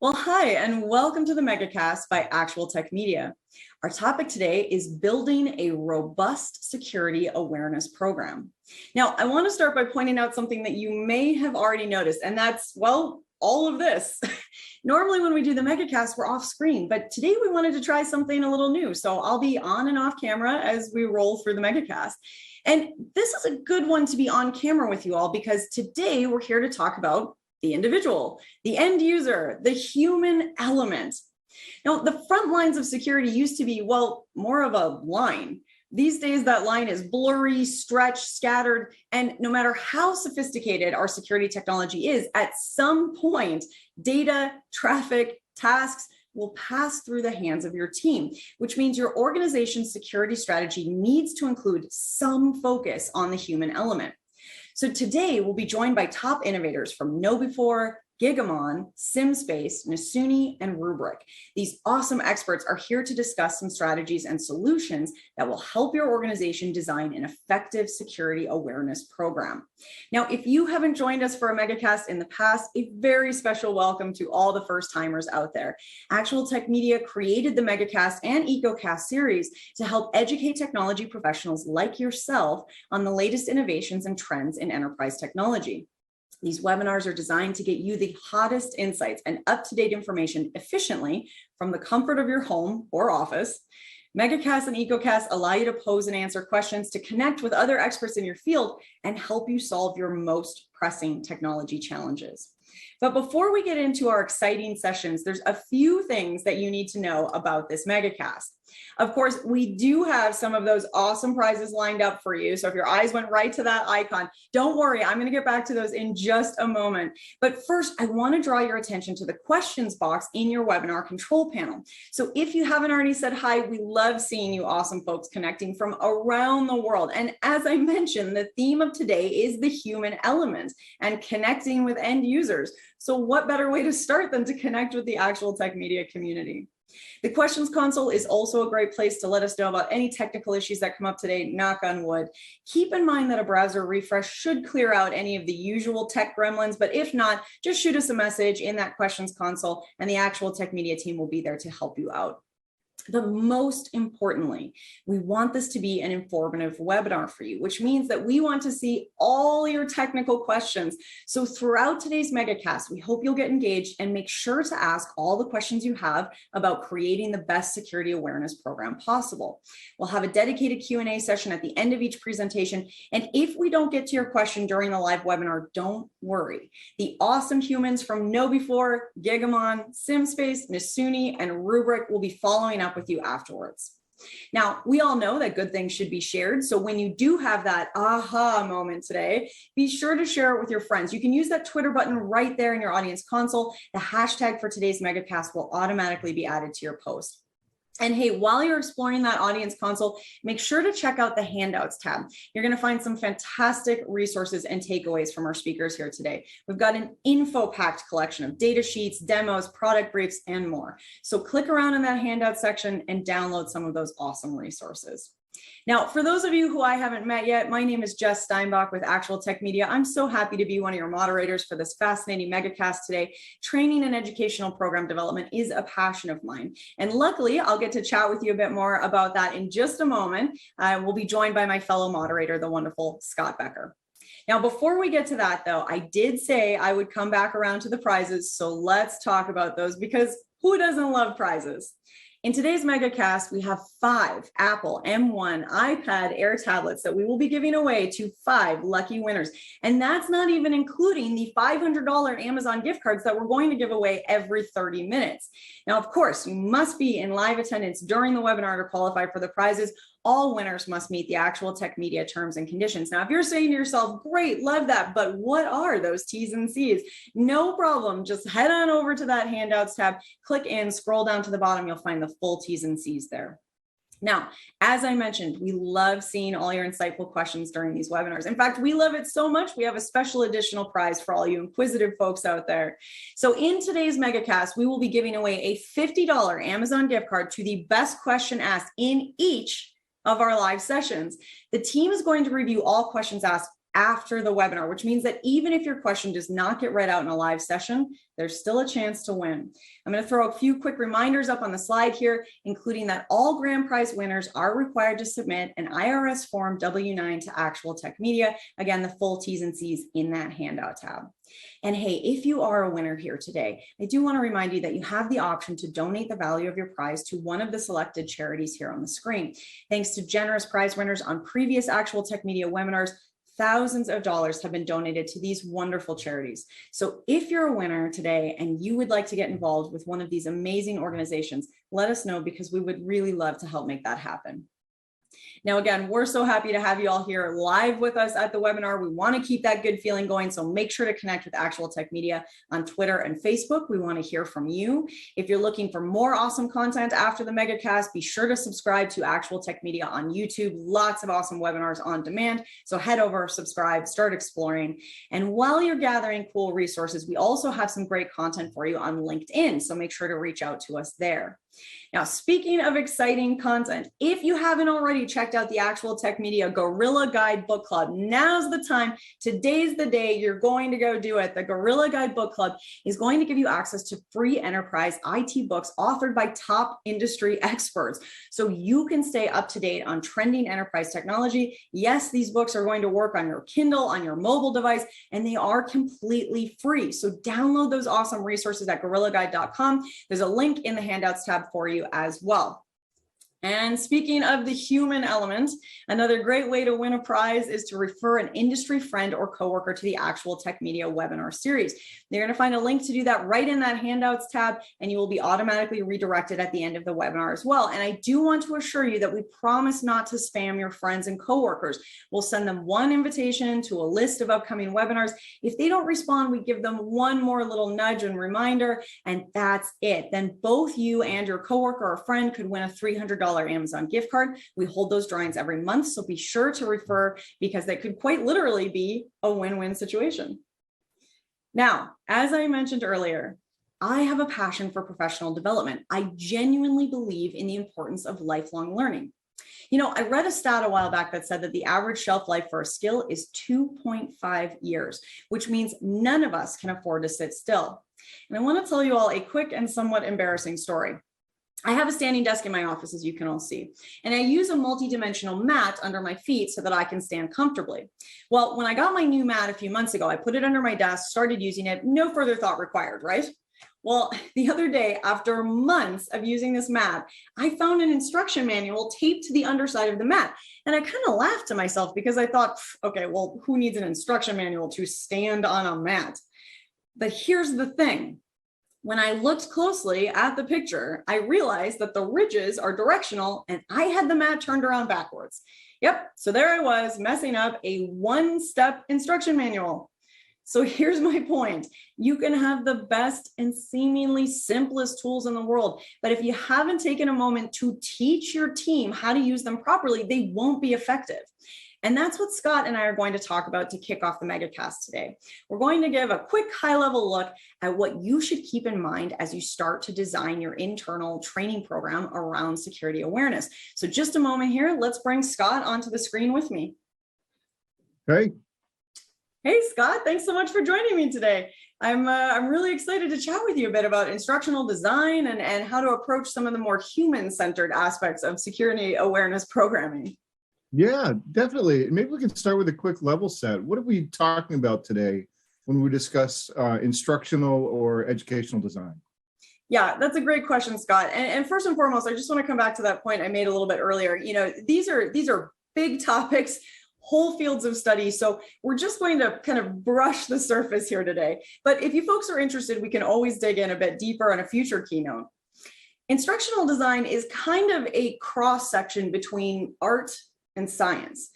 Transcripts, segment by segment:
Well, hi, and welcome to the Megacast by ActualTech Media. Our topic today is building a robust security awareness program. Now, I want to start by pointing out something that you may have already noticed, and that's, well, all of this. Normally when we do the Megacast, we're off screen, but today we wanted to try something a little new. So I'll be on and off camera as we roll through the Megacast. And this is a good one to be on camera with you all because today we're here to talk about the individual, the end user, the human element. Now, the front lines of security used to be, well, more of a line. These days, that line is blurry, stretched, scattered, and no matter how sophisticated our security technology is, at some point, data, traffic, tasks will pass through the hands of your team, which means your organization's security strategy needs to include some focus on the human element. So today we'll be joined by top innovators from KnowBe4, Gigamon, SimSpace, Nasuni, and Rubrik. These awesome experts are here to discuss some strategies and solutions that will help your organization design an effective security awareness program. Now, if you haven't joined us for a Megacast in the past, a very special welcome to all the first timers out there. ActualTech Media created the Megacast and EcoCast series to help educate technology professionals like yourself on the latest innovations and trends in enterprise technology. These webinars are designed to get you the hottest insights and up-to-date information efficiently from the comfort of your home or office. Megacast and EcoCast allow you to pose and answer questions to connect with other experts in your field and help you solve your most pressing technology challenges. But before we get into our exciting sessions, there's a few things that you need to know about this Megacast. Of course, we do have some of those awesome prizes lined up for you. So if your eyes went right to that icon, don't worry, I'm going to get back to those in just a moment. But first, I want to draw your attention to the questions box in your webinar control panel. So if you haven't already said hi, we love seeing you awesome folks connecting from around the world. And as I mentioned, the theme of today is the human element and connecting with end users. So what better way to start than to connect with the ActualTech Media community? The questions console is also a great place to let us know about any technical issues that come up today, knock on wood. Keep in mind that a browser refresh should clear out any of the usual tech gremlins, but if not, just shoot us a message in that questions console and the ActualTech Media team will be there to help you out. But most importantly, we want this to be an informative webinar for you, which means that we want to see all your technical questions. So throughout today's Megacast, we hope you'll get engaged and make sure to ask all the questions you have about creating the best security awareness program possible. We'll have a dedicated Q&A session at the end of each presentation. And if we don't get to your question during the live webinar, don't worry. The awesome humans from KnowBe4, Gigamon, SimSpace, Nasuni, and Rubrik will be following up with you afterwards. Now, we all know that good things should be shared. So when you do have that aha moment today, be sure to share it with your friends. You can use that Twitter button right there in your audience console. The hashtag for today's Megacast will automatically be added to your post. And hey, while you're exploring that audience console, make sure to check out the handouts tab. You're going to find some fantastic resources and takeaways from our speakers here today. We've got an info-packed collection of data sheets, demos, product briefs, and more. So click around in that handout section and download some of those awesome resources. Now, for those of you who I haven't met yet, my name is Jess Steinbach with ActualTech Media. I'm so happy to be one of your moderators for this fascinating Megacast today. Training and educational program development is a passion of mine. And luckily, I'll get to chat with you a bit more about that in just a moment. We'll be joined by my fellow moderator, the wonderful Scott Becker. Now, before we get to that, though, I did say I would come back around to the prizes. So let's talk about those because who doesn't love prizes? In today's Megacast, we have 5 Apple M1 iPad Air tablets that we will be giving away to 5 lucky winners. And that's not even including the $500 Amazon gift cards that we're going to give away every 30 minutes. Now, of course, you must be in live attendance during the webinar to qualify for the prizes. All winners must meet the ActualTech Media terms and conditions. Now, if you're saying to yourself, great, love that, but what are those T's and C's? No problem. Just head on over to that handouts tab, click in, scroll down to the bottom. You'll find the full T's and C's there. Now, as I mentioned, we love seeing all your insightful questions during these webinars. In fact, we love it so much, we have a special additional prize for all you inquisitive folks out there. So in today's Megacast, we will be giving away a $50 Amazon gift card to the best question asked in each of our live sessions. The team is going to review all questions asked after the webinar, which means that even if your question does not get read out in a live session, there's still a chance to win. I'm going to throw a few quick reminders up on the slide here, including that all grand prize winners are required to submit an IRS Form W-9 to ActualTech Media. Again, the full T's and C's in that handout tab. And hey, if you are a winner here today, I do want to remind you that you have the option to donate the value of your prize to one of the selected charities here on the screen. Thanks to generous prize winners on previous ActualTech Media webinars, thousands of dollars have been donated to these wonderful charities. So if you're a winner today and you would like to get involved with one of these amazing organizations, let us know, because we would really love to help make that happen. Now, again, we're so happy to have you all here live with us at the webinar. We want to keep that good feeling going, so make sure to connect with ActualTech Media on Twitter and Facebook. We want to hear from you. If you're looking for more awesome content after the Megacast, be sure to subscribe to ActualTech Media on YouTube. Lots of awesome webinars on demand. So head over, subscribe, start exploring. And while you're gathering cool resources, we also have some great content for you on LinkedIn. So make sure to reach out to us there. Now, speaking of exciting content, if you haven't already checked out the ActualTech Media Gorilla Guide Book Club, now's the time. Today's the day you're going to go do it. The Gorilla Guide Book Club is going to give you access to free enterprise IT books authored by top industry experts, so you can stay up to date on trending enterprise technology. Yes, these books are going to work on your Kindle, on your mobile device, and they are completely free. So download those awesome resources at gorillaguide.com. There's a link in the handouts tab for you as well. And speaking of the human element, another great way to win a prize is to refer an industry friend or coworker to the ActualTech Media webinar series. You're going to find a link to do that right in that handouts tab, and you will be automatically redirected at the end of the webinar as well. And I do want to assure you that we promise not to spam your friends and coworkers. We'll send them one invitation to a list of upcoming webinars. If they don't respond, we give them one more little nudge and reminder, and that's it. Then both you and your coworker or friend could win a $300 Amazon gift card. We hold those drawings every month, so be sure to refer, because that could quite literally be a win-win situation. Now, as I mentioned earlier, I have a passion for professional development. I genuinely believe in the importance of lifelong learning. You know, I read a stat a while back that said that the average shelf life for a skill is 2.5 years, which means none of us can afford to sit still. And I want to tell you all a quick and somewhat embarrassing story. I have a standing desk in my office, as you can all see, and I use a multi-dimensional mat under my feet so that I can stand comfortably. Well, when I got my new mat a few months ago, I put it under my desk, started using it, no further thought required, right? Well, the other day, after months of using this mat, I found an instruction manual taped to the underside of the mat. And I kind of laughed to myself because I thought, okay, well, who needs an instruction manual to stand on a mat? But here's the thing. When I looked closely at the picture, I realized that the ridges are directional and I had the mat turned around backwards. Yep, so there I was messing up a one-step instruction manual. So here's my point. You can have the best and seemingly simplest tools in the world, but if you haven't taken a moment to teach your team how to use them properly, they won't be effective. And that's what Scott and I are going to talk about to kick off the Megacast today. We're going to give a quick high-level look at what you should keep in mind as you start to design your internal training program around security awareness. So just a moment here, let's bring Scott onto the screen with me. Hey. Hey, Scott, thanks so much for joining me today. I'm really excited to chat with you a bit about instructional design and how to approach some of the more human-centered aspects of security awareness programming. Yeah, definitely. Maybe we can start with a quick level set. What are we talking about today when we discuss instructional or educational design? Yeah, that's a great question, Scott. And first and foremost, I just want to come back to that point I made a little bit earlier. You know, these are big topics, whole fields of study. So we're just going to kind of brush the surface here today. But if you folks are interested, we can always dig in a bit deeper on a future keynote. Instructional design is kind of a cross section between art and science.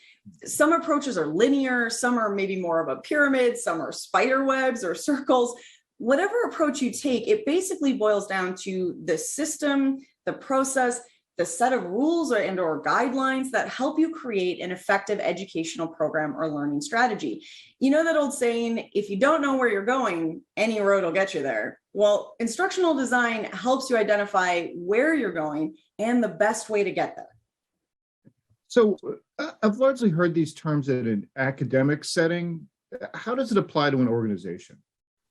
Some approaches are linear, some are maybe more of a pyramid, some are spider webs or circles. Whatever approach you take, it basically boils down to the system, the process, the set of rules or guidelines that help you create an effective educational program or learning strategy. You know that old saying, if you don't know where you're going, any road will get you there. Well, instructional design helps you identify where you're going and the best way to get there. So I've largely heard these terms in an academic setting. How does it apply to an organization?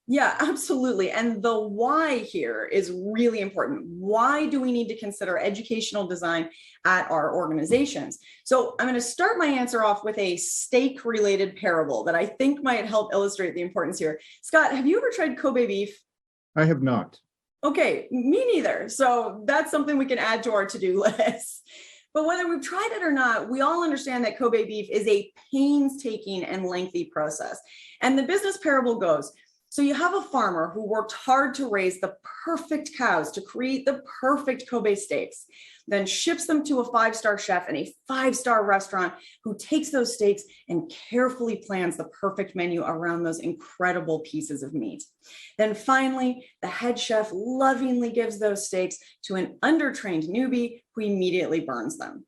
Yeah, absolutely. And the why here is really important. Why do we need to consider educational design at our organizations? So I'm going to start my answer off with a steak-related parable that I think might help illustrate the importance here. Scott, have you ever tried Kobe beef? I have not. Okay, me neither. So that's something we can add to our to-do list. But whether we've tried it or not, we all understand that Kobe beef is a painstaking and lengthy process. And the business parable goes, so you have a farmer who worked hard to raise the perfect cows to create the perfect Kobe steaks, then ships them to a five-star chef in a five-star restaurant who takes those steaks and carefully plans the perfect menu around those incredible pieces of meat. Then finally, the head chef lovingly gives those steaks to an undertrained newbie who immediately burns them.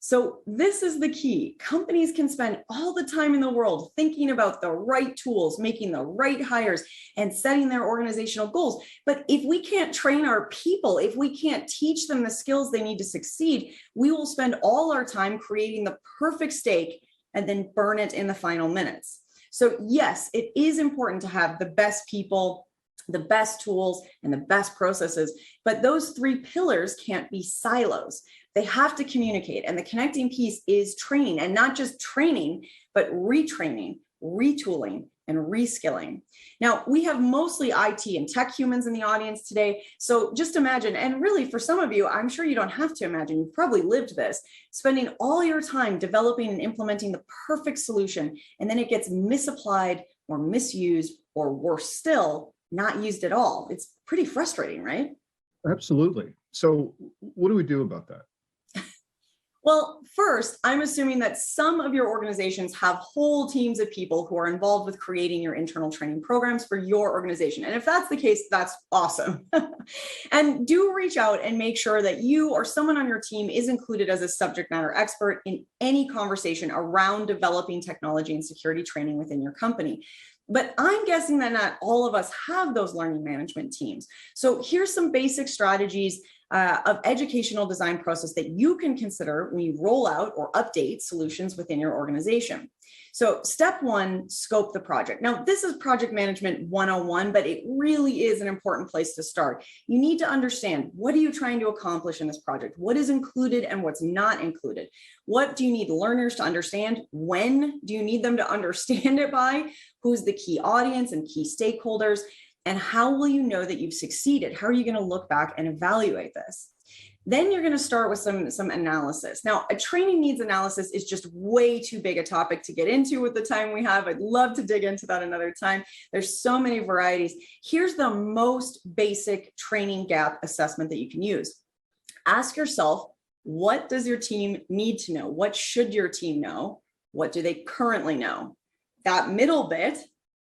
So this is the key. Companies can spend all the time in the world thinking about the right tools, making the right hires, and setting their organizational goals. But if we can't train our people, if we can't teach them the skills they need to succeed, we will spend all our time creating the perfect steak and then burn it in the final minutes. So yes, it is important to have the best people, the best tools, and the best processes, but those three pillars can't be silos. They have to communicate, and the connecting piece is training, and not just training, but retraining, retooling, and reskilling. Now, we have mostly IT and tech humans in the audience today, so just imagine, and really for some of you, I'm sure you don't have to imagine, you've probably lived this, spending all your time developing and implementing the perfect solution, and then it gets misapplied or misused, or worse still, not used at all. It's pretty frustrating, right? Absolutely. So what do we do about that? Well, first, I'm assuming that some of your organizations have whole teams of people who are involved with creating your internal training programs for your organization. And if that's the case, that's awesome. And do reach out and make sure that you or someone on your team is included as a subject matter expert in any conversation around developing technology and security training within your company. But I'm guessing that not all of us have those learning management teams. So here's some basic strategies of educational design process that you can consider when you roll out or update solutions within your organization. So step one, scope the project. Now, this is project management 101, but it really is an important place to start. You need to understand, what are you trying to accomplish in this project? What is included and what's not included? What do you need learners to understand? When do you need them to understand it by? Who's the key audience and key stakeholders? And how will you know that you've succeeded? How are you going to look back and evaluate this? Then you're going to start with some analysis. Now, a training needs analysis is just way too big a topic to get into with the time we have. I'd love to dig into that another time. There's so many varieties. Here's the most basic training gap assessment that you can use. Ask yourself, what does your team need to know? What should your team know? What do they currently know? That middle bit,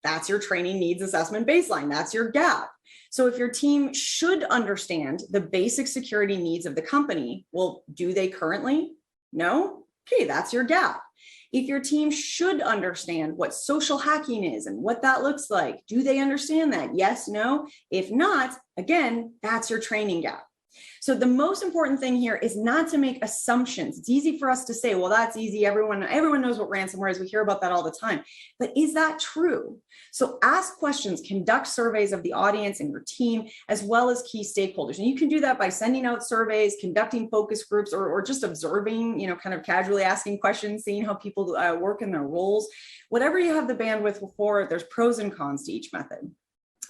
that's your training needs assessment baseline. That's your gap. So if your team should understand the basic security needs of the company, well, do they currently? No? Okay, that's your gap. If your team should understand what social hacking is and what that looks like, do they understand that? Yes, no? If not, again, that's your training gap. So the most important thing here is not to make assumptions. It's easy for us to say, well, that's easy. Everyone knows what ransomware is. We hear about that all the time. But is that true? So ask questions, conduct surveys of the audience and your team, as well as key stakeholders. And you can do that by sending out surveys, conducting focus groups, or just observing, kind of casually asking questions, seeing how people work in their roles. Whatever you have the bandwidth for, there's pros and cons to each method.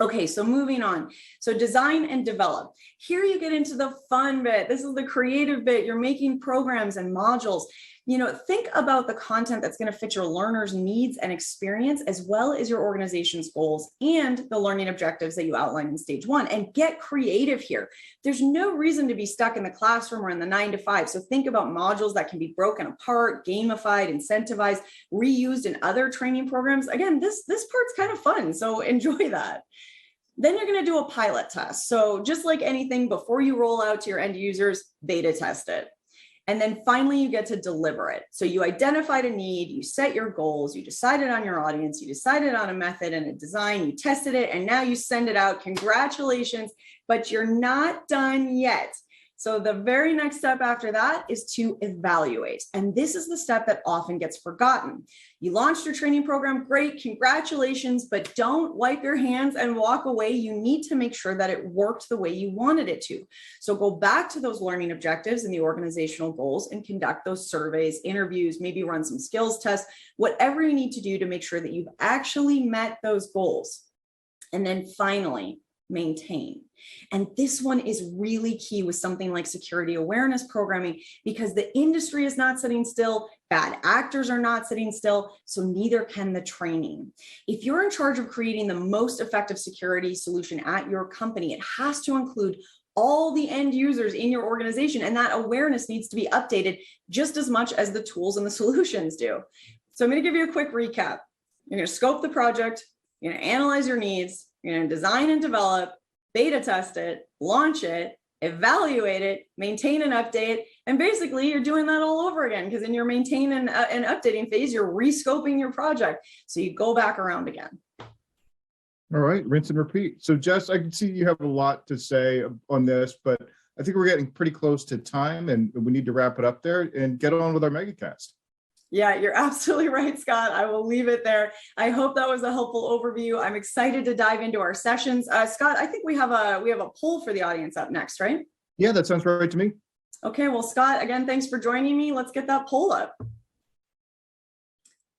Okay, so moving on. So design and develop. Here you get into the fun bit. This is the creative bit. You're making programs and modules. Think about the content that's going to fit your learners' needs and experience, as well as your organization's goals and the learning objectives that you outlined in stage one, and get creative here. There's no reason to be stuck in the classroom or in the 9 to 5. So think about modules that can be broken apart, gamified, incentivized, reused in other training programs. Again, this part's kind of fun, so enjoy that. Then you're going to do a pilot test. So just like anything, before you roll out to your end users, beta test it. And then finally, you get to deliver it. So you identified a need, you set your goals, you decided on your audience, you decided on a method and a design, you tested it, and now you send it out. Congratulations, but you're not done yet. So the very next step after that is to evaluate. And this is the step that often gets forgotten. You launched your training program, great, congratulations, but don't wipe your hands and walk away. You need to make sure that it worked the way you wanted it to. So go back to those learning objectives and the organizational goals and conduct those surveys, interviews, maybe run some skills tests, whatever you need to do to make sure that you've actually met those goals. And then finally, maintain. And this one is really key with something like security awareness programming, because the industry is not sitting still, bad actors are not sitting still, so neither can the training. If you're in charge of creating the most effective security solution at your company, it has to include all the end users in your organization, and that awareness needs to be updated just as much as the tools and the solutions do. So I'm going to give you a quick recap. You're going to scope the project, you're going to analyze your needs, you're going to design and develop, beta test it, launch it, evaluate it, maintain and update. And basically you're doing that all over again, because in your maintain and updating phase, you're rescoping your project. So you go back around again. All right, rinse and repeat. So Jess, I can see you have a lot to say on this, but I think we're getting pretty close to time and we need to wrap it up there and get on with our Megacast. Yeah, you're absolutely right, Scott. I will leave it there. I hope that was a helpful overview. I'm excited to dive into our sessions. Scott, I think we have a poll for the audience up next, right? Yeah, that sounds right to me. Okay, well, Scott, again, thanks for joining me. Let's get that poll up.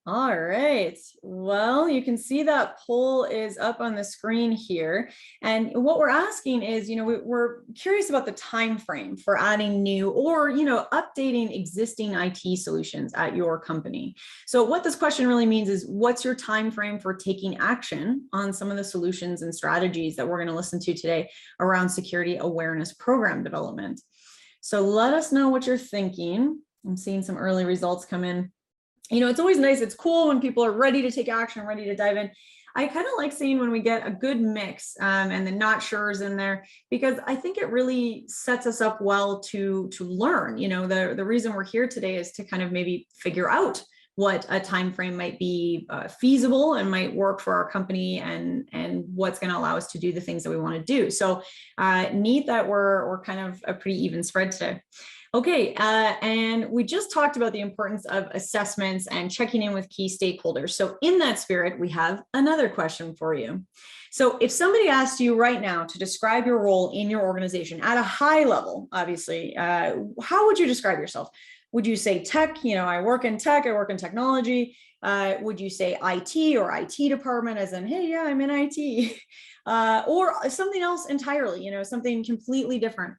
All right. Well, you can see that poll is up on the screen here. And what we're asking is, we're curious about the time frame for adding new or, updating existing IT solutions at your company. So what this question really means is, what's your time frame for taking action on some of the solutions and strategies that we're going to listen to today around security awareness program development? So let us know what you're thinking. I'm seeing some early results come in. It's always nice. It's cool when people are ready to take action, ready to dive in. I kind of like seeing when we get a good mix and the not sure's in there, because I think it really sets us up well to learn. The reason we're here today is to kind of maybe figure out what a time frame might be feasible and might work for our company, and what's going to allow us to do the things that we want to do. So neat that we're kind of a pretty even spread today. Okay, and we just talked about the importance of assessments and checking in with key stakeholders. So in that spirit, we have another question for you. So if somebody asked you right now to describe your role in your organization at a high level, obviously, how would you describe yourself? Would you say tech? I work in tech, I work in technology. Would you say IT or IT department, as in, hey, yeah, I'm in IT, or something else entirely, something completely different?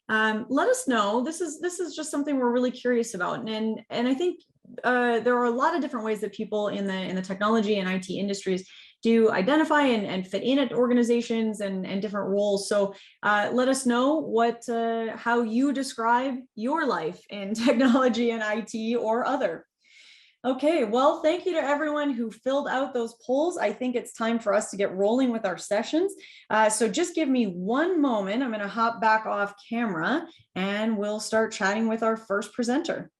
Let us know. This is just something we're really curious about, and I think there are a lot of different ways that people in the technology and IT industries do identify and fit in at organizations and different roles. So let us know how you describe your life in technology and IT or other. Okay, well, thank you to everyone who filled out those polls. I think it's time for us to get rolling with our sessions. So just give me one moment. I'm going to hop back off camera and we'll start chatting with our first presenter.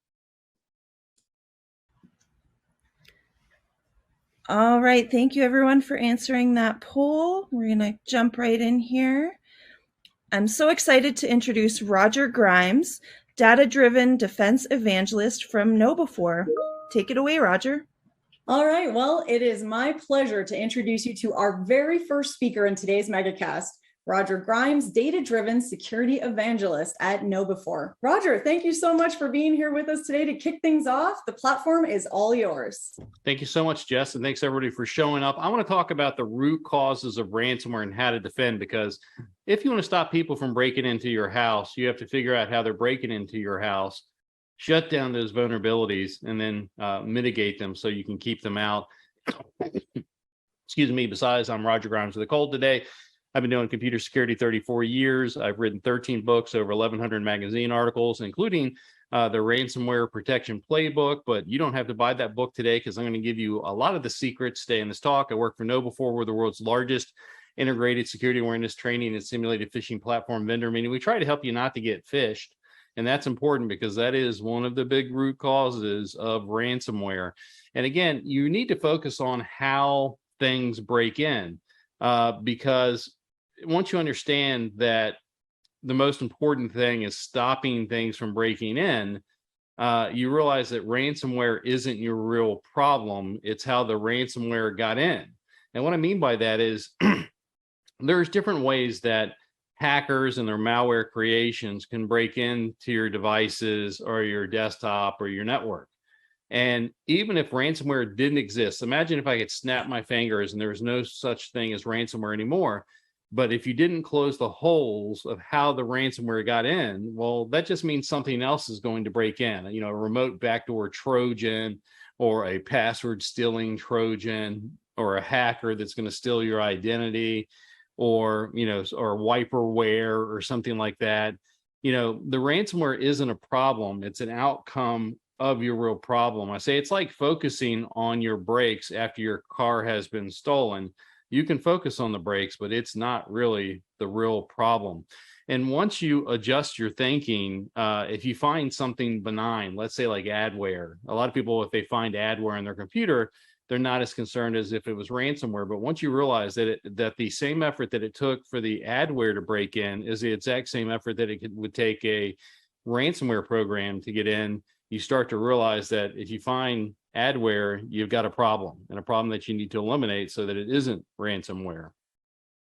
All right, thank you everyone for answering that poll. We're going to jump right in here. I'm so excited to introduce Roger Grimes, data-driven defense evangelist from KnowBe4. Take it away, Roger. All right, well, it is my pleasure to introduce you to our very first speaker in today's Megacast, Roger Grimes, data-driven security evangelist at KnowBe4. Roger, thank you so much for being here with us today to kick things off. The platform is all yours. Thank you so much, Jess, and thanks everybody for showing up. I want to talk about the root causes of ransomware and how to defend, because if you want to stop people from breaking into your house, you have to figure out how they're breaking into your house, shut down those vulnerabilities, and then mitigate them so you can keep them out. Excuse me. Besides, I'm Roger Grimes with a cold today. I've been doing computer security 34 years. I've written 13 books, over 1,100 magazine articles, including the Ransomware Protection Playbook. But you don't have to buy that book today, because I'm going to give you a lot of the secrets today in this talk. I work for KnowBe4. We're the world's largest integrated security awareness training and simulated phishing platform vendor, meaning we try to help you not to get phished. And that's important, because that is one of the big root causes of ransomware. And again, you need to focus on how things break in, because once you understand that the most important thing is stopping things from breaking in, you realize that ransomware isn't your real problem. It's how the ransomware got in. And what I mean by that is there's different ways that hackers and their malware creations can break into your devices or your desktop or your network. And even if ransomware didn't exist, imagine if I could snap my fingers and there was no such thing as ransomware anymore. But if you didn't close the holes of how the ransomware got in, well, that just means something else is going to break in, a remote backdoor Trojan or a password stealing Trojan or a hacker that's going to steal your identity or, or wiperware or something like that. The ransomware isn't a problem. It's an outcome of your real problem. I say it's like focusing on your brakes after your car has been stolen. You can focus on the brakes, but it's not really the real problem. And once you adjust your thinking, if you find something benign, let's say like adware, a lot of people, if they find adware on their computer, they're not as concerned as if it was ransomware. But once you realize that the same effort that it took for the adware to break in is the exact same effort that would take a ransomware program to get in, you start to realize that if you find adware, you've got a problem, and a problem that you need to eliminate so that it isn't ransomware.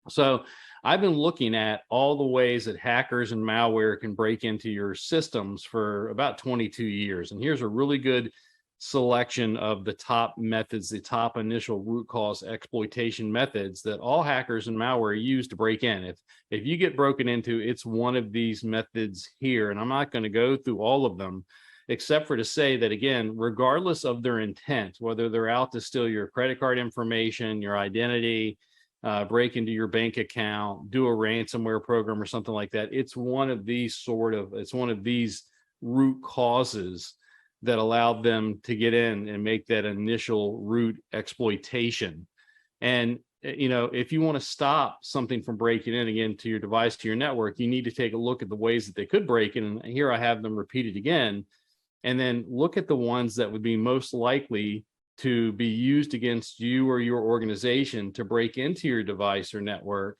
So I've been looking at all the ways that hackers and malware can break into your systems for about 22 years. And here's a really good selection of the top methods, the top initial root cause exploitation methods that all hackers and malware use to break in. If you get broken into, it's one of these methods here. And I'm not going to go through all of them, except for to say that, again, regardless of their intent, whether they're out to steal your credit card information, your identity, break into your bank account, do a ransomware program or something like that, it's one of these root causes that allowed them to get in and make that initial root exploitation. And if you want to stop something from breaking in again to your device, to your network, you need to take a look at the ways that they could break in. And here I have them repeated again. And then look at the ones that would be most likely to be used against you or your organization to break into your device or network.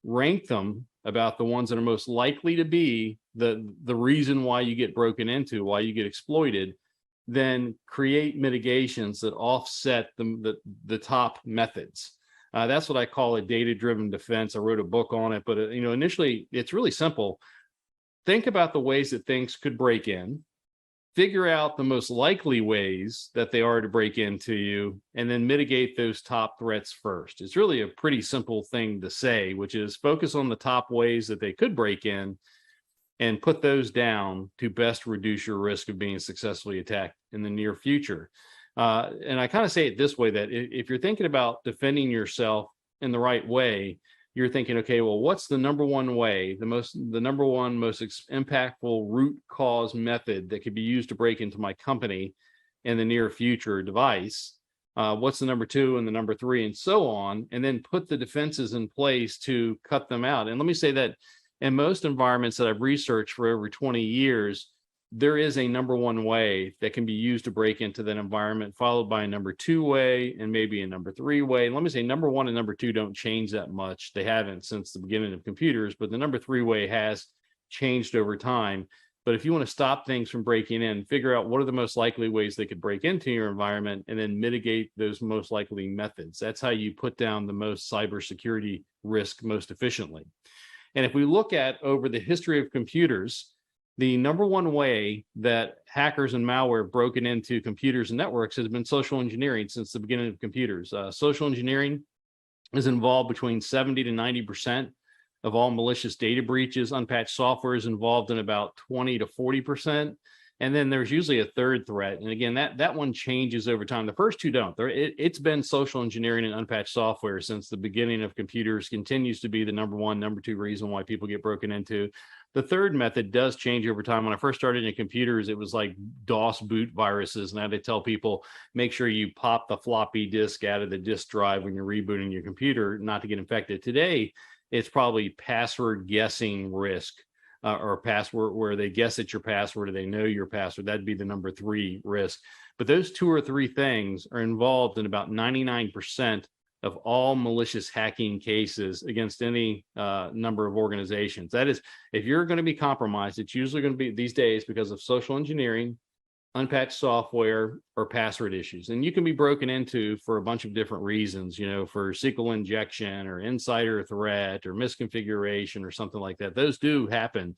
Rank them about the ones that are most likely to be the reason why you get broken into, why you get exploited. Then create mitigations that offset the top methods. That's what I call a data-driven defense. I wrote a book on it, but initially it's really simple. Think about the ways that things could break in. Figure out the most likely ways that they are to break into you, and then mitigate those top threats first. It's really a pretty simple thing to say, which is focus on the top ways that they could break in and put those down to best reduce your risk of being successfully attacked in the near future. And I kind of say it this way, that if you're thinking about defending yourself in the right way, you're thinking, okay, well, what's the number one way, the number one most impactful root cause method that could be used to break into my company in the near future device? What's the number two and the number three, and so on, and then put the defenses in place to cut them out. And let me say that in most environments that I've researched for over 20 years, there is a number one way that can be used to break into that environment, followed by a number two way and maybe a number three way. And let me say number one and number two don't change that much. They haven't since the beginning of computers, but the number three way has changed over time. But if you want to stop things from breaking in, figure out what are the most likely ways they could break into your environment, and then mitigate those most likely methods. That's how you put down the most cybersecurity risk most efficiently. And if we look at over the history of computers, the number one way that hackers and malware have broken into computers and networks has been social engineering since the beginning of computers. Social engineering is involved between 70 to 90% of all malicious data breaches. Unpatched software is involved in about 20 to 40%. And then there's usually a third threat. And again, that one changes over time. The first two don't. It's been social engineering and unpatched software since the beginning of computers, continues to be the number one, number two reason why people get broken into. The third method does change over time. When I first started in computers, it was like DOS boot viruses. And I had to tell people, make sure you pop the floppy disk out of the disk drive when you're rebooting your computer, not to get infected. Today, it's probably password guessing risk. Or password where they guess at your password or they know your password. That'd be the number three risk. But those two or three things are involved in about 99% of all malicious hacking cases against any number of organizations. That is, if you're going to be compromised, it's usually going to be these days because of social engineering, unpatched software, or password issues. And you can be broken into for a bunch of different reasons, for SQL injection or insider threat or misconfiguration or something like that. Those do happen,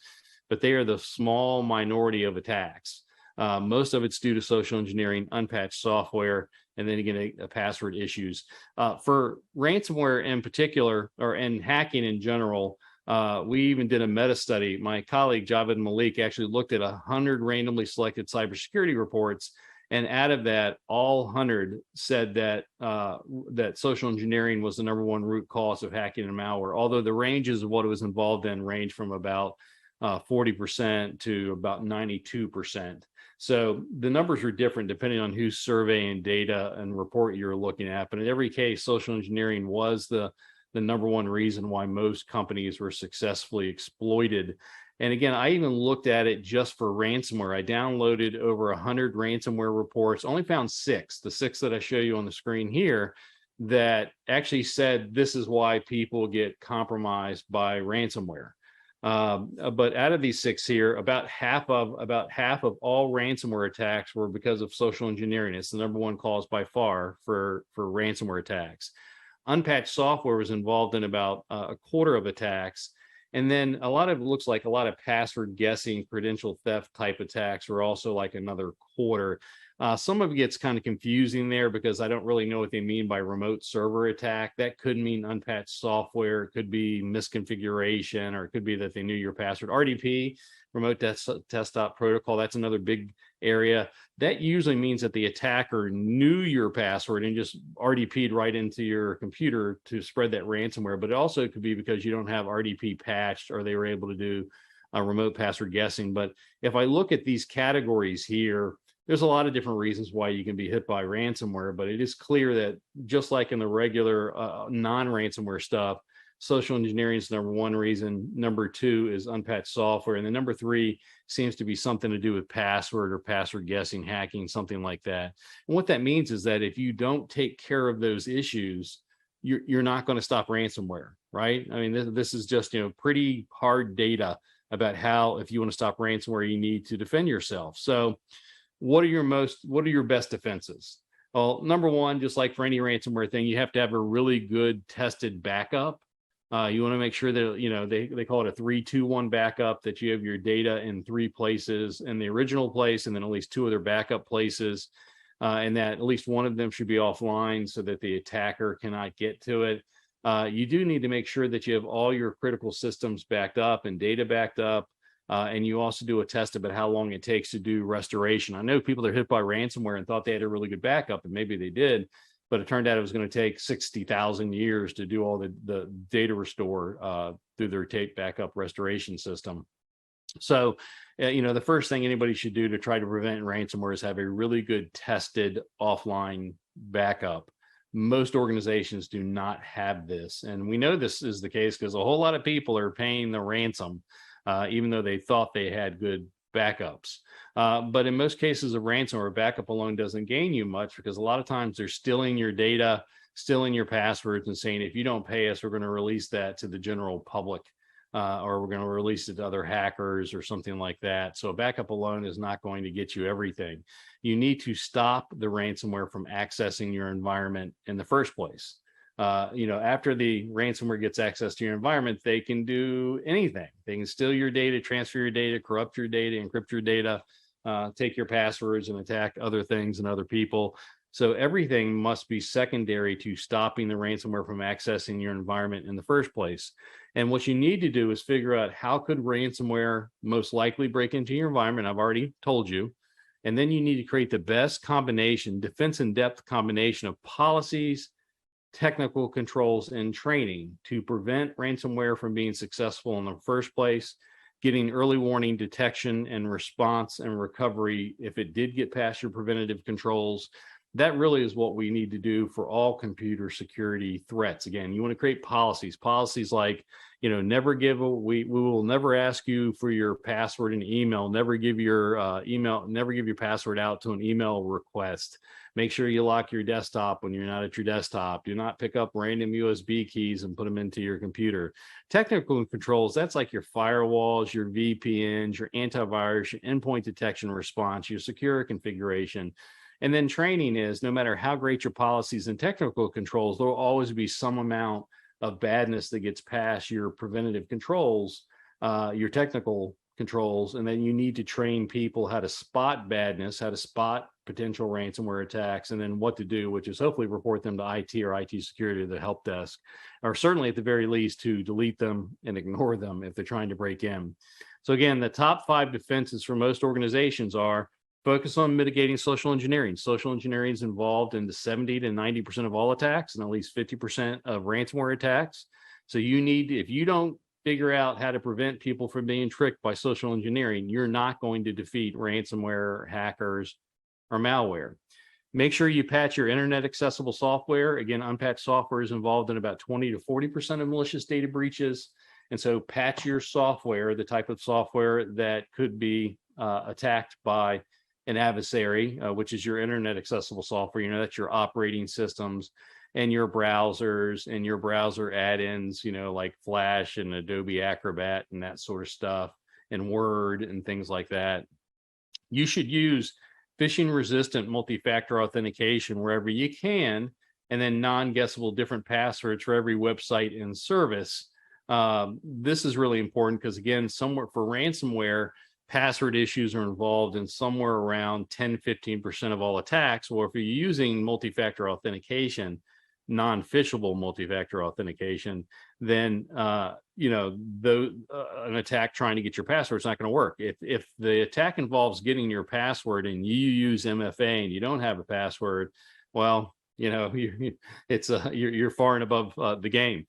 but they are the small minority of attacks. Most of it's due to social engineering, unpatched software, and then again, password issues. For ransomware in particular, or in hacking in general, we even did a meta study. My colleague Javed Malik actually looked at 100 randomly selected cybersecurity reports, and out of that, all 100 said that that social engineering was the #1 root cause of hacking and malware. Although the ranges of what it was involved in range from about 40% to about 92%. So the numbers are different depending on who's surveying data and report you're looking at. But in every case, social engineering was the #1 reason why most companies were successfully exploited. And again, I even looked at it just for ransomware. I downloaded over 100 ransomware reports, only found 6, the 6 that I show you on the screen here, that actually said this is why people get compromised by ransomware. But out of these 6 here, about half of all ransomware attacks were because of social engineering. It's the #1 cause by far for ransomware attacks. Unpatched software was involved in about a quarter of attacks. And then looks like a lot of password guessing, credential theft type attacks were also like another quarter. Some of it gets kind of confusing there because I don't really know what they mean by remote server attack. That could mean unpatched software. It could be misconfiguration, or it could be that they knew your password. RDP, remote desktop protocol, that's another big area. That usually means that the attacker knew your password and just RDP'd right into your computer to spread that ransomware. But it also could be because you don't have RDP patched, or they were able to do remote password guessing. But if I look at these categories here, there's a lot of different reasons why you can be hit by ransomware, but it is clear that just like in the regular non-ransomware stuff, social engineering is #1 reason. #2 is unpatched software. And then #3 seems to be something to do with password or password guessing, hacking, something like that. And what that means is that if you don't take care of those issues, you're not going to stop ransomware, right? I mean, this is just, pretty hard data about how, if you want to stop ransomware, you need to defend yourself. So what are your best defenses? Well, #1, just like for any ransomware thing, you have to have a really good tested backup. You want to make sure that, they call it a 3-2-1 backup, that you have your data in 3 places, in the original place, and then at least 2 other backup places, and that at least one of them should be offline so that the attacker cannot get to it. You do need to make sure that you have all your critical systems backed up and data backed up. And you also do a test about how long it takes to do restoration. I know people that are hit by ransomware and thought they had a really good backup, and maybe they did, but it turned out it was going to take 60,000 years to do all the data restore through their tape backup restoration system. So, the first thing anybody should do to try to prevent ransomware is have a really good tested offline backup. Most organizations do not have this. And we know this is the case because a whole lot of people are paying the ransom, even though they thought they had good backups. But in most cases of ransomware, backup alone doesn't gain you much, because a lot of times they're stealing your data, stealing your passwords, and saying, if you don't pay us, we're going to release that to the general public, or we're going to release it to other hackers or something like that. So backup alone is not going to get you everything. You need to stop the ransomware from accessing your environment in the first place. After the ransomware gets access to your environment, they can do anything. They can steal your data, transfer your data, corrupt your data, encrypt your data, take your passwords, and attack other things and other people. So everything must be secondary to stopping the ransomware from accessing your environment in the first place. And what you need to do is figure out, how could ransomware most likely break into your environment? I've already told you. And then you need to create the best combination, defense in depth combination of policies, technical controls, and training to prevent ransomware from being successful in the first place, getting early warning, detection, and response and recovery if it did get past your preventative controls, That really is what we need to do for all computer security threats. Again, you want to create policies like, never give we will never ask you for your password in email, never give your never give your password out to an email request. Make sure you lock your desktop when you're not at your desktop. Do not pick up random USB keys and put them into your computer. Technical controls, that's like your firewalls, your VPNs, your antivirus, your endpoint detection response, your secure configuration. And then training is, no matter how great your policies and technical controls, there will always be some amount of badness that gets past your preventative controls, your technical controls, and then you need to train people how to spot badness, how to spot potential ransomware attacks, and then what to do, which is hopefully report them to IT or IT security, the help desk, or certainly at the very least to delete them and ignore them if they're trying to break in. So again, the top 5 defenses for most organizations are: focus on mitigating social engineering. Social engineering is involved in the 70 to 90% of all attacks and at least 50% of ransomware attacks. So if you don't figure out how to prevent people from being tricked by social engineering, you're not going to defeat ransomware, hackers, or malware. Make sure you patch your internet accessible software. Again, unpatched software is involved in about 20 to 40% of malicious data breaches. And so patch your software, the type of software that could be attacked by an adversary, which is your internet accessible software. That's your operating systems and your browsers and your browser add-ins, like Flash and Adobe Acrobat and that sort of stuff, and Word and things like that. You should use phishing resistant multi-factor authentication wherever you can, and then non-guessable different passwords for every website and service. This is really important because, again, somewhere for ransomware, password issues are involved in somewhere around 10-15% of all attacks. Or if you're using multi-factor authentication, non-phishable multi-factor authentication, then an attack trying to get your password is not going to work. If the attack involves getting your password and you use MFA and you don't have a password, well, you're far and above the game.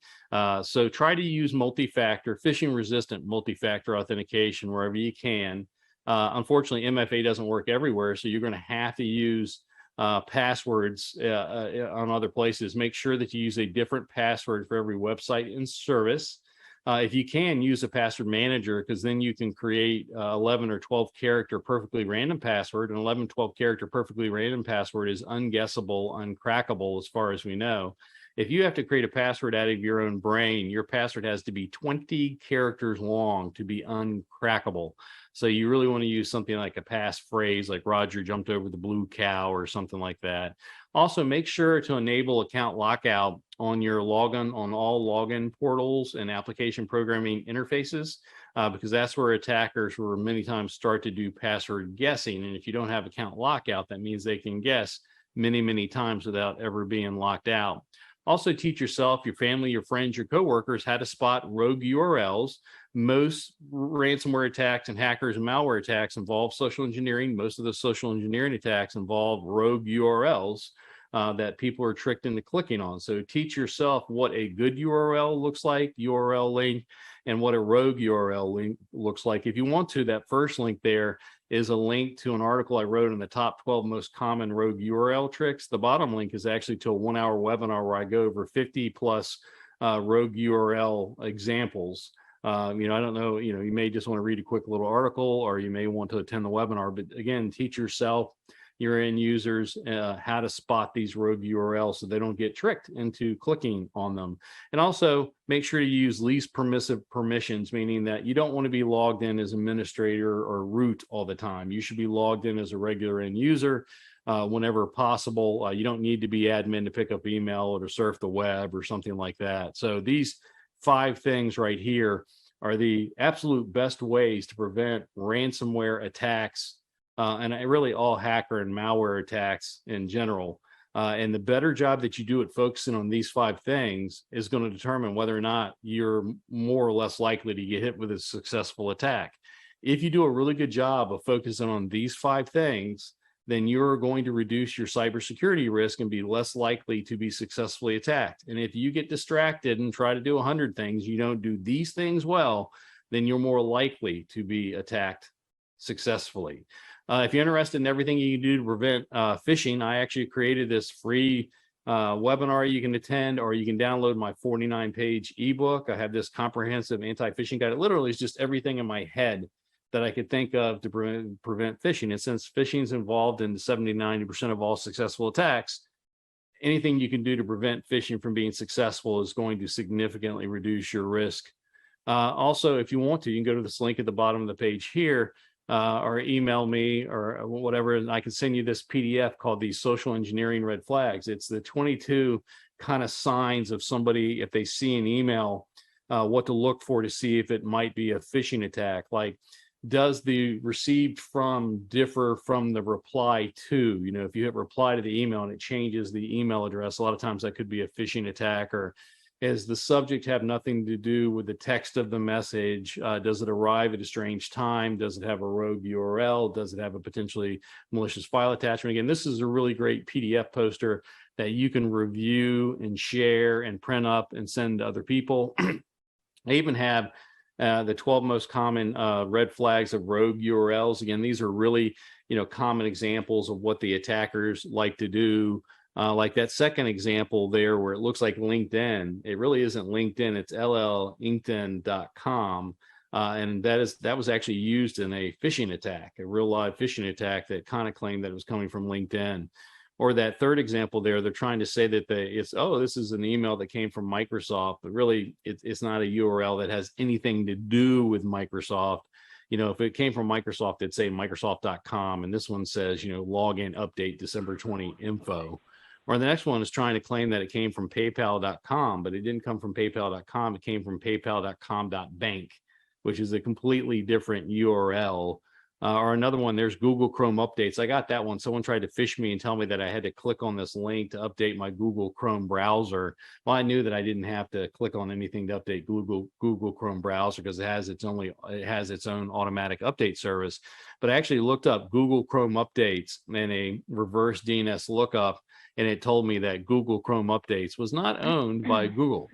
So try to use multi-factor, phishing resistant multi-factor authentication wherever you can. Unfortunately, MFA doesn't work everywhere, so you're going to have to use passwords on other places. Make sure that you use a different password for every website and service. If you can, use a password manager, because then you can create 11 or 12 character perfectly random password. An 11, 12 character perfectly random password is unguessable, uncrackable as far as we know. If you have to create a password out of your own brain, your password has to be 20 characters long to be uncrackable. So you really want to use something like a passphrase, like Roger jumped over the blue cow or something like that. Also, make sure to enable account lockout on your login, on all login portals and application programming interfaces, because that's where attackers will many times start to do password guessing. And if you don't have account lockout, that means they can guess many, many times without ever being locked out. Also, teach yourself, your family, your friends, your coworkers how to spot rogue URLs. Most ransomware attacks and hackers and malware attacks involve social engineering. Most of the social engineering attacks involve rogue URLs that people are tricked into clicking on. So teach yourself what a good URL looks like, URL link, and what a rogue URL link looks like. If you want to, that first link there is a link to an article I wrote on the top 12 most common rogue URL tricks. The bottom link is actually to a 1-hour webinar where I go over 50 plus rogue URL examples. I don't know, you may just want to read a quick little article, or you may want to attend the webinar, but again, teach yourself, your end users, how to spot these rogue URLs so they don't get tricked into clicking on them. And also make sure you use least permissive permissions, meaning that you don't want to be logged in as administrator or root all the time. You should be logged in as a regular end user whenever possible. You don't need to be admin to pick up email or to surf the web or something like that. So these 5 things right here are the absolute best ways to prevent ransomware attacks and really all hacker and malware attacks in general. And the better job that you do at focusing on these 5 things is going to determine whether or not you're more or less likely to get hit with a successful attack. If you do a really good job of focusing on these 5 things, then you're going to reduce your cybersecurity risk and be less likely to be successfully attacked. And if you get distracted and try to do 100 things, you don't do these things well, then you're more likely to be attacked successfully. If you're interested in everything you can do to prevent phishing, I actually created this free webinar you can attend, or you can download my 49-page ebook. I have this comprehensive anti-phishing guide. It literally is just everything in my head that I could think of to prevent phishing. And since phishing is involved in 70-90% of all successful attacks, anything you can do to prevent phishing from being successful is going to significantly reduce your risk. Also, if you want to, you can go to this link at the bottom of the page here, or email me or whatever, and I can send you this PDF called the Social Engineering Red Flags. It's the 22 kind of signs of somebody, if they see an email, what to look for to see if it might be a phishing attack. Like, does the received from differ from the reply to? You know, if you hit reply to the email and it changes the email address, a lot of times that could be a phishing attack. Or does the subject have nothing to do with the text of the message? Does it arrive at a strange time? Does it have a rogue URL? Does it have a potentially malicious file attachment? Again, this is a really great PDF poster that you can review and share and print up and send to other people. I even have the 12 most common red flags of rogue URLs. Again, these are really, common examples of what the attackers like to do. Like that second example there, where it looks like LinkedIn, it really isn't LinkedIn, it's LLLinkedIn.com. And that was actually used in a phishing attack, a real live phishing attack that kind of claimed that it was coming from LinkedIn. Or that third example there, they're trying to say that this is an email that came from Microsoft, but really it's not a URL that has anything to do with Microsoft. If it came from Microsoft, it'd say Microsoft.com, and this one says, login update December 20 info. Or the next one is trying to claim that it came from PayPal.com, but it didn't come from PayPal.com. It came from PayPal.com.bank, which is a completely different URL. Or another one, there's Google Chrome updates. I got that one. Someone tried to phish me and tell me that I had to click on this link to update my Google Chrome browser. Well, I knew that I didn't have to click on anything to update Google Chrome browser, because it has its own automatic update service. But I actually looked up Google Chrome updates in a reverse DNS lookup, and it told me that Google Chrome updates was not owned by Google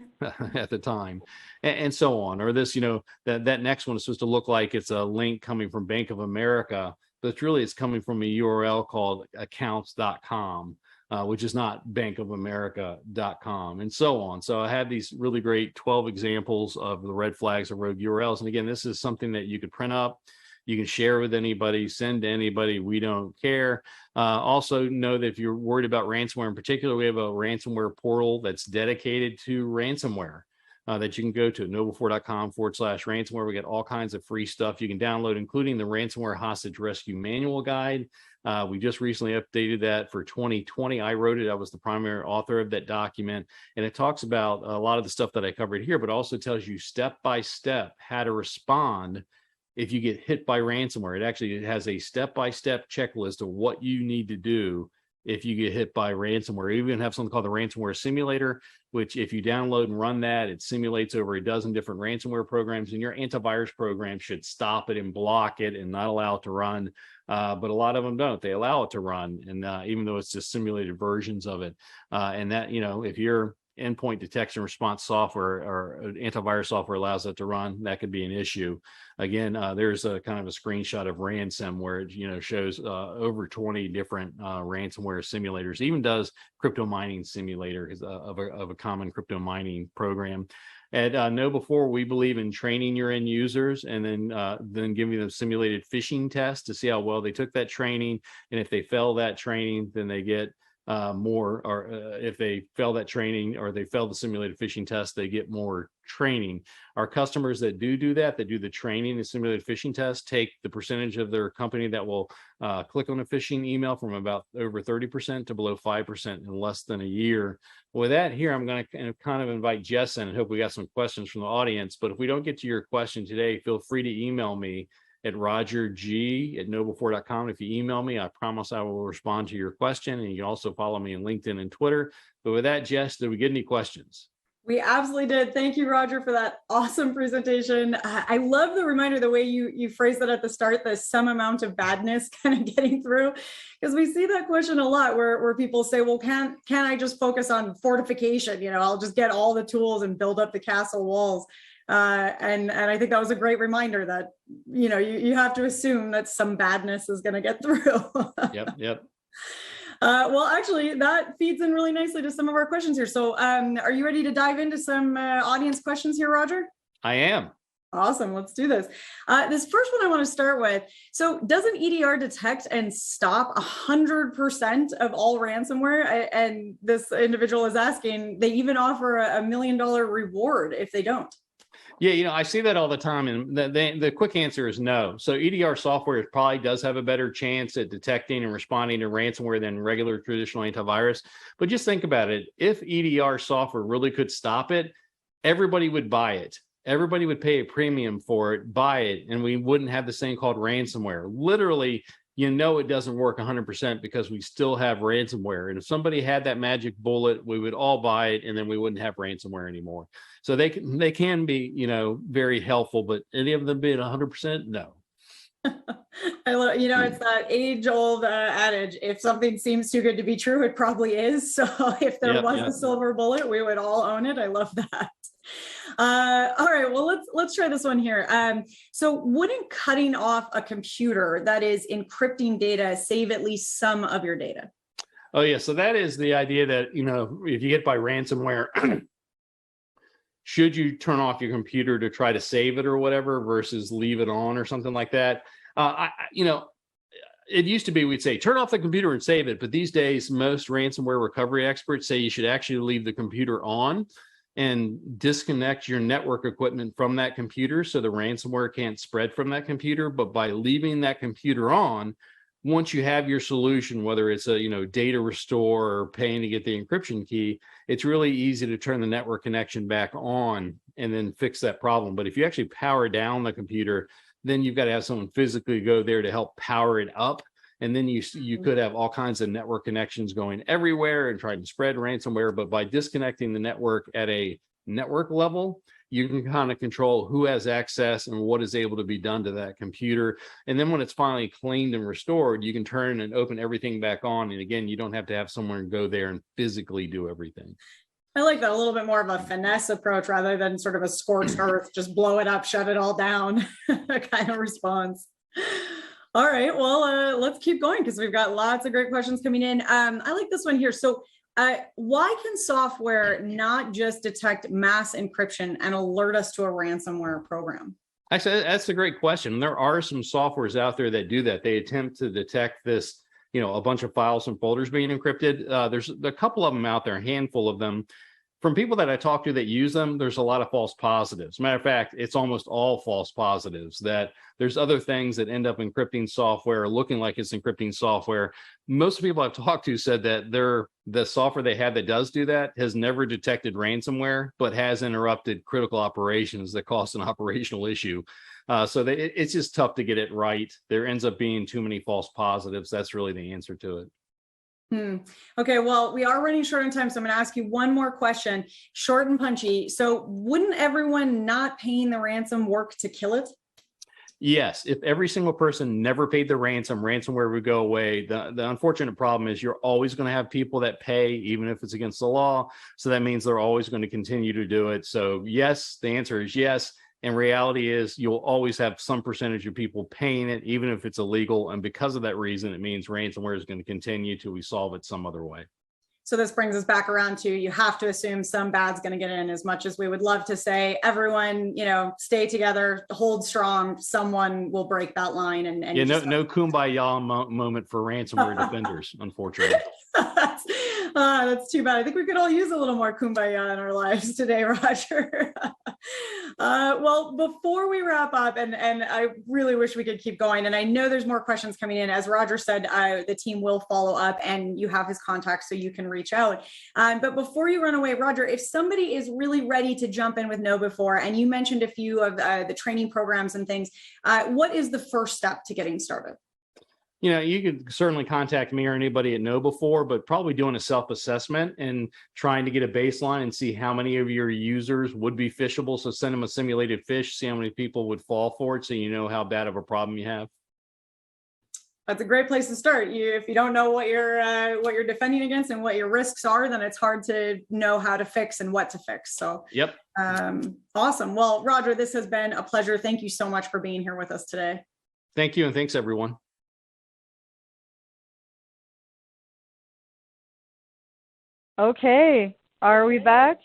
at the time, and so on. Or this, that next one is supposed to look like it's a link coming from Bank of America, but it's coming from a URL called accounts.com, which is not bankofamerica.com, and so on. So I have these really great 12 examples of the red flags of rogue URLs. And again, this is something that you could print up. You can share with anybody, send to anybody. We don't care. Also know that if you're worried about ransomware in particular, we have a ransomware portal that's dedicated to ransomware that you can go to noble4.com/ransomware. We got all kinds of free stuff you can download, including the Ransomware Hostage Rescue Manual Guide. We just recently updated that for 2020. I wrote it. I was the primary author of that document. And it talks about a lot of the stuff that I covered here, but also tells you step-by-step how to respond if you get hit by ransomware. It actually has a step-by-step checklist of what you need to do if you get hit by ransomware. We even have something called the Ransomware Simulator, which if you download and run that, it simulates over a dozen different ransomware programs, and your antivirus program should stop it and block it and not allow it to run. But a lot of them don't. They allow it to run, and even though it's just simulated versions of it. And that, if your endpoint detection response software or antivirus software allows it to run, that could be an issue. Again, there's a kind of a screenshot of Ransom where it shows over 20 different ransomware simulators. It even does crypto mining simulator of a common crypto mining program. At KnowBe4, we believe in training your end users and then giving them simulated phishing tests to see how well they took that training. And if they fail that training, then they get more, or if they fail that training or they fail the simulated phishing test, they get more training. Our customers that do that, that do the training and simulated phishing test, take the percentage of their company that will click on a phishing email from about over 30% to below 5% in less than a year. With that here, I'm going to kind of invite Jess in and hope we got some questions from the audience. But if we don't get to your question today, feel free to email me at rogerg@noble4.com. If you email me, I promise I will respond to your question. And you can also follow me on LinkedIn and Twitter. But with that, Jess, did we get any questions? We absolutely did. Thank you, Roger, for that awesome presentation. I love the reminder, the way you phrased that at the start, the some amount of badness kind of getting through, because we see that question a lot where people say, well, can I just focus on fortification? I'll just get all the tools and build up the castle walls. And I think that was a great reminder that, you have to assume that some badness is going to get through. Yep. Well, actually, that feeds in really nicely to some of our questions here. So are you ready to dive into some audience questions here, Roger? I am. Awesome. Let's do this. This first one I want to start with. So doesn't EDR detect and stop 100% of all ransomware? And this individual is asking, they even offer a $1 million reward if they don't. Yeah, I see that all the time, and the quick answer is no. So EDR software probably does have a better chance at detecting and responding to ransomware than regular traditional antivirus. But just think about it. If EDR software really could stop it, everybody would buy it. Everybody would pay a premium for it, buy it, and we wouldn't have this thing called ransomware. Literally, it doesn't work 100% because we still have ransomware. And if somebody had that magic bullet, we would all buy it, and then we wouldn't have ransomware anymore. So they can be, very helpful, but any of them being 100%, no. I love, it's that age-old adage: if something seems too good to be true, it probably is. So if there was a silver bullet, we would all own it. I love that. All right, well, let's try this one here. So wouldn't cutting off a computer that is encrypting data save at least some of your data? Oh yeah, so that is the idea that, if you get by ransomware, should you turn off your computer to try to save it or whatever versus leave it on or something like that? It used to be we'd say turn off the computer and save it, but these days most ransomware recovery experts say you should actually leave the computer on and disconnect your network equipment from that computer so the ransomware can't spread from that computer. But by leaving that computer on, once you have your solution, whether it's a data restore or paying to get the encryption key, it's really easy to turn the network connection back on and then fix that problem. But if you actually power down the computer, then you've got to have someone physically go there to help power it up. And then you could have all kinds of network connections going everywhere and trying to spread ransomware. But by disconnecting the network at a network level, you can kind of control who has access and what is able to be done to that computer. And then when it's finally cleaned and restored, you can turn and open everything back on. And again, you don't have to have someone go there and physically do everything. I like that, a little bit more of a finesse approach rather than sort of a scorched earth, just blow it up, shut it all down kind of response. All right, well, let's keep going because we've got lots of great questions coming in. I like this one here. So why can software not just detect mass encryption and alert us to a ransomware program? Actually, that's a great question. There are some softwares out there that do that. They attempt to detect this, a bunch of files and folders being encrypted. There's a couple of them out there, a handful of them. From people that I talk to that use them, there's a lot of false positives. Matter of fact, it's almost all false positives, that there's other things that end up encrypting software or looking like it's encrypting software. Most people I've talked to said that the software they have that does do that has never detected ransomware, but has interrupted critical operations that cause an operational issue. So it's just tough to get it right. There ends up being too many false positives. That's really the answer to it. Okay, well, we are running short on time, so I'm going to ask you one more question, short and punchy. So wouldn't everyone not paying the ransom work to kill it? Yes, if every single person never paid the ransom, ransomware would go away. The unfortunate problem is you're always going to have people that pay, even if it's against the law. So that means they're always going to continue to do it. So yes, the answer is yes. And reality is you'll always have some percentage of people paying it, even if it's illegal. And because of that reason, it means ransomware is going to continue till we solve it some other way. So this brings us back around to, you have to assume some bad's going to get in. As much as we would love to say, everyone, stay together, hold strong, someone will break that line. And yeah, no kumbaya moment for ransomware defenders, unfortunately. That's too bad. I think we could all use a little more kumbaya in our lives today, Roger. Well, before we wrap up, and I really wish we could keep going, and I know there's more questions coming in. As Roger said, the team will follow up, and you have his contact so you can reach out. But before you run away, Roger, if somebody is really ready to jump in with KnowBe4, and you mentioned a few of the training programs and things, what is the first step to getting started? You could certainly contact me or anybody at KnowBe4, but probably doing a self-assessment and trying to get a baseline and see how many of your users would be phishable. So send them a simulated phish, see how many people would fall for it, so you know how bad of a problem you have. That's a great place to start. If you don't know what you're defending against and what your risks are, then it's hard to know how to fix and what to fix. So, yep. Awesome. Well, Roger, this has been a pleasure. Thank you so much for being here with us today. Thank you, and thanks everyone. Okay, are we back?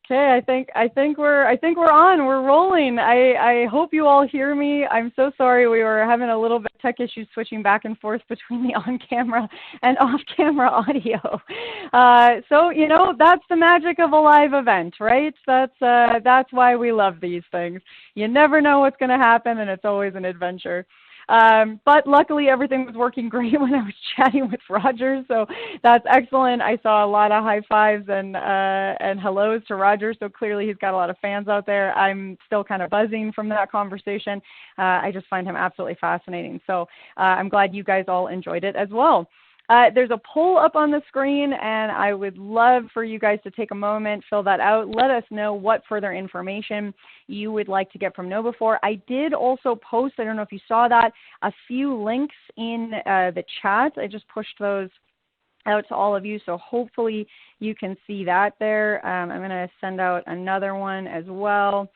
Okay, I think we're on. We're rolling. I hope you all hear me. I'm so sorry we were having a little bit of tech issues switching back and forth between the on-camera and off-camera audio. So you know, that's the magic of a live event, right? That's why we love these things. You never know what's going to happen, and it's always an adventure. But luckily everything was working great when I was chatting with Roger, so that's excellent. I saw a lot of high fives and hellos to Roger, so clearly he's got a lot of fans out there. I'm still kind of buzzing from that conversation. I just find him absolutely fascinating, so I'm glad you guys all enjoyed it as well. There's a poll up on the screen, and I would love for you guys to take a moment, fill that out. Let us know what further information you would like to get from KnowBe4. I did also post, I don't know if you saw that, a few links in the chat. I just pushed those out to all of you, so hopefully you can see that there. I'm going to send out another one as well.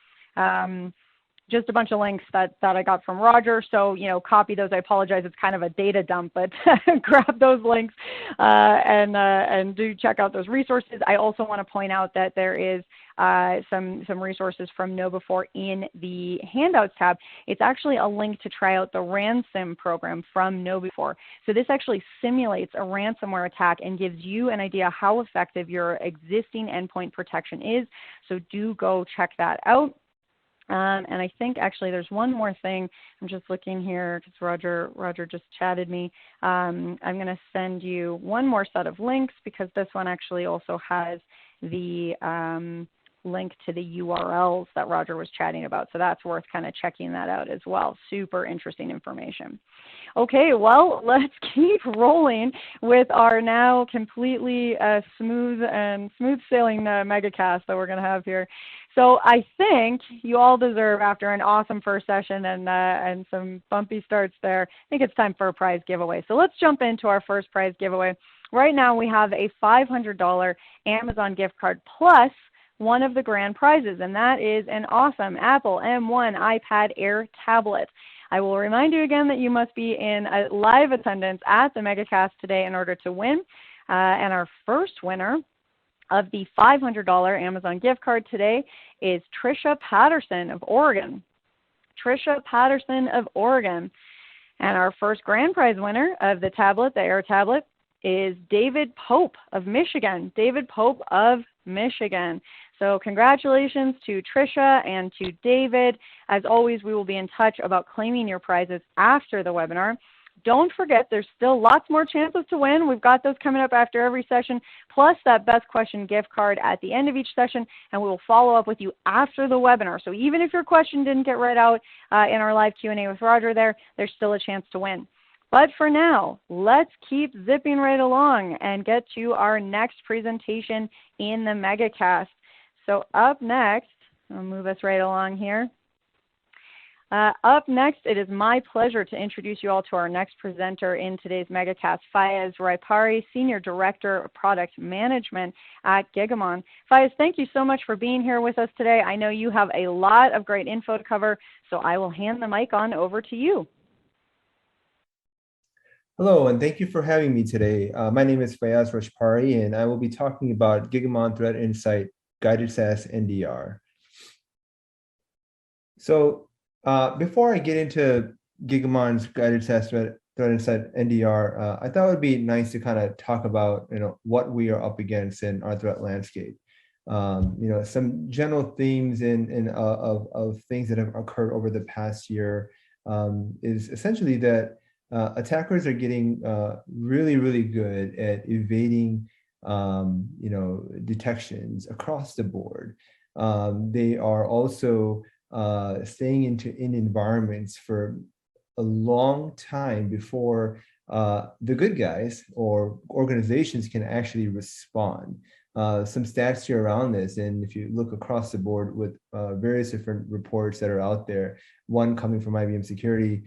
Just a bunch of links that I got from Roger. So, you know, copy those. I apologize. It's kind of a data dump, but grab those links and do check out those resources. I also want to point out that there is some resources from KnowBe4 in the handouts tab. It's actually a link to try out the ransom program from KnowBe4. So this actually simulates a ransomware attack and gives you an idea how effective your existing endpoint protection is. So do go check that out. And I think actually there's one more thing. I'm just looking here because Roger just chatted me. I'm going to send you one more set of links because this one actually also has the link to the URLs that Roger was chatting about. So that's worth kind of checking that out as well. Super interesting information. Okay, well, let's keep rolling with our now completely smooth sailing megacast that we're going to have here. So I think you all deserve, after an awesome first session and some bumpy starts there, I think it's time for a prize giveaway. So let's jump into our first prize giveaway. Right now we have a $500 Amazon gift card plus one of the grand prizes, and that is an awesome Apple M1 iPad Air tablet. I will remind you again that you must be in a live attendance at the Megacast today in order to win. And our first winner of the $500 Amazon gift card today is Trisha Patterson of Oregon. Trisha Patterson of Oregon. And our first grand prize winner of the tablet, the Air tablet, is David Pope of Michigan. David Pope of Michigan. So congratulations to Trisha and to David. As always, we will be in touch about claiming your prizes after the webinar. Don't forget, there's still lots more chances to win. We've got those coming up after every session, plus that best question gift card at the end of each session, and we will follow up with you after the webinar. So even if your question didn't get read out in our live Q&A with Roger there's still a chance to win. But for now, let's keep zipping right along and get to our next presentation in the Megacast. So up next, I'll move us right along here. Up next, it is my pleasure to introduce you all to our next presenter in today's Megacast, Fayez Raipari, Senior Director of Product Management at Gigamon. Fayez, thank you so much for being here with us today. I know you have a lot of great info to cover, so I will hand the mic on over to you. Hello, and thank you for having me today. My name is Fayez Raipari, and I will be talking about Gigamon Threat Insight Guided SaaS NDR. So, before I get into Gigamon's Guided SaaS Threat Insight NDR, I thought it would be nice to kind of talk about what we are up against in our threat landscape. Some general themes of things that have occurred over the past year is essentially that attackers are getting really, really good at evading detections across the board. They are also staying in environments for a long time before the good guys or organizations can actually respond. Some stats here around this, and if you look across the board with various different reports that are out there, one coming from IBM Security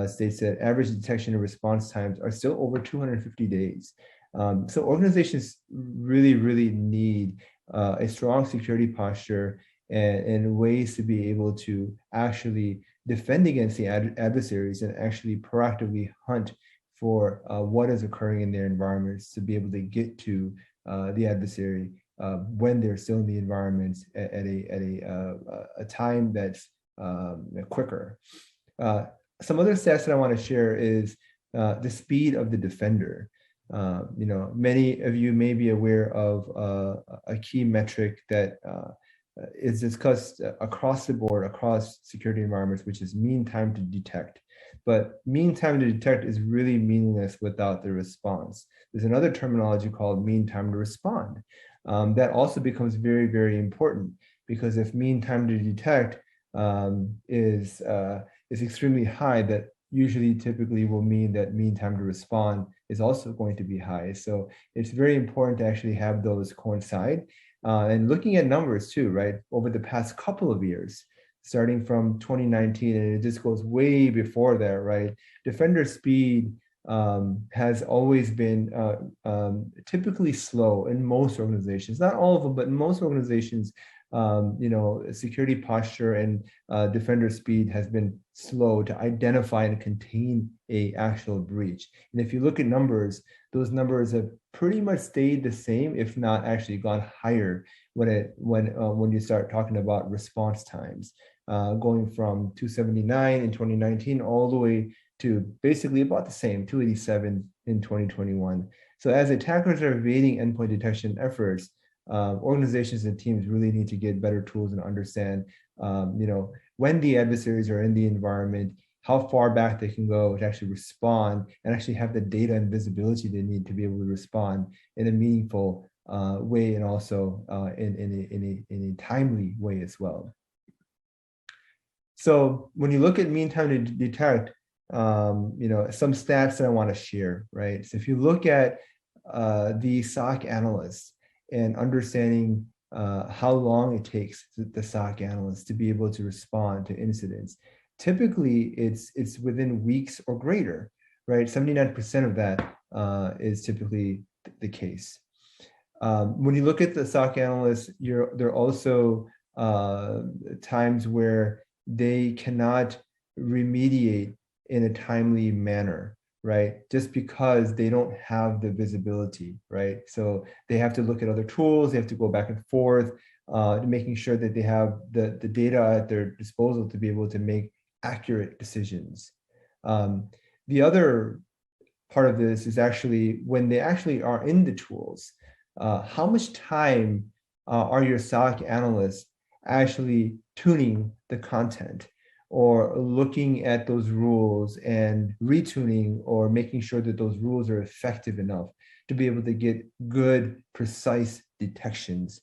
states that average detection and response times are still over 250 days. So organizations really, really need a strong security posture and ways to be able to actually defend against the adversaries and actually proactively hunt for what is occurring in their environments to be able to get to the adversary when they're still in the environments at a time that's quicker. Some other stats that I want to share is the speed of the defender. Many of you may be aware of a key metric that is discussed across the board, across security environments, which is mean time to detect. But mean time to detect is really meaningless without the response. There's another terminology called mean time to respond. That also becomes very, very important, because if mean time to detect is extremely high, that usually typically will mean that mean time to respond is also going to be high. So it's very important to actually have those coincide. And looking at numbers too, right? Over the past couple of years, starting from 2019, and it just goes way before that, right? Defender speed has always been typically slow in most organizations, not all of them, but in most organizations. Security posture and defender speed has been slow to identify and contain a actual breach. And if you look at numbers, those numbers have pretty much stayed the same, if not actually gone higher when you start talking about response times, going from 279 in 2019 all the way to basically about the same, 287 in 2021. So as attackers are evading endpoint detection efforts, organizations and teams really need to get better tools and understand, when the adversaries are in the environment, how far back they can go to actually respond and actually have the data and visibility they need to be able to respond in a meaningful way, and also in a timely way as well. So when you look at mean time to detect, some stats that I want to share, right? So if you look at the SOC analysts and understanding how long it takes the SOC analysts to be able to respond to incidents, typically it's within weeks or greater, right? 79% of that is typically the case. When you look at the SOC analysts, there are also times where they cannot remediate in a timely manner, right? Just because they don't have the visibility, right? So they have to look at other tools, they have to go back and forth, making sure that they have the data at their disposal to be able to make accurate decisions. The other part of this is actually when they actually are in the tools, how much time are your SOC analysts actually tuning the content or looking at those rules and retuning or making sure that those rules are effective enough to be able to get good, precise detections.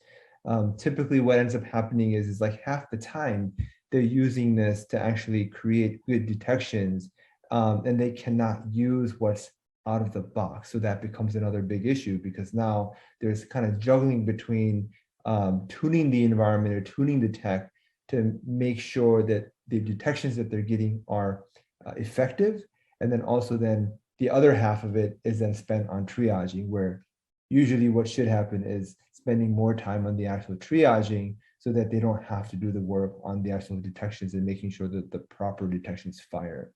Typically what ends up happening is like half the time they're using this to actually create good detections, and they cannot use what's out of the box. So that becomes another big issue, because now there's kind of juggling between tuning the environment or tuning the tech to make sure that the detections that they're getting are effective. And then also then the other half of it is then spent on triaging, where usually what should happen is spending more time on the actual triaging so that they don't have to do the work on the actual detections and making sure that the proper detections fire.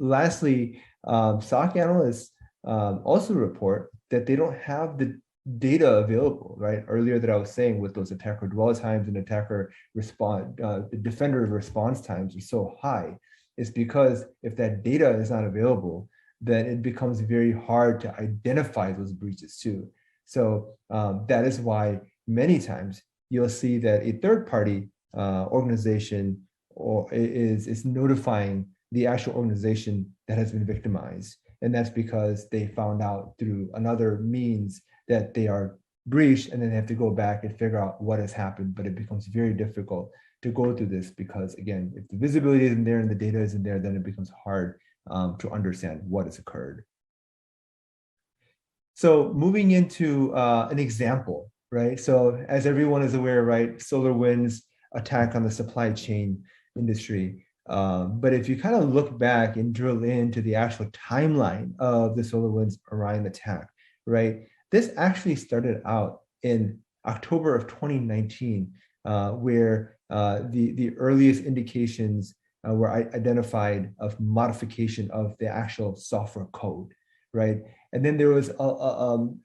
Lastly, SOC analysts also report that they don't have the data available, right? Earlier that I was saying with those attacker dwell times and attacker respond, the defender response times are so high. It's because if that data is not available, then it becomes very hard to identify those breaches too. So that is why many times you'll see that a third-party organization is notifying the actual organization that has been victimized. And that's because they found out through another means that they are breached, and then they have to go back and figure out what has happened. But it becomes very difficult to go through this because, again, if the visibility isn't there and the data isn't there, then it becomes hard to understand what has occurred. So moving into an example, right? So as everyone is aware, right, SolarWinds attack on the supply chain industry. But if you kind of look back and drill into the actual timeline of the SolarWinds Orion attack, right? This actually started out in October of 2019, where the earliest indications were identified of modification of the actual software code, right? And then there was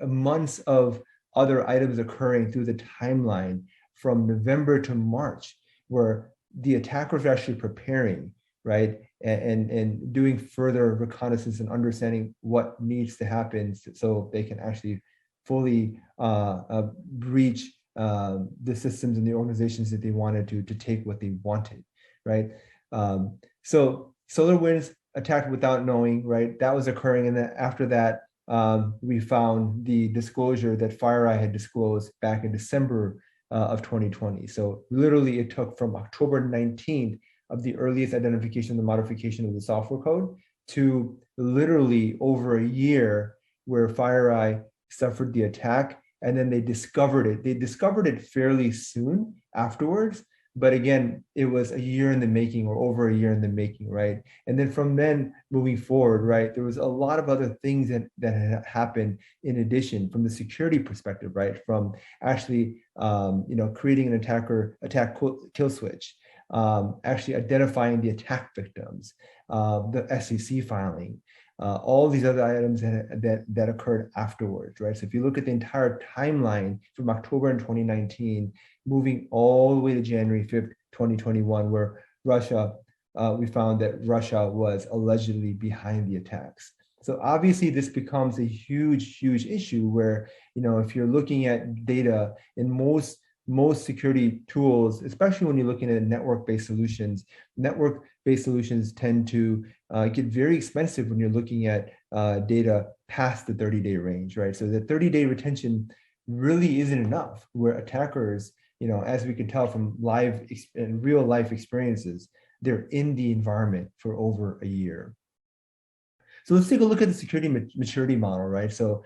months of other items occurring through the timeline from November to March, where the attackers were actually preparing, right? And doing further reconnaissance and understanding what needs to happen so they can actually fully breach the systems and the organizations that they wanted to take what they wanted, right? So SolarWinds attacked without knowing, right? That was occurring, and then after that, we found the disclosure that FireEye had disclosed back in December of 2020. So literally it took from October 19th of the earliest identification, the modification of the software code, to literally over a year where FireEye suffered the attack, and then they discovered it. They discovered it fairly soon afterwards, but again, it was a year in the making, or over a year in the making, right? And then from then moving forward, right, there was a lot of other things that had happened in addition from the security perspective, right? From actually, creating an attack kill switch, actually identifying the attack victims, the SEC filing, all these other items that occurred afterwards, right? So if you look at the entire timeline from October in 2019, moving all the way to January 5th, 2021, where Russia, we found that Russia was allegedly behind the attacks. So obviously this becomes a huge, huge issue where, if you're looking at data in most security tools, especially when you're looking at network-based solutions tend to get very expensive when you're looking at data past the 30-day range, right? So the 30-day retention really isn't enough, where attackers, as we can tell from live and real life experiences, they're in the environment for over a year. So let's take a look at the security maturity model, right? So,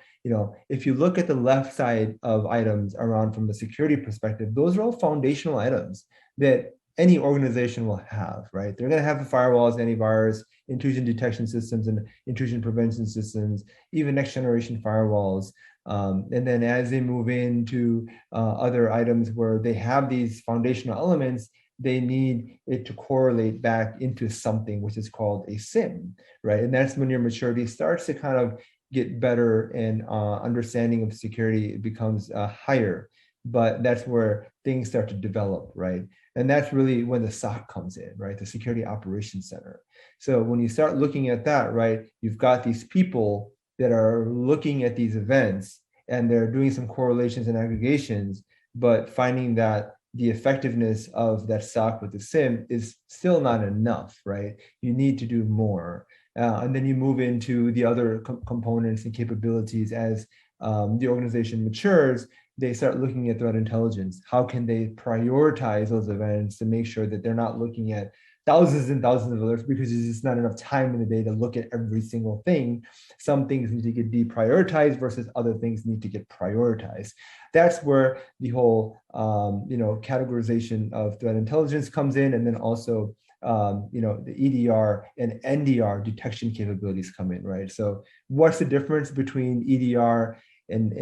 if you look at the left side of items around from the security perspective, those are all foundational items that any organization will have, right? They're going to have the firewalls, antivirus, intrusion detection systems, and intrusion prevention systems, even next generation firewalls. And then as they move into other items where they have these foundational elements, they need it to correlate back into something which is called a SIM, right? And that's when your maturity starts to kind of get better, and understanding of security becomes higher. But that's where things start to develop, right? And that's really when the SOC comes in, right? The Security Operations Center. So when you start looking at that, right, you've got these people that are looking at these events, and they're doing some correlations and aggregations, but finding that the effectiveness of that SOC with the SIM is still not enough, right? You need to do more. And then you move into the other components and capabilities as the organization matures. They start looking at threat intelligence. How can they prioritize those events to make sure that they're not looking at thousands and thousands of alerts, because there's just not enough time in the day to look at every single thing. Some things need to get deprioritized versus other things need to get prioritized. That's where the whole categorization of threat intelligence comes in, and then also the EDR and NDR detection capabilities come in, right? So what's the difference between EDR and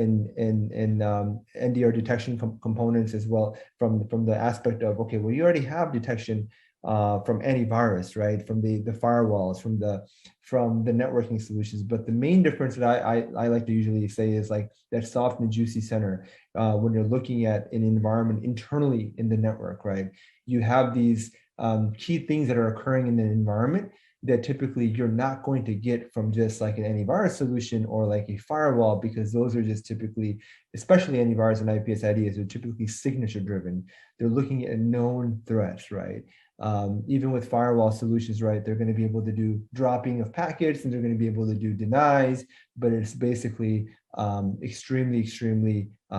NDR detection components as well, from the aspect of, okay, well, you already have detection from antivirus, right? From the firewalls, from the networking solutions. But the main difference that I like to usually say is like that soft and juicy center. When you're looking at an environment internally in the network, right? You have these key things that are occurring in the environment that typically you're not going to get from just like an antivirus solution or like a firewall, because those are just typically, especially antivirus and IPS IDs, are typically signature driven. They're looking at known threats, right? Even with firewall solutions, right, they're going to be able to do dropping of packets, and they're going to be able to do denies, but it's basically extremely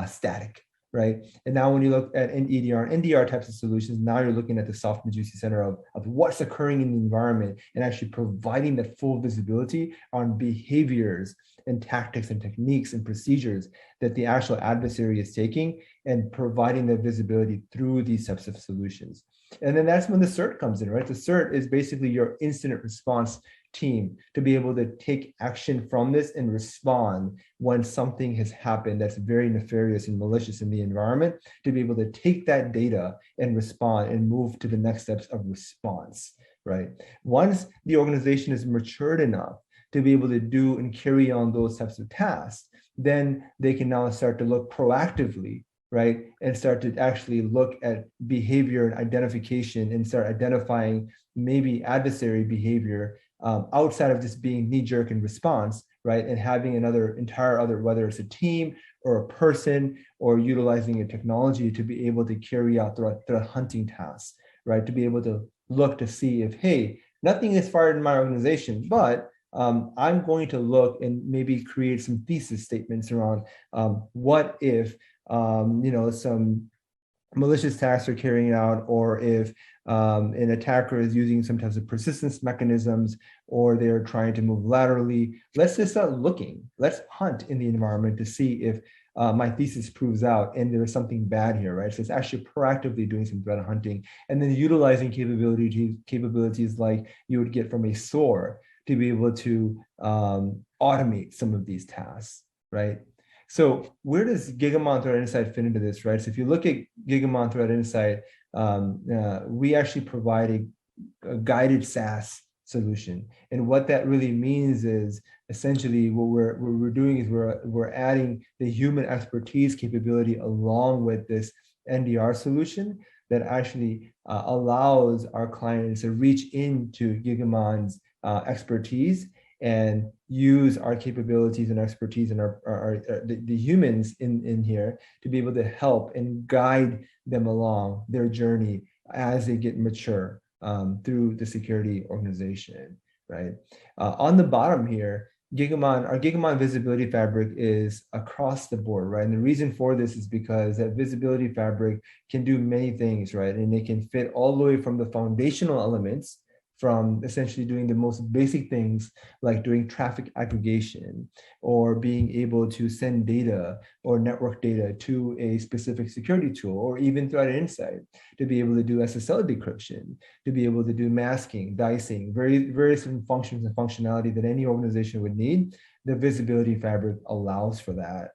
static. right? And now when you look at EDR and NDR types of solutions, now you're looking at the soft and juicy center of what's occurring in the environment and actually providing the full visibility on behaviors and tactics and techniques and procedures that the actual adversary is taking, and providing the visibility through these types of solutions. And then that's when the CERT comes in, right? The CERT is basically your incident response team to be able to take action from this and respond when something has happened that's very nefarious and malicious in the environment, to be able to take that data and respond and move to the next steps of response, right? Once the organization is matured enough to be able to do and carry on those types of tasks, then they can now start to look proactively, right? And start to actually look at behavior and identification and start identifying maybe adversary behavior outside of just being knee-jerk in response, right? And having another entire other, whether it's a team or a person or utilizing a technology to be able to carry out threat hunting tasks, right? To be able to look to see if, hey, nothing is fired in my organization, but I'm going to look and maybe create some thesis statements around what if, some malicious tasks are carrying out, or if an attacker is using some types of persistence mechanisms, or they're trying to move laterally. Let's just start looking. Let's hunt in the environment to see if my thesis proves out and there's something bad here, right? So it's actually proactively doing some threat hunting, and then utilizing capabilities like you would get from a SOAR to be able to automate some of these tasks, right? So where does Gigamon Threat Insight fit into this, right? So if you look at Gigamon Threat Insight, we actually provide a guided SaaS solution. And what that really means is essentially what we're doing is we're adding the human expertise capability along with this NDR solution that actually allows our clients to reach into Gigamon's expertise and use our capabilities and expertise and the humans in here to be able to help and guide them along their journey as they get mature through the security organization, right? On the bottom here, our Gigamon Visibility Fabric is across the board, right? And the reason for this is because that Visibility Fabric can do many things, right? And it can fit all the way from the foundational elements, from essentially doing the most basic things like doing traffic aggregation or being able to send data or network data to a specific security tool, or even Threat Insight to be able to do SSL decryption, to be able to do masking, dicing, various functions and functionality that any organization would need. The Visibility Fabric allows for that.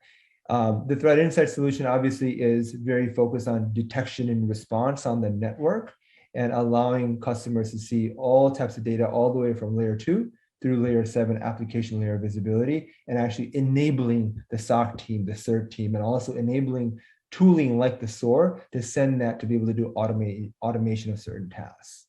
The Threat Insight solution obviously is very focused on detection and response on the network, and allowing customers to see all types of data all the way from layer 2 through layer 7 application layer visibility, and actually enabling the SOC team, the CERT team, and also enabling tooling like the SOAR to send that to be able to do automation of certain tasks.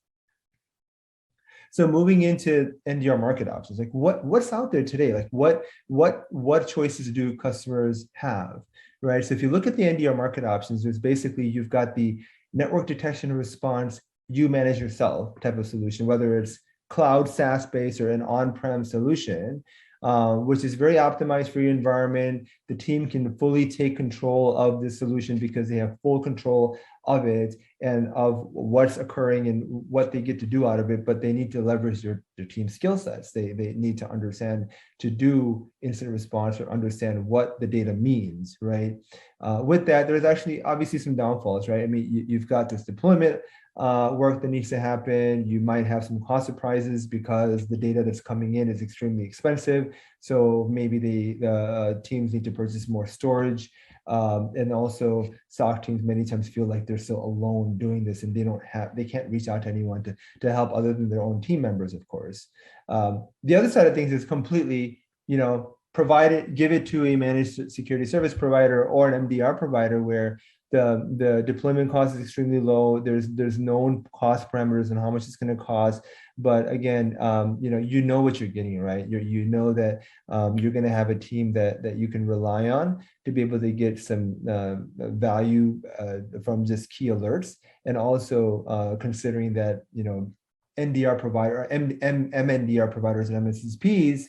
So moving into NDR market options, like what's out there today? Like what choices do customers have, right? So if you look at the NDR market options, there's basically, you've got the network detection and response, you manage yourself type of solution, whether it's cloud SaaS based or an on-prem solution, which is very optimized for your environment. The team can fully take control of the solution because they have full control of it and of what's occurring and what they get to do out of it, but they need to leverage their team skill sets. They need to understand to do incident response or understand what the data means, right? With that, there's actually obviously some downfalls, right? I mean, you've got this deployment work that needs to happen. You might have some cost surprises because the data that's coming in is extremely expensive. So maybe the teams need to purchase more storage. And also SOC teams many times feel like they're so alone doing this, and they can't reach out to anyone to help other than their own team members, of course. The other side of things is completely, give it to a managed security service provider or an MDR provider where the deployment cost is extremely low. There's known cost parameters and how much it's going to cost. But again, you know what you're getting, right? You know that you're going to have a team that you can rely on to be able to get some value from just key alerts, and also considering that NDR provider, MNDR providers and MSSPs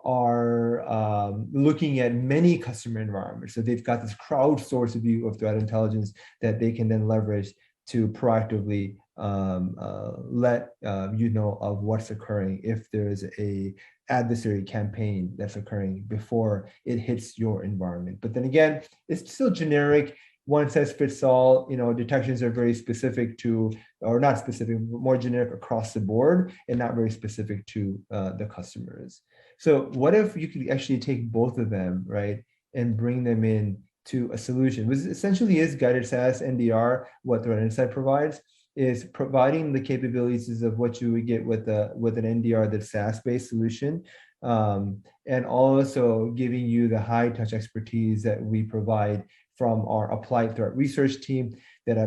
are looking at many customer environments. So they've got this crowdsourced view of threat intelligence that they can then leverage to proactively let you know of what's occurring if there's a adversary campaign that's occurring before it hits your environment. But then again, it's still generic, one size fits all. Detections are very specific to, or not specific, but more generic across the board and not very specific to the customers. So what if you could actually take both of them, right, and bring them in to a solution, which essentially is guided SaaS NDR. What Threat Insight provides is providing the capabilities of what you would get with an NDR that's SaaS-based solution, and also giving you the high-touch expertise that we provide from our applied threat research team that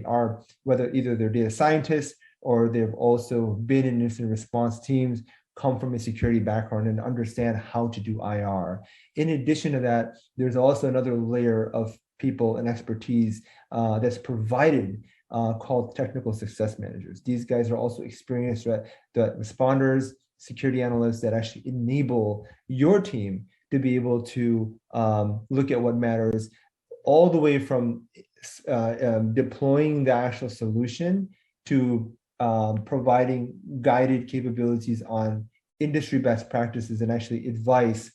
are whether either they're data scientists or they've also been in incident response teams, come from a security background and understand how to do IR. In addition to that, there's also another layer of people and expertise that's provided called technical success managers. These guys are also experienced threat responders, security analysts that actually enable your team to be able to look at what matters, all the way from deploying the actual solution to providing guided capabilities on industry best practices and actually advice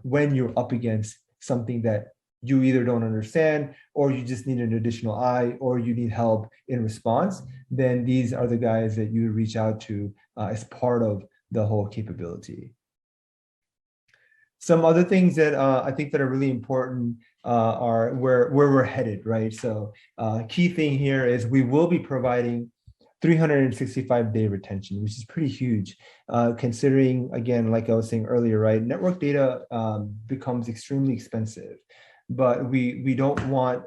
when you're up against something that you either don't understand, or you just need an additional eye, or you need help in response. Then these are the guys that you reach out to as part of the whole capability. Some other things that I think that are really important are where we're headed, right? So key thing here is we will be providing 365-day retention, which is pretty huge, considering, again, like I was saying earlier, right? Network data becomes extremely expensive, but we don't want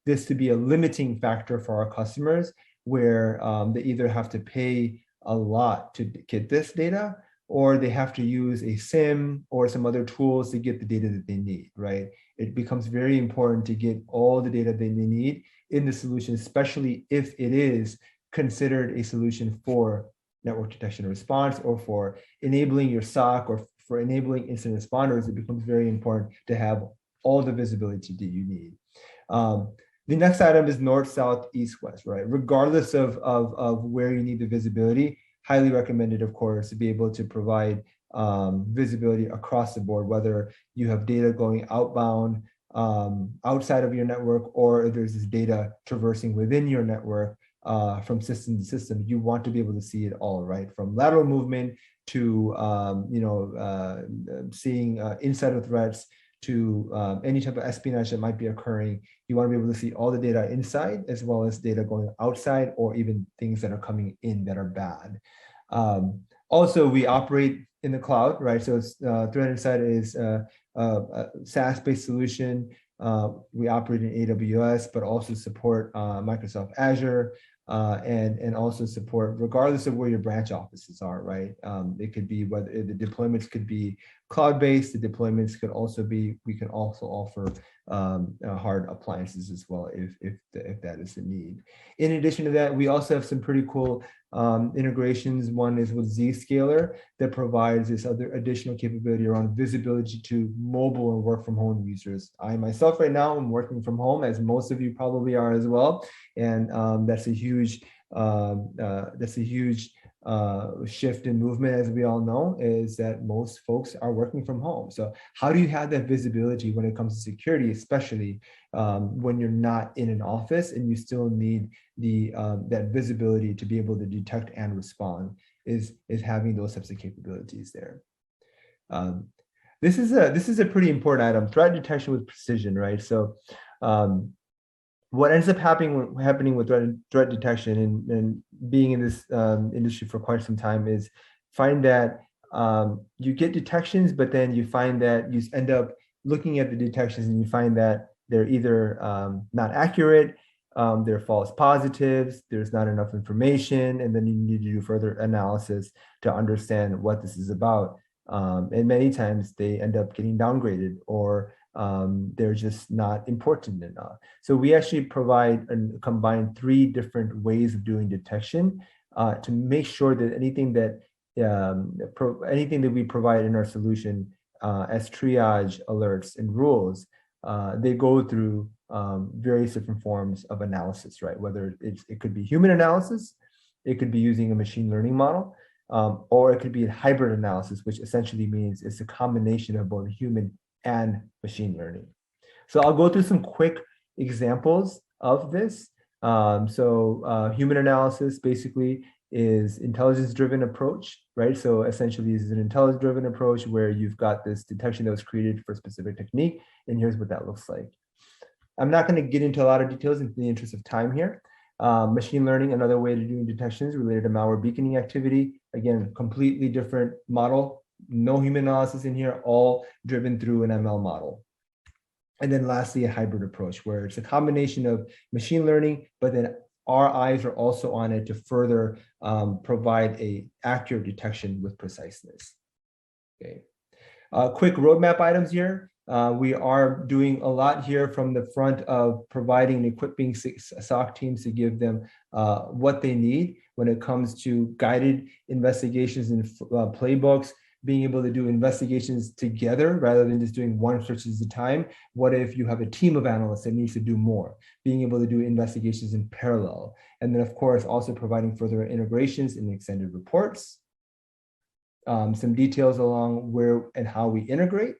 this to be a limiting factor for our customers where they either have to pay a lot to get this data, or they have to use a SIM or some other tools to get the data that they need, right? It becomes very important to get all the data that they need in the solution, especially if it is considered a solution for network detection and response, or for enabling your SOC, or for enabling incident responders. It becomes very important to have all the visibility that you need. The next item is north, south, east, west, right? Regardless of where you need the visibility, highly recommended, of course, to be able to provide visibility across the board, whether you have data going outbound, outside of your network, or if there's this data traversing within your network from system to system. You want to be able to see it all, right? From lateral movement to seeing insider threats to any type of espionage that might be occurring. You want to be able to see all the data inside as well as data going outside, or even things that are coming in that are bad. Also, we operate in the cloud, right? So Threat Insight is a SaaS-based solution. We operate in AWS, but also support Microsoft Azure, and also support regardless of where your branch offices are, right? It could be whether the deployments could be cloud-based. The deployments could also be, we can also offer hard appliances as well if that is the need. In addition to that, we also have some pretty cool integrations. One is with Zscaler that provides this other additional capability around visibility to mobile and work from home users. I myself right now am working from home, as most of you probably are as well, and that's a huge shift in movement, as we all know, is that most folks are working from home. So how do you have that visibility when it comes to security, especially when you're not in an office and you still need the that visibility to be able to detect and respond, is having those types of capabilities there. This is a pretty important item, threat detection with precision, right? So what ends up happening with threat detection and being in this industry for quite some time is find that you get detections, but then you find that you end up looking at the detections and you find that they're either not accurate, they're false positives, there's not enough information, and then you need to do further analysis to understand what this is about. And many times they end up getting downgraded, or they're just not important enough. So we actually provide and combine 3 different ways of doing detection to make sure that anything that anything that we provide in our solution as triage alerts and rules, they go through various different forms of analysis, right? Whether it could be human analysis, it could be using a machine learning model, or it could be a hybrid analysis, which essentially means it's a combination of both human and machine learning. So I'll go through some quick examples of this. Human analysis basically is intelligence-driven approach, right? So essentially this is an intelligence-driven approach where you've got this detection that was created for a specific technique, and here's what that looks like. I'm not going to get into a lot of details in the interest of time here. Machine learning, another way to do detections related to malware beaconing activity. Again, completely different model, no human analysis in here, all driven through an ML model. And then lastly, a hybrid approach where it's a combination of machine learning, but then our eyes are also on it to further provide a accurate detection with preciseness. Okay. Quick roadmap items here. We are doing a lot here from the front of providing and equipping SOC teams to give them what they need when it comes to guided investigations and playbooks, being able to do investigations together rather than just doing one search at a time. What if you have a team of analysts that needs to do more? Being able to do investigations in parallel. And then of course, also providing further integrations and extended reports. Some details along where and how we integrate.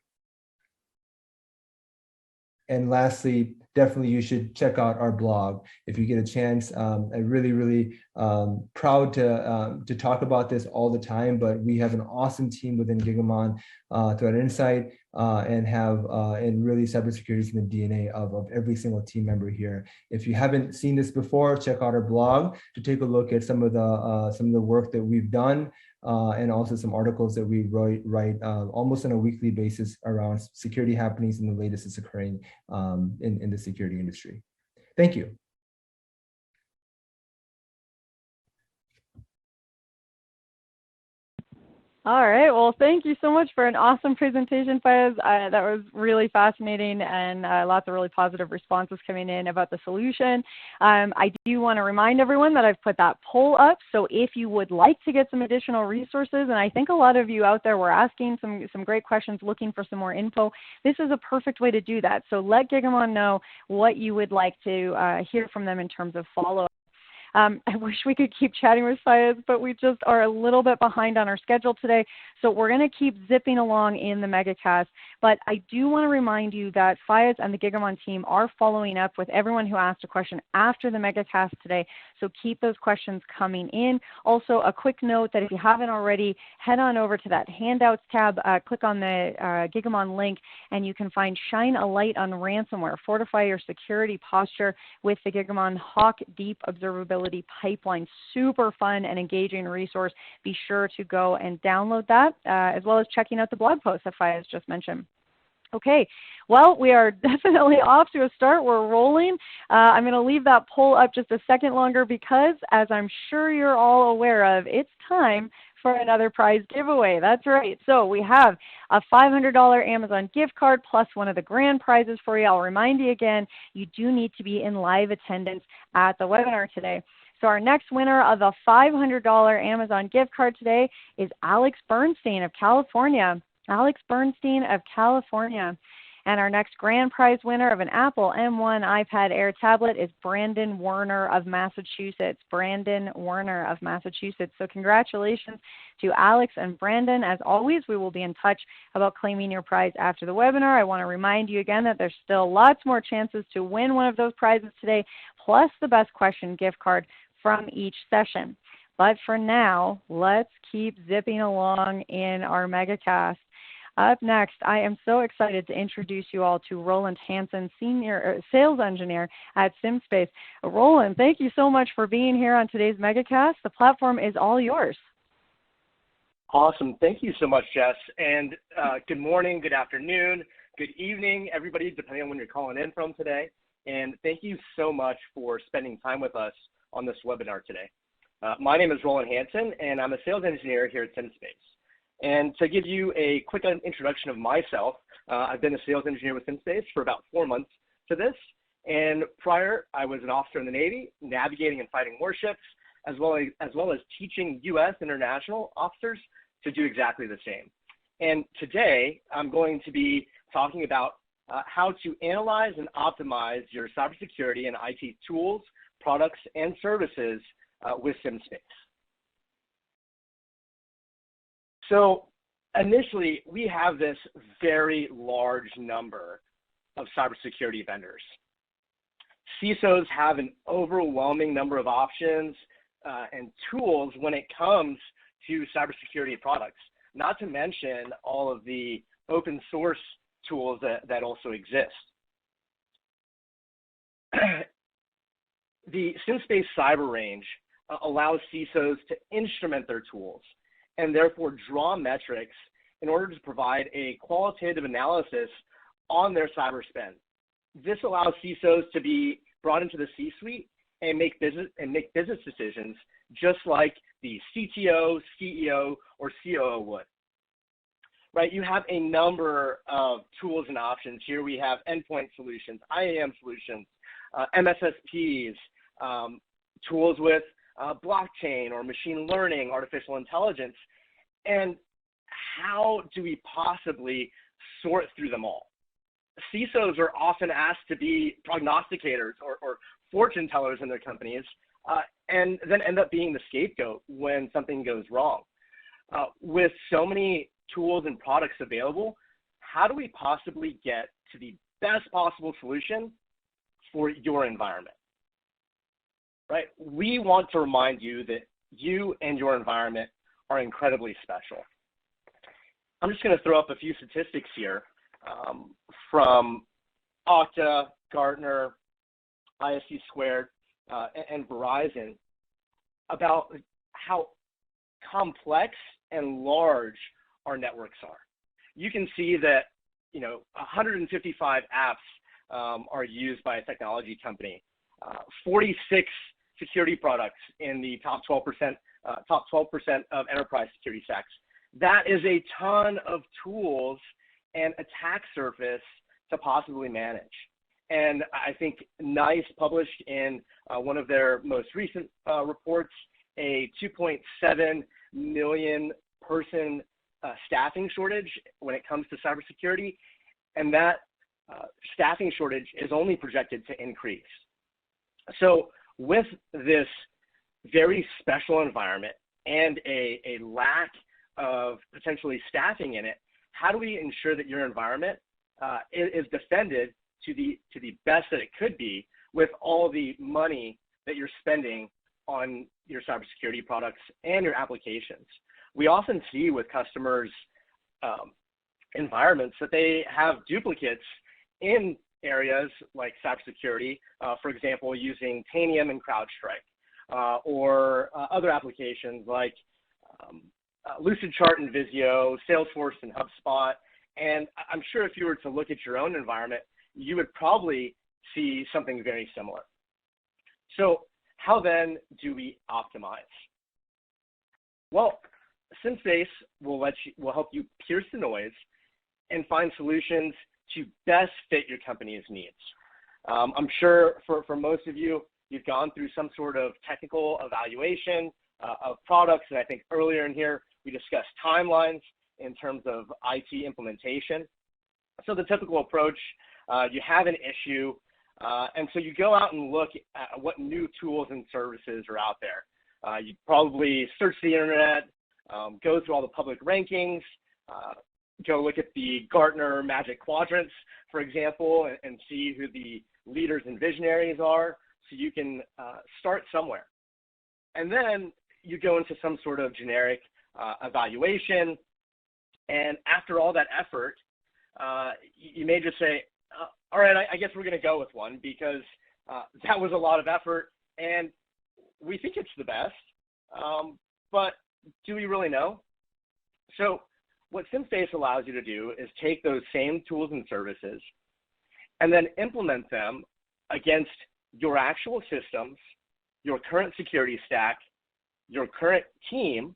And lastly, definitely you should check out our blog if you get a chance. I'm really proud to talk about this all the time, but we have an awesome team within Gigamon Threat Insight and really cybersecurity is in the DNA of every single team member here. If you haven't seen this before, check out our blog to take a look at some of the work that we've done. And also some articles that we write almost on a weekly basis around security happenings and the latest that's occurring in the security industry. Thank you. All right. Well, thank you so much for an awesome presentation, Faiz. That was really fascinating and lots of really positive responses coming in about the solution. I do want to remind everyone that I've put that poll up. So if you would like to get some additional resources, and I think a lot of you out there were asking some great questions, looking for some more info, this is a perfect way to do that. So let Gigamon know what you would like to hear from them in terms of follow-up. I wish we could keep chatting with Faiz, but we just are a little bit behind on our schedule today. So we're going to keep zipping along in the Megacast. But I do want to remind you that Faiz and the Gigamon team are following up with everyone who asked a question after the Megacast today. So keep those questions coming in. Also, a quick note that if you haven't already, head on over to that Handouts tab, click on the Gigamon link, and you can find Shine a Light on Ransomware, Fortify Your Security Posture with the Gigamon Hawk Deep Observability Pipeline. Super fun and engaging resource. Be sure to go and download that, as well as checking out the blog post that Faiz just mentioned. Okay, well, we are definitely off to a start. We're rolling. I'm going to leave that poll up just a second longer because, as I'm sure you're all aware of, it's time for another prize giveaway. That's right. So we have a $500 Amazon gift card plus one of the grand prizes for you. I'll remind you again, you do need to be in live attendance at the webinar today. So our next winner of the $500 Amazon gift card today is Alex Bernstein of California. Alex Bernstein of California. And our next grand prize winner of an Apple M1 iPad Air tablet is Brandon Werner of Massachusetts. Brandon Werner of Massachusetts. So congratulations to Alex and Brandon. As always, we will be in touch about claiming your prize after the webinar. I want to remind you again that there's still lots more chances to win one of those prizes today, plus the best question gift card from each session. But for now, let's keep zipping along in our Megacast. Up next, I am so excited to introduce you all to Roland Hansen, Senior Sales Engineer at SimSpace. Roland, thank you so much for being here on today's Megacast. The platform is all yours. Awesome. Thank you so much, Jess. And good morning, good afternoon, good evening, everybody, depending on when you're calling in from today. And thank you so much for spending time with us on this webinar today. My name is Roland Hansen, and I'm a sales engineer here at SimSpace. And to give you a quick introduction of myself, I've been a sales engineer with SimSpace for about 4 months to this. And prior, I was an officer in the Navy, navigating and fighting warships, as well as teaching U.S. international officers to do exactly the same. And today, I'm going to be talking about how to analyze and optimize your cybersecurity and IT tools, products, and services with SimSpace. So initially, we have this very large number of cybersecurity vendors. CISOs have an overwhelming number of options and tools when it comes to cybersecurity products, not to mention all of the open source tools that also exist. The SimSpace Cyber Range allows CISOs to instrument their tools and therefore draw metrics in order to provide a qualitative analysis on their cyber spend. This allows CISOs to be brought into the C-suite and make business decisions just like the CTO, CEO, or COO would. Right? You have a number of tools and options. Here we have endpoint solutions, IAM solutions, MSSPs, tools with blockchain or machine learning, artificial intelligence. And how do we possibly sort through them all? CISOs are often asked to be prognosticators or fortune tellers in their companies, and then end up being the scapegoat when something goes wrong. With so many tools and products available, how do we possibly get to the best possible solution for your environment? Right? We want to remind you that you and your environment are incredibly special. I'm just going to throw up a few statistics here from Okta, Gartner, ISC Squared, and Verizon about how complex and large our networks are. You can see that 155 apps are used by a technology company, 46 security products in the top 12% of enterprise security stacks. That is a ton of tools and attack surface to possibly manage. And I think NICE published in one of their most recent reports a 2.7 million person staffing shortage when it comes to cybersecurity, and that staffing shortage is only projected to increase. So with this very special environment and a lack of potentially staffing in it, how do we ensure that your environment is defended to the best that it could be with all the money that you're spending on your cybersecurity products and your applications? We often see with customers' environments that they have duplicates in areas like cybersecurity, for example, using Tanium and CrowdStrike, or other applications like Lucidchart and Visio, Salesforce and HubSpot. And I'm sure if you were to look at your own environment, you would probably see something very similar. So how then do we optimize? Well, SimSpace will help you pierce the noise and find solutions to best fit your company's needs. I'm sure for most of you, you've gone through some sort of technical evaluation of products. And I think earlier in here, we discussed timelines in terms of IT implementation. So the typical approach, you have an issue, and so you go out and look at what new tools and services are out there. You probably search the internet, go through all the public rankings, go look at the Gartner Magic Quadrants, for example, and see who the leaders and visionaries are, so you can start somewhere. And then you go into some sort of generic evaluation, and after all that effort, you may just say, all right, I guess we're going to go with one because that was a lot of effort, and we think it's the best, but do we really know? So what SimSpace allows you to do is take those same tools and services and then implement them against your actual systems, your current security stack, your current team,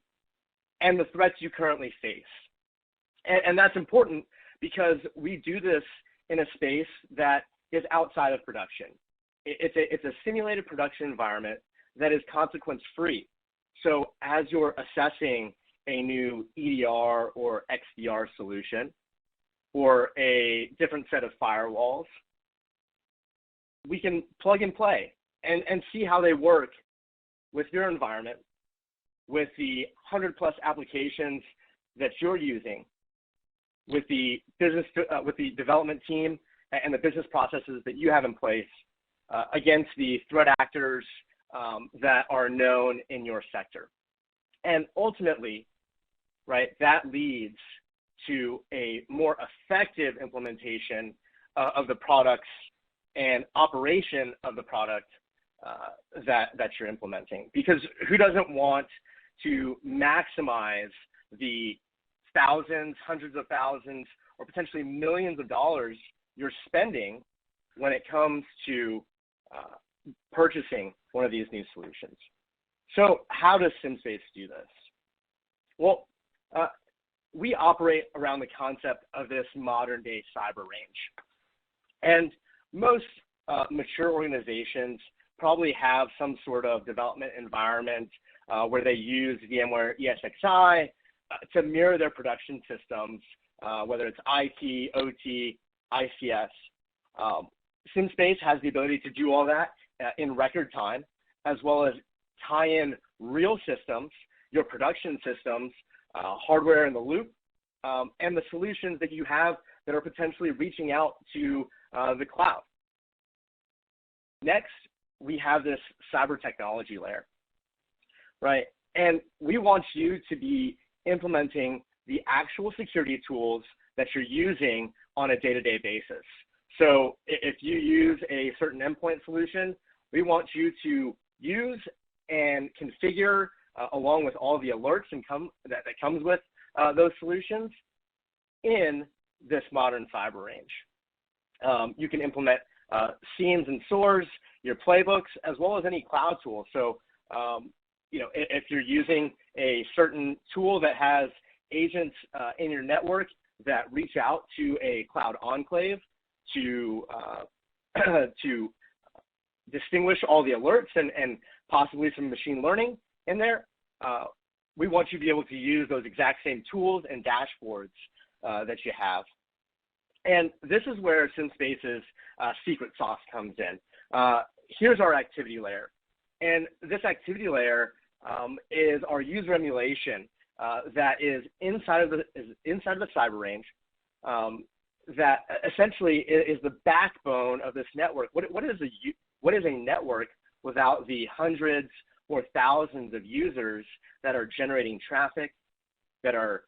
and the threats you currently face. And that's important because we do this in a space that is outside of production. It's a simulated production environment that is consequence-free. So as you're assessing a new EDR or XDR solution or a different set of firewalls, we can plug and play and see how they work with your environment, with the 100+ applications that you're using, with the development team and the business processes that you have in place against the threat actors that are known in your sector. And ultimately, right, that leads to a more effective implementation of the products and operation of the product that you're implementing. Because who doesn't want to maximize the thousands, hundreds of thousands, or potentially millions of dollars you're spending when it comes to purchasing one of these new solutions? So how does SimSpace do this? Well, we operate around the concept of this modern day cyber range. And most mature organizations probably have some sort of development environment where they use VMware ESXi to mirror their production systems, whether it's IT, OT, ICS. SimSpace has the ability to do all that in record time, as well as tie in real systems, your production systems, hardware in the loop, and the solutions that you have that are potentially reaching out to the cloud. Next, we have this cyber technology layer, right? And we want you to be implementing the actual security tools that you're using on a day-to-day basis. So if you use a certain endpoint solution, we want you to use and configure along with all the alerts and that comes with those solutions in this modern cyber range. You can implement SIEMs and SOARs, your playbooks, as well as any cloud tool. So, if you're using a certain tool that has agents in your network that reach out to a cloud enclave to distinguish all the alerts and possibly some machine learning in there, we want you to be able to use those exact same tools and dashboards that you have. And this is where SimSpace's secret sauce comes in. Here's our activity layer. And this activity layer is our user emulation that is inside of the cyber range that essentially is the backbone of this network. What is a network without the hundreds or thousands of users that are generating traffic, that are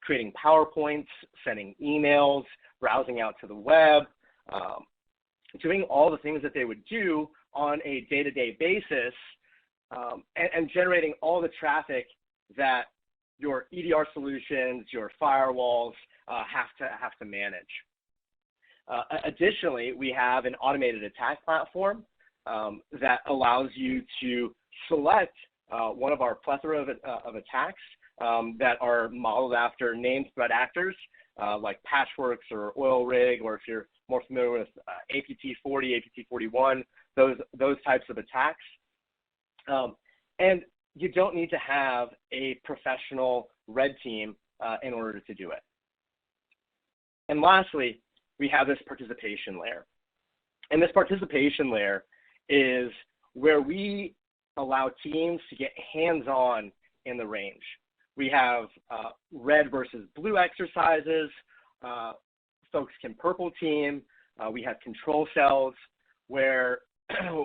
creating PowerPoints, sending emails, browsing out to the web, doing all the things that they would do on a day-to-day basis, and generating all the traffic that your EDR solutions, your firewalls have to manage. Additionally, we have an automated attack platform that allows you to select one of our plethora of attacks that are modeled after named threat actors like Patchworks or Oil Rig, or if you're more familiar with APT40, APT41, those types of attacks. And you don't need to have a professional red team in order to do it. And lastly, we have this participation layer. And this participation layer is where we allow teams to get hands-on in the range. We have red versus blue exercises. Folks can purple team. We have control cells where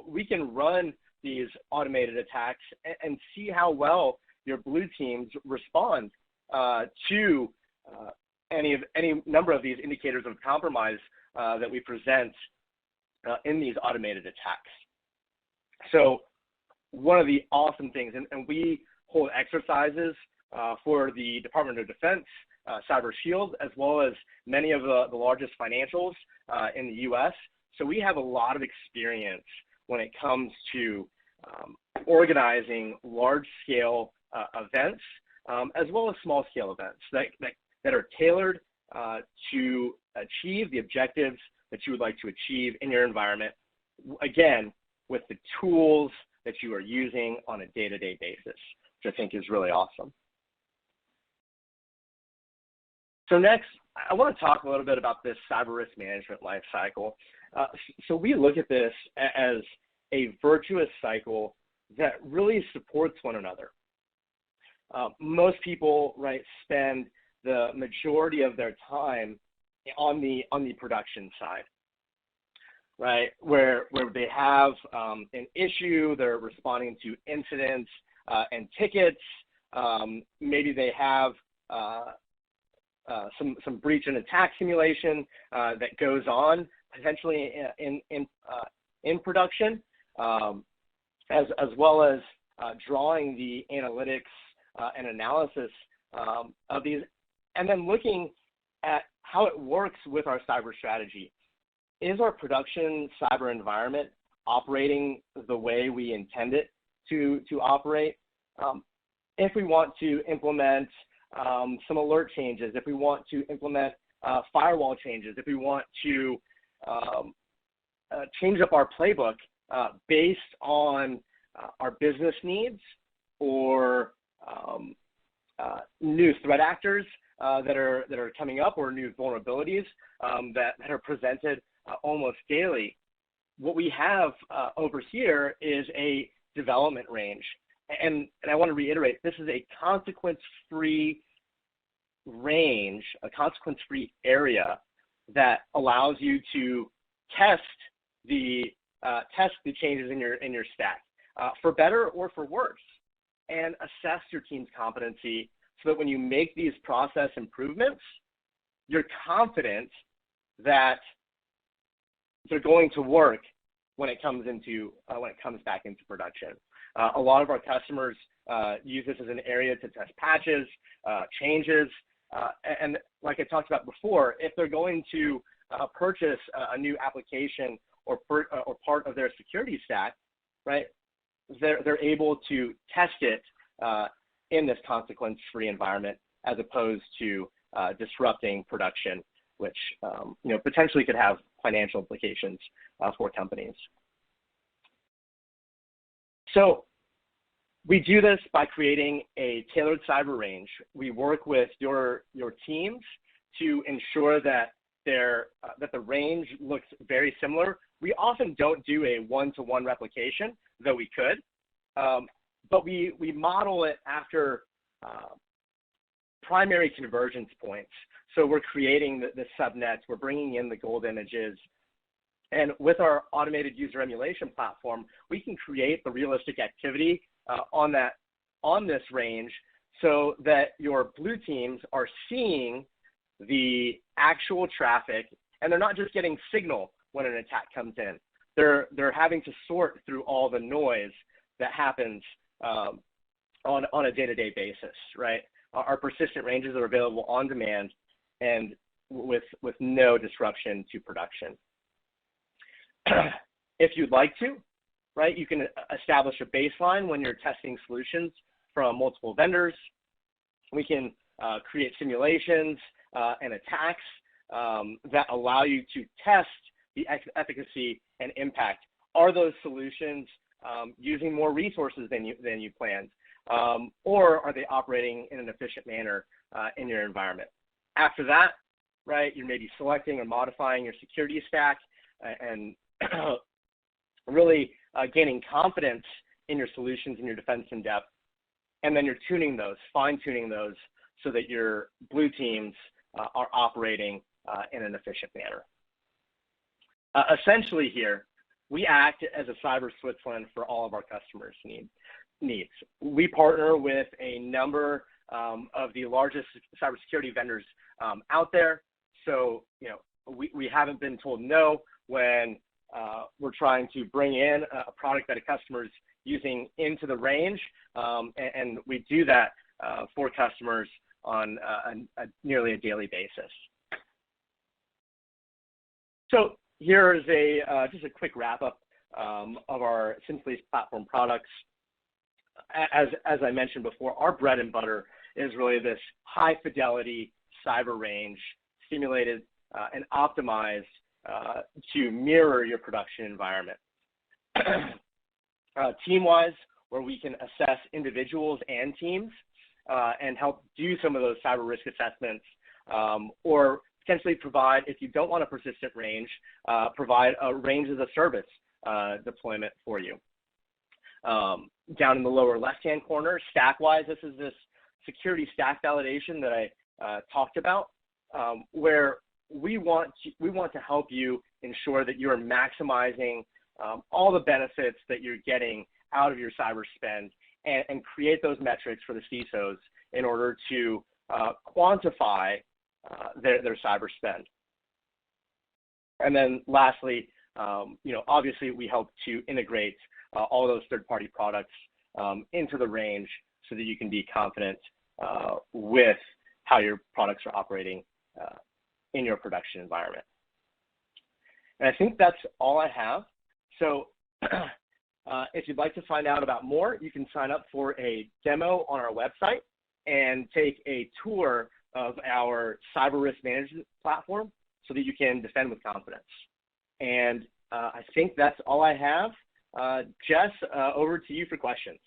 we can run these automated attacks and see how well your blue teams respond to any number of these indicators of compromise that we present in these automated attacks. So one of the awesome things, and we hold exercises for the Department of Defense, Cyber Shield, as well as many of the largest financials in the US. So we have a lot of experience when it comes to organizing large-scale events, as well as small-scale events that are tailored to achieve the objectives that you would like to achieve in your environment, again, with the tools, that you are using on a day-to-day basis, which I think is really awesome. So next, I want to talk a little bit about this cyber risk management life cycle. So we look at this as a virtuous cycle that really supports one another. Most people, right, spend the majority of their time on the production side, right, where they have an issue, they're responding to incidents and tickets. Maybe they have some breach and attack simulation that goes on potentially in production, as well as drawing the analytics and analysis of these, and then looking at how it works with our cyber strategy. Is our production cyber environment operating the way we intend it to operate? If we want to implement some alert changes, if we want to implement firewall changes, if we want to change up our playbook based on our business needs or new threat actors that are coming up, or new vulnerabilities that are presented almost daily, what we have over here is a development range. And I want to reiterate, this is a consequence-free range, a consequence-free area that allows you to test the changes in your stack for better or for worse, and assess your team's competency so that when you make these process improvements, you're confident that they're going to work when it comes back into production. A lot of our customers use this as an area to test patches, changes, and like I talked about before, if they're going to purchase a new application or part of their security stack, right, they're able to test it in this consequence-free environment, as opposed to disrupting production, which potentially could have financial implications for companies. So we do this by creating a tailored cyber range. We work with your teams to ensure that the range looks very similar. We often don't do a one-to-one replication, though we could, but we model it after primary convergence points. So we're creating the subnets, we're bringing in the gold images, and with our automated user emulation platform, we can create the realistic activity on this range, so that your blue teams are seeing the actual traffic, and they're not just getting signal when an attack comes in. They're having to sort through all the noise that happens on a day-to-day basis, right? Our persistent ranges are available on demand and with no disruption to production. If you'd like to, right, you can establish a baseline when you're testing solutions from multiple vendors. We can create simulations and attacks that allow you to test the efficacy and impact. Are those solutions using more resources than you planned? Or are they operating in an efficient manner in your environment? After that, right, you're maybe selecting or modifying your security stack and really gaining confidence in your solutions and your defense in depth. And then you're tuning those, fine-tuning those, so that your blue teams are operating in an efficient manner. Essentially here, we act as a cyber Switzerland for all of our customers' needs. We partner with a number of the largest cybersecurity vendors out there. So, we haven't been told no when we're trying to bring in a product that a customer's using into the range, and we do that for customers on nearly a daily basis. So here is just a quick wrap up of our Simply platform products. As I mentioned before, our bread and butter is really this high fidelity cyber range, simulated and optimized to mirror your production environment. Team-wise, where we can assess individuals and teams and help do some of those cyber risk assessments, or potentially provide, if you don't want a persistent range, provide a range as a service deployment for you. Down in the lower left-hand corner, stack-wise, this is this security stack validation that I talked about, where we want to help you ensure that you're maximizing all the benefits that you're getting out of your cyber spend, and create those metrics for the CISOs in order to quantify their cyber spend. And then lastly, obviously we help to integrate all those third-party products into the range so that you can be confident with how your products are operating in your production environment. And I think that's all I have. So if you'd like to find out about more, you can sign up for a demo on our website and take a tour of our cyber risk management platform so that you can defend with confidence. And I think that's all I have. Jess, over to you for questions.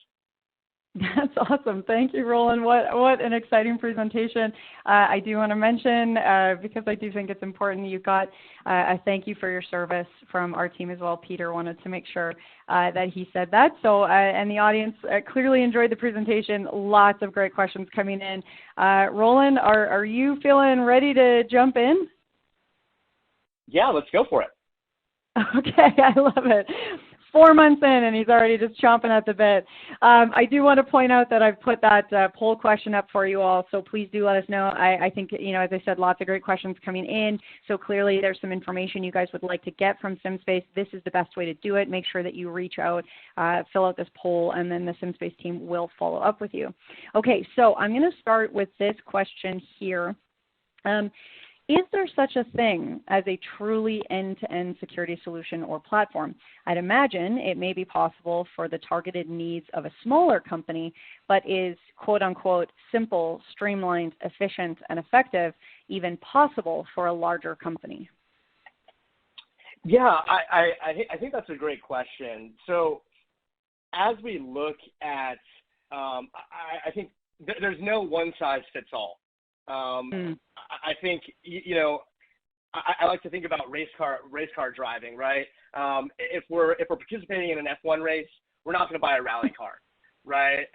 That's awesome. Thank you, Roland. What an exciting presentation. I do want to mention, because I do think it's important, you got a thank you for your service from our team as well. Peter wanted to make sure that he said that. So, and the audience clearly enjoyed the presentation. Lots of great questions coming in. Roland, are you feeling ready to jump in? Yeah, let's go for it. Okay, I love it. 4 months in and he's already just chomping at the bit. I do want to point out that I've put that poll question up for you all, so please do let us know. I think, as I said, lots of great questions coming in, so clearly there's some information you guys would like to get from SimSpace. This is the best way to do it. Make sure that you reach out, fill out this poll, and then the SimSpace team will follow up with you. Okay, so I'm going to start with this question here. Is there such a thing as a truly end-to-end security solution or platform? I'd imagine it may be possible for the targeted needs of a smaller company, but is quote-unquote simple, streamlined, efficient, and effective even possible for a larger company? Yeah, I think that's a great question. So as we look at, I think there's no one-size-fits-all. I think, I like to think about race car driving, right? If we're participating in an F1 race, we're not going to buy a rally car, right?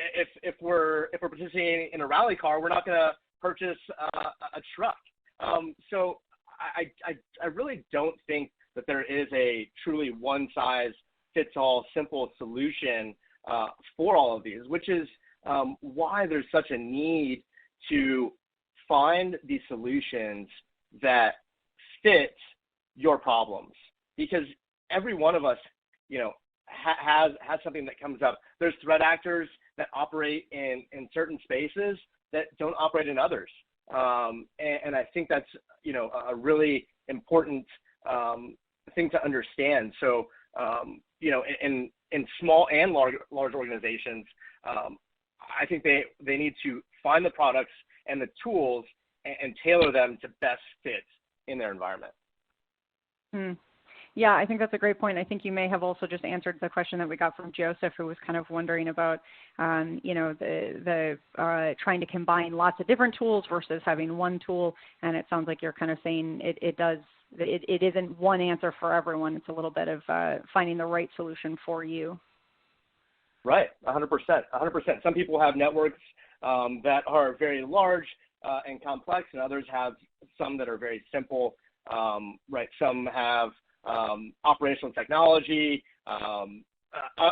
If we're participating in a rally car, we're not going to purchase a truck. So I really don't think that there is a truly one-size-fits-all simple solution for all of these, which is why there's such a need to find the solutions that fit your problems, because every one of us, has something that comes up. There's threat actors that operate in certain spaces that don't operate in others, and I think that's a really important thing to understand. So in small and large organizations, I think they need to find the products and the tools and tailor them to best fit in their environment. Yeah, I think that's a great point. I think you may have also just answered the question that we got from Joseph, who was kind of wondering about, the trying to combine lots of different tools versus having one tool. And it sounds like you're kind of saying it isn't one answer for everyone. It's a little bit of finding the right solution for you. Right, 100%. Some people have networks that are very large and complex, and others have some that are very simple, right? Some have operational technology,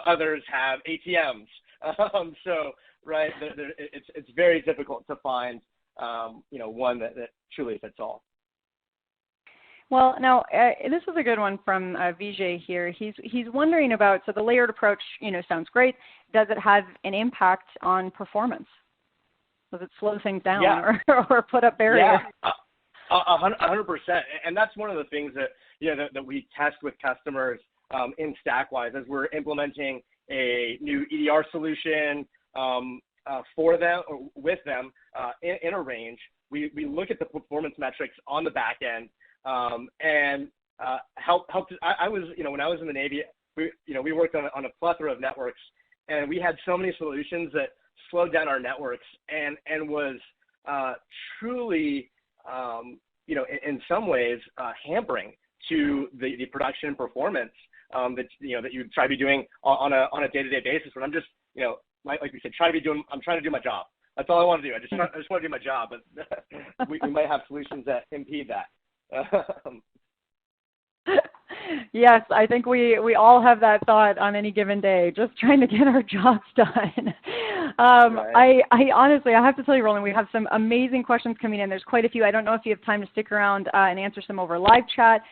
others have ATMs. So, right, it's very difficult to find, one that truly fits all. Well, now, this is a good one from Vijay here. He's wondering about, so the layered approach, sounds great. Does it have an impact on performance? Does it slow things down or put up barriers? Yeah, 100%. And that's one of the things that, that we test with customers in StackWise as we're implementing a new EDR solution for them or with them in a range. We look at the performance metrics on the back end and help. I was, when I was in the Navy, we worked on a plethora of networks, and we had so many solutions that slowed down our networks and was truly, in some ways, hampering to the production performance that you try to be doing on a day-to-day basis. When I'm just, like we said, I'm trying to do my job. That's all I want to do. I just want to do my job, but we might have solutions that impede that. Yes, I think we all have that thought on any given day, just trying to get our jobs done. Right. I honestly, I have to tell you, Roland, we have some amazing questions coming in. There's quite a few. I don't know if you have time to stick around and answer some over live chat,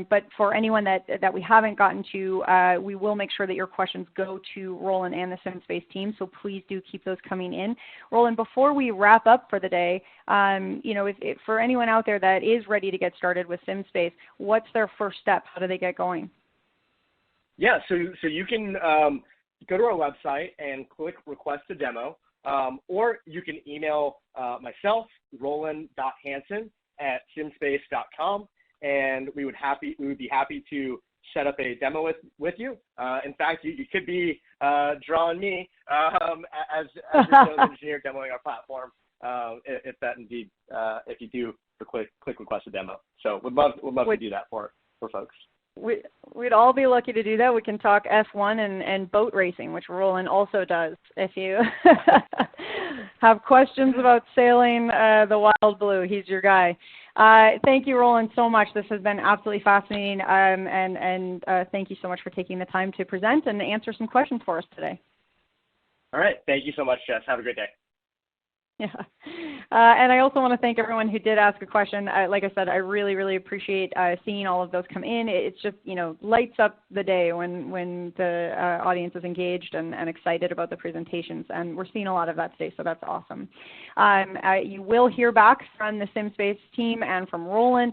but for anyone that we haven't gotten to, we will make sure that your questions go to Roland and the SimSpace team, so please do keep those coming in. Roland, before we wrap up for the day, if for anyone out there that is ready to get started with SimSpace, what's their first step? How do they get going? Yeah, so you can go to our website and click Request a Demo, or you can email myself, roland.hansen@simspace.com, and we would be happy to set up a demo with you. In fact, you could be drawing me as your sales engineer demoing our platform, if that indeed, if you do click Request a Demo. So we'd love to do that for folks. We'd all be lucky to do that. We can talk F1 and boat racing, which Roland also does. If you have questions about sailing the Wild Blue, he's your guy. Thank you, Roland, so much. This has been absolutely fascinating, and thank you so much for taking the time to present and answer some questions for us today. All right. Thank you so much, Jess. Have a great day. Yeah. And I also want to thank everyone who did ask a question. Like I said, I really, really appreciate seeing all of those come in. It's just, lights up the day when the audience is engaged and excited about the presentations. And we're seeing a lot of that today, so that's awesome. You will hear back from the SimSpace team and from Roland.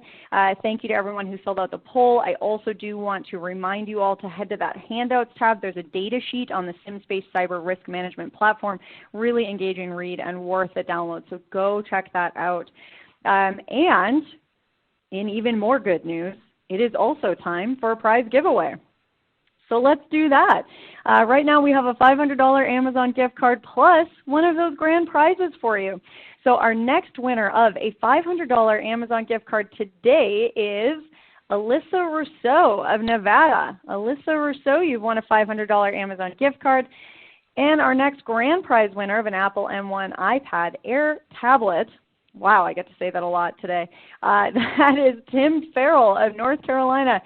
Thank you to everyone who filled out the poll. I also do want to remind you all to head to that Handouts tab. There's a data sheet on the SimSpace Cyber Risk Management Platform. Really engaging read and worth a download, so go check that out. And in even more good news, it is also time for a prize giveaway. So let's do that. Right now we have a $500 Amazon gift card plus one of those grand prizes for you. So our next winner of a $500 Amazon gift card today is Alyssa Rousseau of Nevada. Alyssa Rousseau, you've won a $500 Amazon gift card. And our next grand prize winner of an Apple M1 iPad Air tablet, wow, I get to say that a lot today, that is Tim Farrell of North Carolina.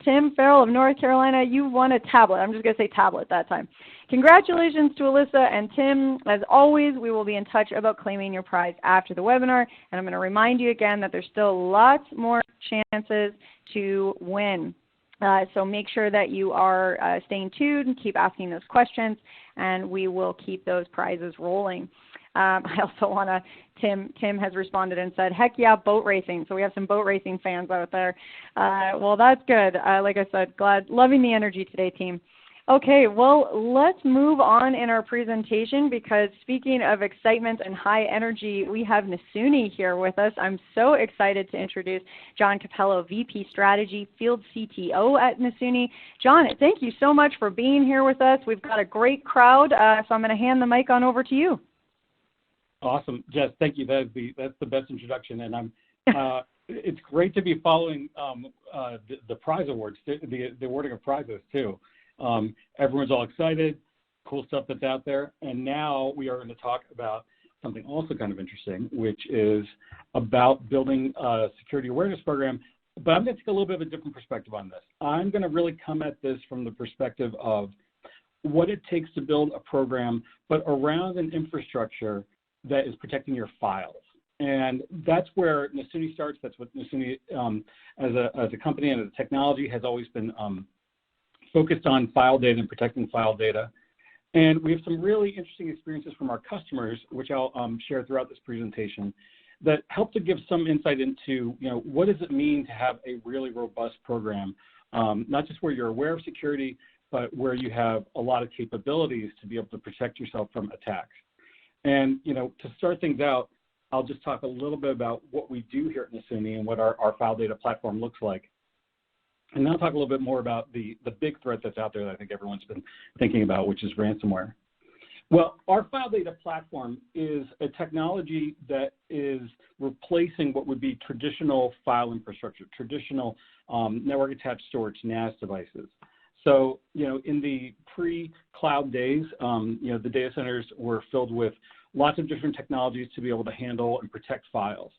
Tim Farrell of North Carolina, you won a tablet. I'm just going to say tablet that time. Congratulations to Alyssa and Tim. As always, we will be in touch about claiming your prize after the webinar. And I'm going to remind you again that there's still lots more chances to win. So make sure that you are staying tuned and keep asking those questions, and we will keep those prizes rolling. I also want to, Tim has responded and said, heck yeah, boat racing. So we have some boat racing fans out there. Well, that's good. Like I said, loving the energy today, team. Okay, well, let's move on in our presentation because speaking of excitement and high energy, we have Nasuni here with us. I'm so excited to introduce John Capello, VP Strategy, Field CTO at Nasuni. John, thank you so much for being here with us. We've got a great crowd, so I'm going to hand the mic on over to you. Awesome, Jess, thank you. That's the best introduction, and it's great to be following the prize awards, the awarding of prizes too. Everyone's all excited, cool stuff that's out there. And now we are going to talk about something also kind of interesting, which is about building a security awareness program. But I'm going to take a little bit of a different perspective on this. I'm going to really come at this from the perspective of what it takes to build a program, but around an infrastructure that is protecting your files. And that's where Nasuni starts. That's what Nasuni, as a company and as a technology, has always been focused on file data and protecting file data. And we have some really interesting experiences from our customers, which I'll share throughout this presentation, that help to give some insight into, what does it mean to have a really robust program, not just where you're aware of security, but where you have a lot of capabilities to be able to protect yourself from attacks. And, to start things out, I'll just talk a little bit about what we do here at Nasuni and what our file data platform looks like. And now talk a little bit more about the big threat that's out there that I think everyone's been thinking about, which is ransomware. Well, our file data platform is a technology that is replacing what would be traditional file infrastructure, traditional network attached storage NAS devices. So, in the pre-cloud days, the data centers were filled with lots of different technologies to be able to handle and protect files.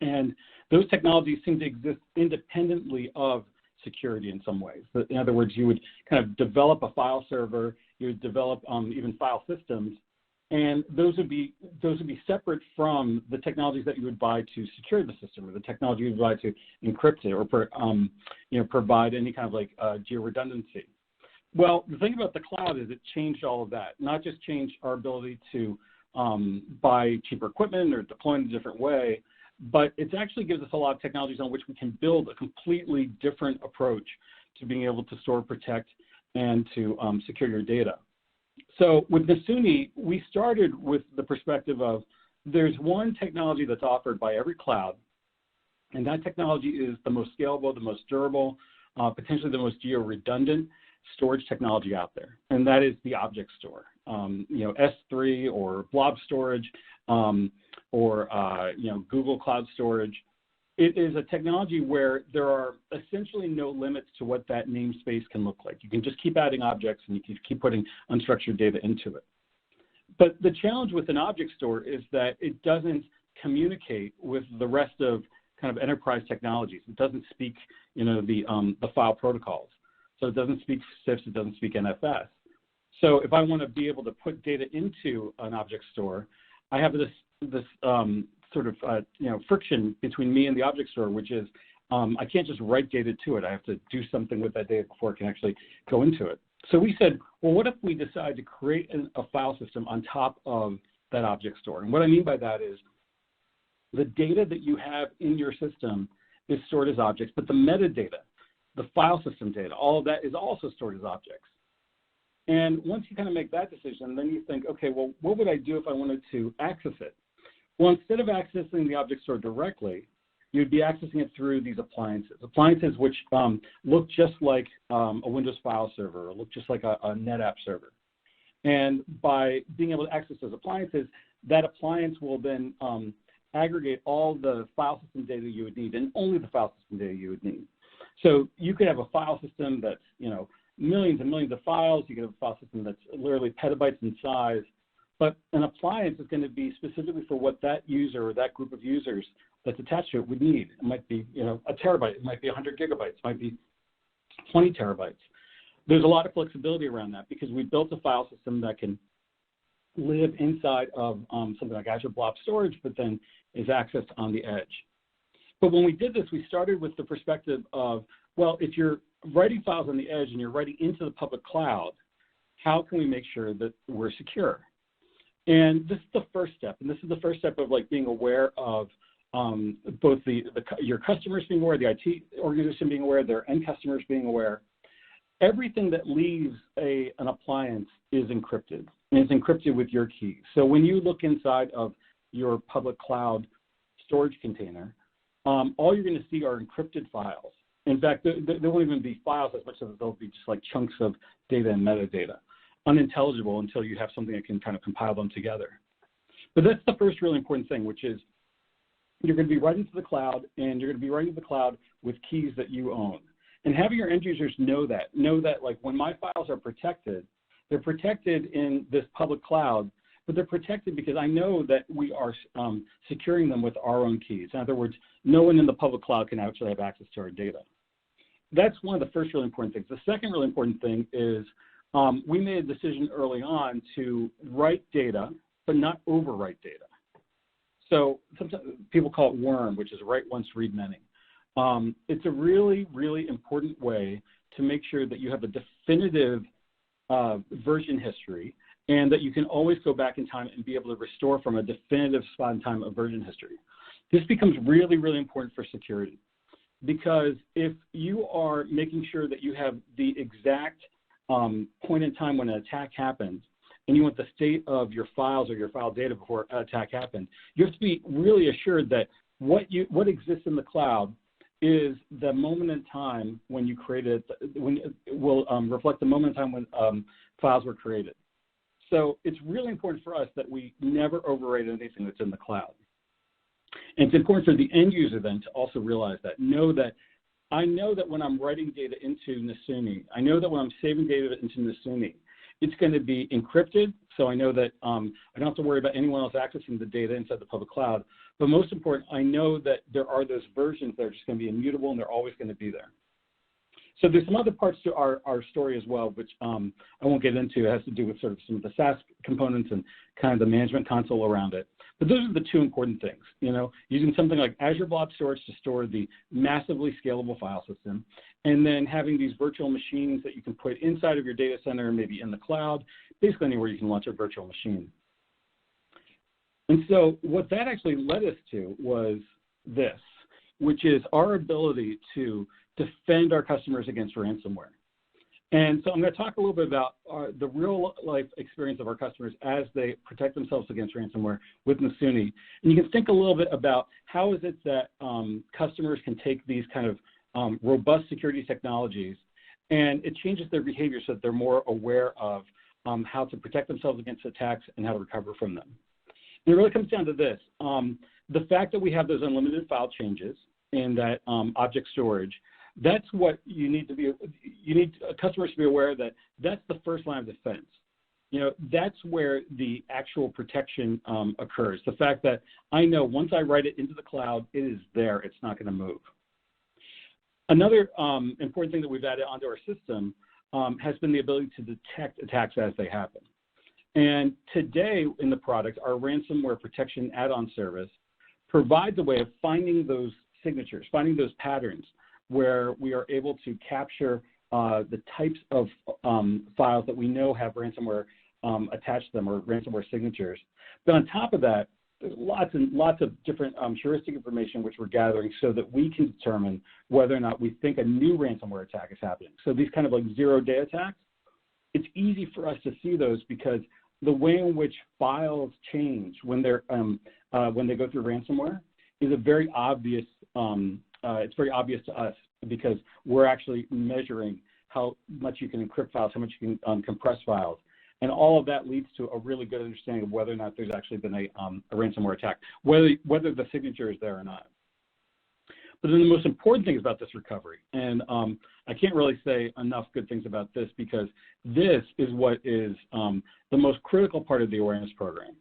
And those technologies seem to exist independently of security in some ways. In other words, you would kind of develop a file server, you would develop even file systems, and those would be separate from the technologies that you would buy to secure the system, or the technology you would buy to encrypt it, or provide any kind of like geo-redundancy. Well, the thing about the cloud is it changed all of that. Not just changed our ability to buy cheaper equipment or deploy in a different way, but it actually gives us a lot of technologies on which we can build a completely different approach to being able to store, protect, and to secure your data. So with Nasuni, we started with the perspective of there's one technology that's offered by every cloud, and that technology is the most scalable, the most durable, potentially the most geo-redundant storage technology out there, and that is the object store. S3 or blob storage, or Google Cloud Storage. It is a technology where there are essentially no limits to what that namespace can look like. You can just keep adding objects and you can keep putting unstructured data into it. But the challenge with an object store is that it doesn't communicate with the rest of kind of enterprise technologies. It doesn't speak, the file protocols. So it doesn't speak CIFS, it doesn't speak NFS. So if I want to be able to put data into an object store, I have this sort of friction between me and the object store, which is I can't just write data to it. I have to do something with that data before it can actually go into it. So we said, well, what if we decide to create a file system on top of that object store? And what I mean by that is the data that you have in your system is stored as objects, but the metadata, the file system data, all of that is also stored as objects. And once you kind of make that decision, then you think, okay, well, what would I do if I wanted to access it? Well, instead of accessing the object store directly, you'd be accessing it through these appliances which look just like a Windows file server, or look just like a NetApp server. And by being able to access those appliances, that appliance will then aggregate all the file system data you would need, and only the file system data you would need. So you could have a file system that's, millions and millions of files. You could have a file system that's literally petabytes in size. But an appliance is going to be specifically for what that user or that group of users that's attached to it would need. It might be, a terabyte. It might be 100 gigabytes. It might be 20 terabytes. There's a lot of flexibility around that because we built a file system that can live inside of something like Azure Blob Storage, but then is accessed on the edge. But when we did this, we started with the perspective of, well, if you're writing files on the edge and you're writing into the public cloud, how can we make sure that we're secure? And this is the first step. And this is the first step of like being aware of both your customers being aware, the IT organization being aware, their end customers being aware. Everything that leaves an appliance is encrypted, and it's encrypted with your key. So when you look inside of your public cloud storage container, all you're going to see are encrypted files. In fact, there won't even be files as much as they'll be just like chunks of data and metadata, unintelligible until you have something that can kind of compile them together. But that's the first really important thing, which is you're going to be writing to the cloud, and you're going to be writing to the cloud with keys that you own. And having your end users know that like when my files are protected, they're protected in this public cloud, but they're protected because I know that we are securing them with our own keys. In other words, no one in the public cloud can actually have access to our data. That's one of the first really important things. The second really important thing is we made a decision early on to write data, but not overwrite data. So sometimes people call it WORM, which is write once, read many. It's a really, really important way to make sure that you have a definitive version history, and that you can always go back in time and be able to restore from a definitive spot in time of version history. This becomes really, really important for security, because if you are making sure that you have the exact point in time when an attack happens, and you want the state of your files or your file data before an attack happened, you have to be really assured that what exists in the cloud is the moment in time when you created, when it will reflect the moment in time when files were created. So it's really important for us that we never overwrite anything that's in the cloud. And it's important for the end user then to also realize that, I know that when I'm writing data into Nasuni, I know that when I'm saving data into Nasuni, it's going to be encrypted, so I know that I don't have to worry about anyone else accessing the data inside the public cloud. But most important, I know that there are those versions that are just going to be immutable and they're always going to be there. So there's some other parts to our story as well, which I won't get into. It has to do with sort of some of the SaaS components and kind of the management console around it. But those are the two important things, using something like Azure Blob Storage to store the massively scalable file system, and then having these virtual machines that you can put inside of your data center, maybe in the cloud, basically anywhere you can launch a virtual machine. And so what that actually led us to was this, which is our ability to defend our customers against ransomware. And so I'm going to talk a little bit about the real life experience of our customers as they protect themselves against ransomware with Nasuni. And you can think a little bit about how is it that customers can take these kind of robust security technologies and it changes their behavior so that they're more aware of how to protect themselves against attacks and how to recover from them. And it really comes down to this. The fact that we have those unlimited file changes and that object storage, that's what you need customers to be aware that that's the first line of defense. That's where the actual protection occurs. The fact that I know once I write it into the cloud, it is there, it's not going to move. Another important thing that we've added onto our system has been the ability to detect attacks as they happen. And today in the product, our ransomware protection add-on service provides a way of finding those signatures, finding those patterns where we are able to capture the types of files that we know have ransomware attached to them or ransomware signatures. But on top of that, there's lots and lots of different heuristic information which we're gathering so that we can determine whether or not we think a new ransomware attack is happening. So these kind of like zero-day attacks, it's easy for us to see those because the way in which files change when they go through ransomware is a very obvious. It's very obvious to us because we're actually measuring how much you can encrypt files, how much you can compress files. And all of that leads to a really good understanding of whether or not there's actually been a ransomware attack, whether the signature is there or not. But then the most important thing about this recovery, and I can't really say enough good things about this because this is what is the most critical part of the awareness program.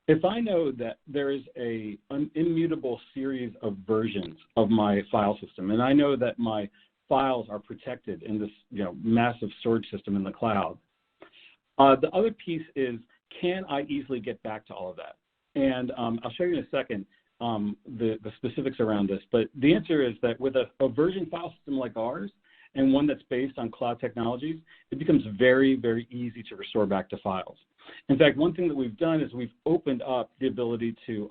If I know that there is an immutable series of versions of my file system, and I know that my files are protected in this massive storage system in the cloud, the other piece is, can I easily get back to all of that? And I'll show you in a second the specifics around this, but the answer is that with a version file system like ours, and one that's based on cloud technologies, it becomes very, very easy to restore back to files. In fact, one thing that we've done is we've opened up the ability to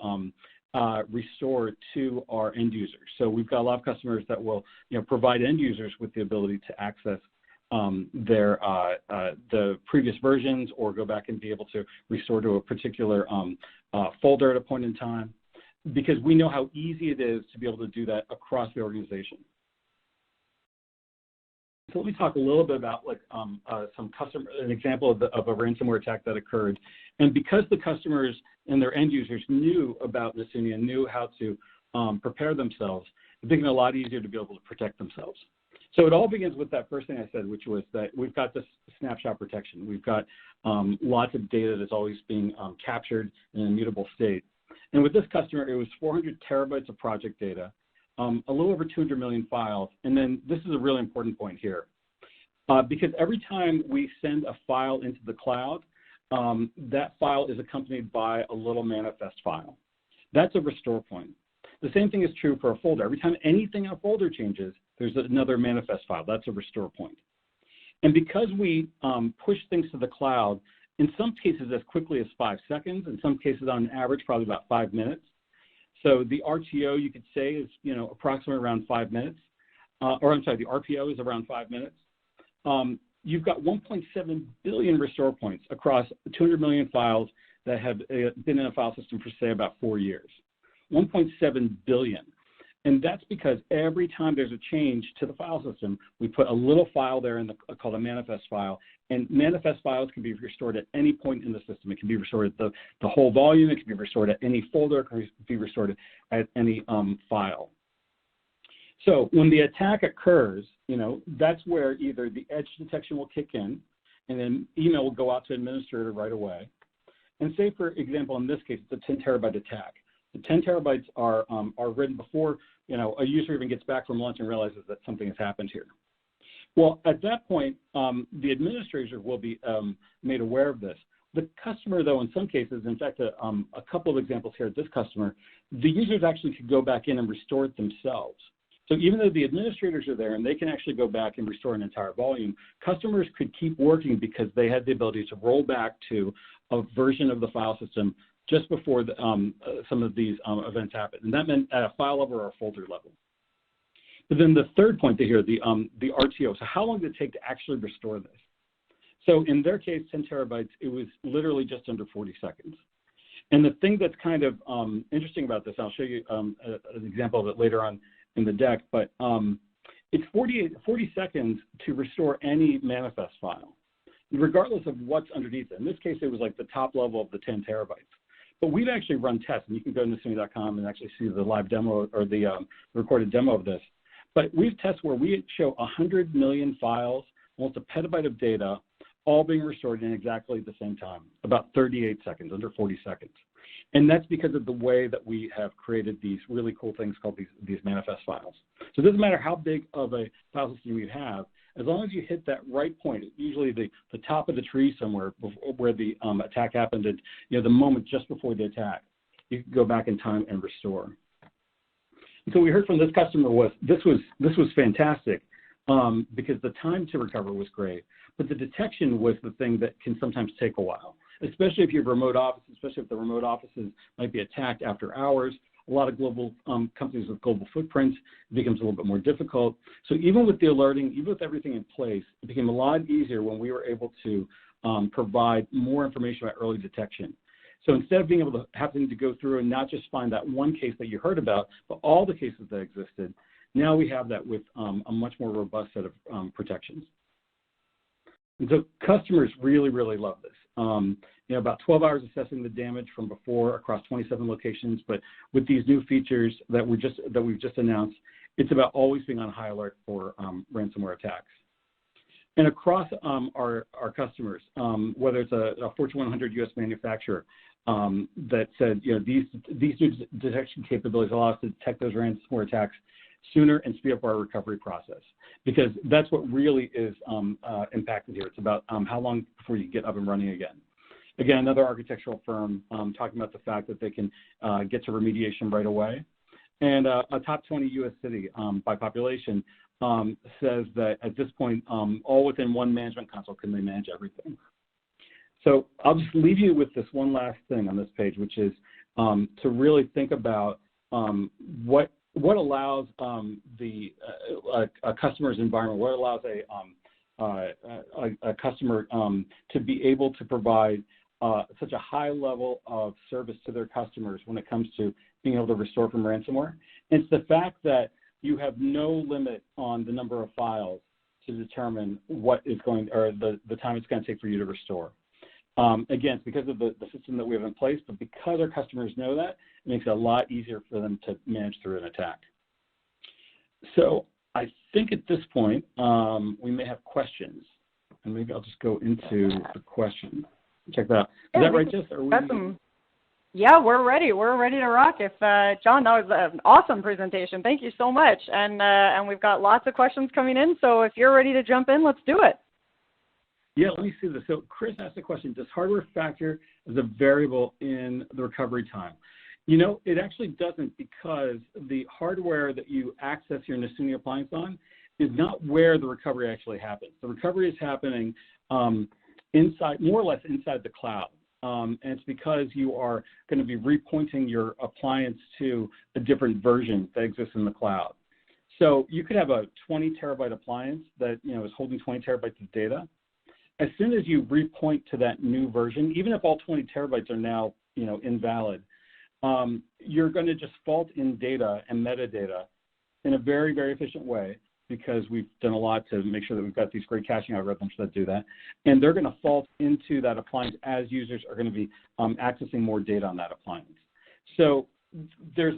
restore to our end users. So we've got a lot of customers that will provide end users with the ability to access the previous versions or go back and be able to restore to a particular folder at a point in time, because we know how easy it is to be able to do that across the organization. So let me talk a little bit about an example of a ransomware attack that occurred. And because the customers and their end users knew about Nasuni and knew how to prepare themselves, it became a lot easier to be able to protect themselves. So it all begins with that first thing I said, which was that we've got this snapshot protection. We've got lots of data that's always being captured in an immutable state. And with this customer, it was 400 terabytes of project data, a little over 200 million files. And then this is a really important point here. Because every time we send a file into the cloud, that file is accompanied by a little manifest file. That's a restore point. The same thing is true for a folder. Every time anything in a folder changes, there's another manifest file. That's a restore point. And because we push things to the cloud, in some cases as quickly as 5 seconds, in some cases on average probably about 5 minutes. So the RTO you could say is approximately around 5 minutes, the RPO is around 5 minutes. You've got 1.7 billion restore points across 200 million files that have been in a file system for say about 4 years. 1.7 billion. And that's because every time there's a change to the file system, we put a little file there called a manifest file. And manifest files can be restored at any point in the system. It can be restored at the whole volume. It can be restored at any folder. It can be restored at any file. So when the attack occurs, that's where either the edge detection will kick in, and then email will go out to administrator right away. And say, for example, in this case, it's a 10 terabyte attack. The 10 terabytes are written before a user even gets back from lunch and realizes that something has happened here. Well, at that point, the administrator will be made aware of this. The customer, though, in some cases, in fact, a couple of examples here at this customer, the users actually could go back in and restore it themselves. So even though the administrators are there and they can actually go back and restore an entire volume, customers could keep working because they had the ability to roll back to a version of the file system just before some of these events happened. And that meant at a file level or a folder level. But then the third point here, the RTO. So how long did it take to actually restore this? So in their case, 10 terabytes, it was literally just under 40 seconds. And the thing that's kind of interesting about this, I'll show you an example of it later on in the deck, but it's 40 seconds to restore any manifest file, regardless of what's underneath it. In this case, it was like the top level of the 10 terabytes. But we've actually run tests, and you can go to Nasumi.com and actually see the live demo or the recorded demo of this. But we've tested where we show 100 million files, almost a petabyte of data, all being restored in exactly the same time, about 38 seconds, under 40 seconds. And that's because of the way that we have created these really cool things called these manifest files. So it doesn't matter how big of a file system you have, as long as you hit that right point, usually the top of the tree somewhere where the attack happened, at, the moment just before the attack, you can go back in time and restore. And so we heard from this customer this was fantastic because the time to recover was great, but the detection was the thing that can sometimes take a while, especially if you have remote offices, especially if the remote offices might be attacked after hours. A lot of global companies with global footprints, it becomes a little bit more difficult. So even with the alerting, even with everything in place, it became a lot easier when we were able to provide more information about early detection. So instead of being able to having to go through and not just find that one case that you heard about, but all the cases that existed, now we have that with a much more robust set of protections. And so customers really, really love this. About 12 hours assessing the damage from before across 27 locations, but with these new features that we've just announced, it's about always being on high alert for ransomware attacks. And across our customers, whether it's a Fortune 100 U.S. manufacturer that said, these new detection capabilities allow us to detect those ransomware attacks sooner and speed up our recovery process, because that's what really is impacted here. It's about how long before you get up and running again. Again, another architectural firm talking about the fact that they can get to remediation right away. And a top 20 U.S. city by population says that at this point, all within one management console can they manage everything. So I'll just leave you with this one last thing on this page, which is to really think about what allows a customer's environment, what allows a customer to be able to provide such a high level of service to their customers when it comes to being able to restore from ransomware. It's the fact that you have no limit on the number of files to determine what is going, or the time it's going to take for you to restore. Again, it's because of the system that we have in place, but because our customers know that, it makes it a lot easier for them to manage through an attack. So I think at this point, we may have questions, and maybe I'll just go into the questions. Check that out. Is that right, Jess? Yeah, we're ready. We're ready to rock. If John, that was an awesome presentation. Thank you so much. And we've got lots of questions coming in. So if you're ready to jump in, let's do it. Yeah, let me see this. So Chris asked a question: does hardware factor as a variable in the recovery time? It actually doesn't, because the hardware that you access your Nasumi appliance on is not where the recovery actually happens. The recovery is happening inside, more or less inside the cloud. And it's because you are going to be repointing your appliance to a different version that exists in the cloud. So you could have a 20 terabyte appliance that is holding 20 terabytes of data. As soon as you repoint to that new version, even if all 20 terabytes are now invalid, you're going to just fault in data and metadata in a very, very efficient way, because we've done a lot to make sure that we've got these great caching algorithms that do that. And they're going to fault into that appliance as users are going to be accessing more data on that appliance. So there's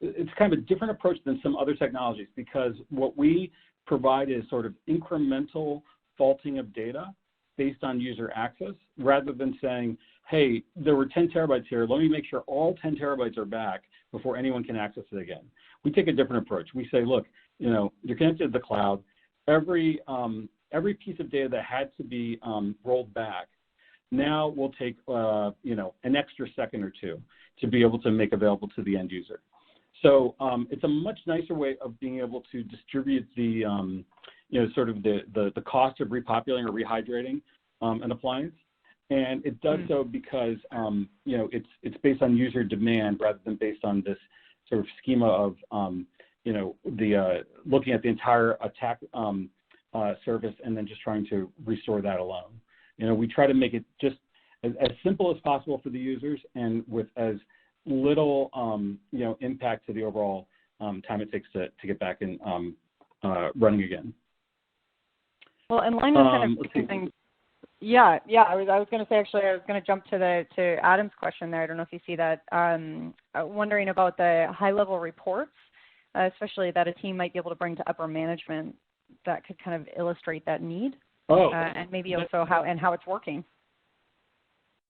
it's kind of a different approach than some other technologies, because what we provide is sort of incremental faulting of data based on user access, rather than saying, hey, there were 10 terabytes here, let me make sure all 10 terabytes are back before anyone can access it again. We take a different approach. We say, look, you're connected to the cloud. Every piece of data that had to be rolled back, now we'll take an extra second or two to be able to make available to the end user. So it's a much nicer way of being able to distribute the sort of the cost of repopulating or rehydrating an appliance. And it does so because it's based on user demand rather than based on this sort of schema of looking at the entire attack surface and then just trying to restore that alone. We try to make it just as simple as possible for the users, and with as little impact to the overall time it takes to get back and running again. Well, in line with kind of things. Yeah. I was going to say, actually, I was going to jump to Adam's question there. I don't know if you see that. Wondering about the high-level reports, especially that a team might be able to bring to upper management that could kind of illustrate that need. And maybe also how it's working.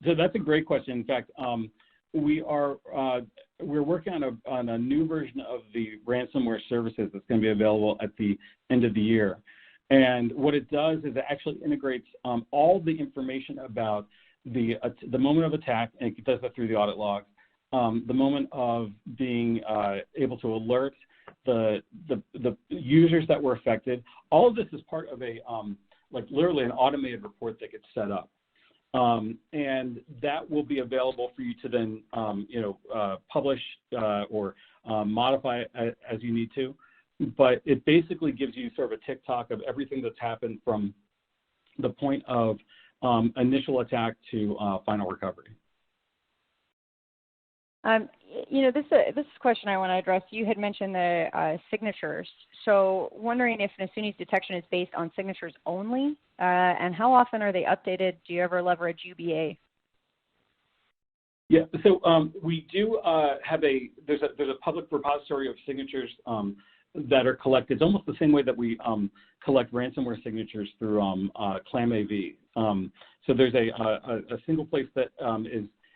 So that's a great question. In fact, we're working on a new version of the ransomware services that's going to be available at the end of the year. And what it does is it actually integrates all the information about the moment of attack, and it does that through the audit logs, the moment of being able to alert the users that were affected. All of this is part of a literally an automated report that gets set up. And that will be available for you to then publish or modify as you need to. But it basically gives you sort of a tick-tock of everything that's happened from the point of initial attack to final recovery. This question I want to address, you had mentioned the signatures. So wondering if Nasuni's detection is based on signatures only, and how often are they updated? Do you ever leverage UBA? Yeah, so we do have there's a public repository of signatures that are collected. It's almost the same way that we collect ransomware signatures through ClamAV. So there's a single place that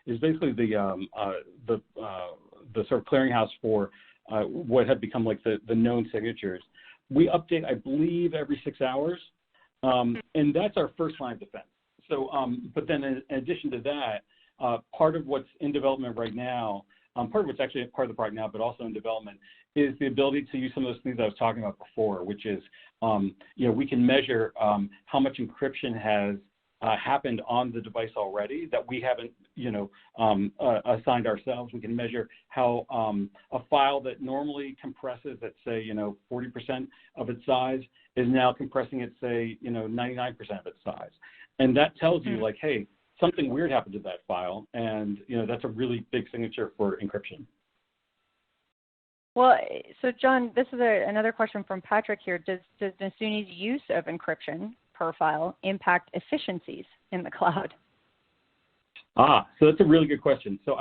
is basically the sort of clearinghouse for what have become like the known signatures. We update, I believe, every 6 hours, and that's our first line of defense. So, but then in addition to that, part of what's in development right now, part of what's actually part of the product now, but also in development, is the ability to use some of those things I was talking about before, which is, we can measure how much encryption has happened on the device already that we haven't, assigned ourselves. We can measure how a file that normally compresses at, say, 40% of its size is now compressing at, say, 99% of its size. And that tells you, like, hey, something weird happened to that file, and, that's a really big signature for encryption. Well, so John, this is another question from Patrick here. Does Nasuni's use of encryption per file impact efficiencies in the cloud? So that's a really good question. So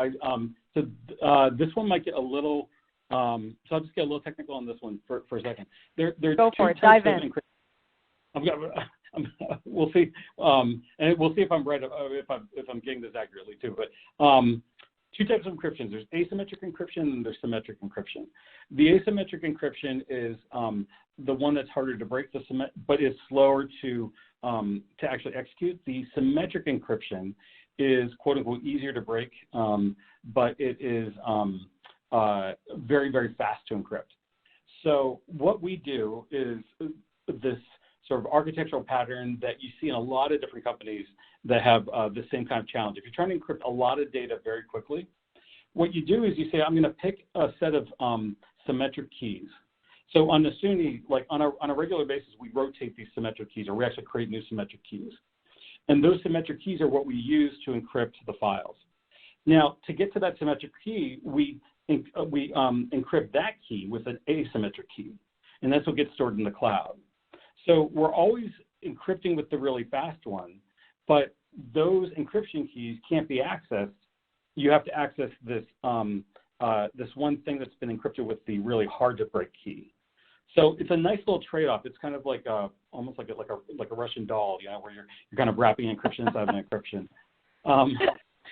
this one might get a little, so I'll just get a little technical on this one for a second. Go for it, dive in. We'll see, and we'll see if I'm right, if I'm getting this accurately too. But two types of encryption. There's asymmetric encryption and there's symmetric encryption. The asymmetric encryption is the one that's harder to break, but is slower to actually execute. The symmetric encryption is quote unquote easier to break, but it is very, very fast to encrypt. So what we do is this sort of architectural pattern that you see in a lot of different companies that have the same kind of challenge. If you're trying to encrypt a lot of data very quickly, what you do is you say, I'm going to pick a set of symmetric keys. So on Nasuni, like on a regular basis, we rotate these symmetric keys, or we actually create new symmetric keys. And those symmetric keys are what we use to encrypt the files. Now, to get to that symmetric key, we encrypt that key with an asymmetric key, and that's what gets stored in the cloud. So we're always encrypting with the really fast one, but those encryption keys can't be accessed. You have to access this this one thing that's been encrypted with the really hard to break key. So it's a nice little trade-off. It's kind of like almost like a Russian doll, you know, where you're kind of wrapping encryption inside an encryption.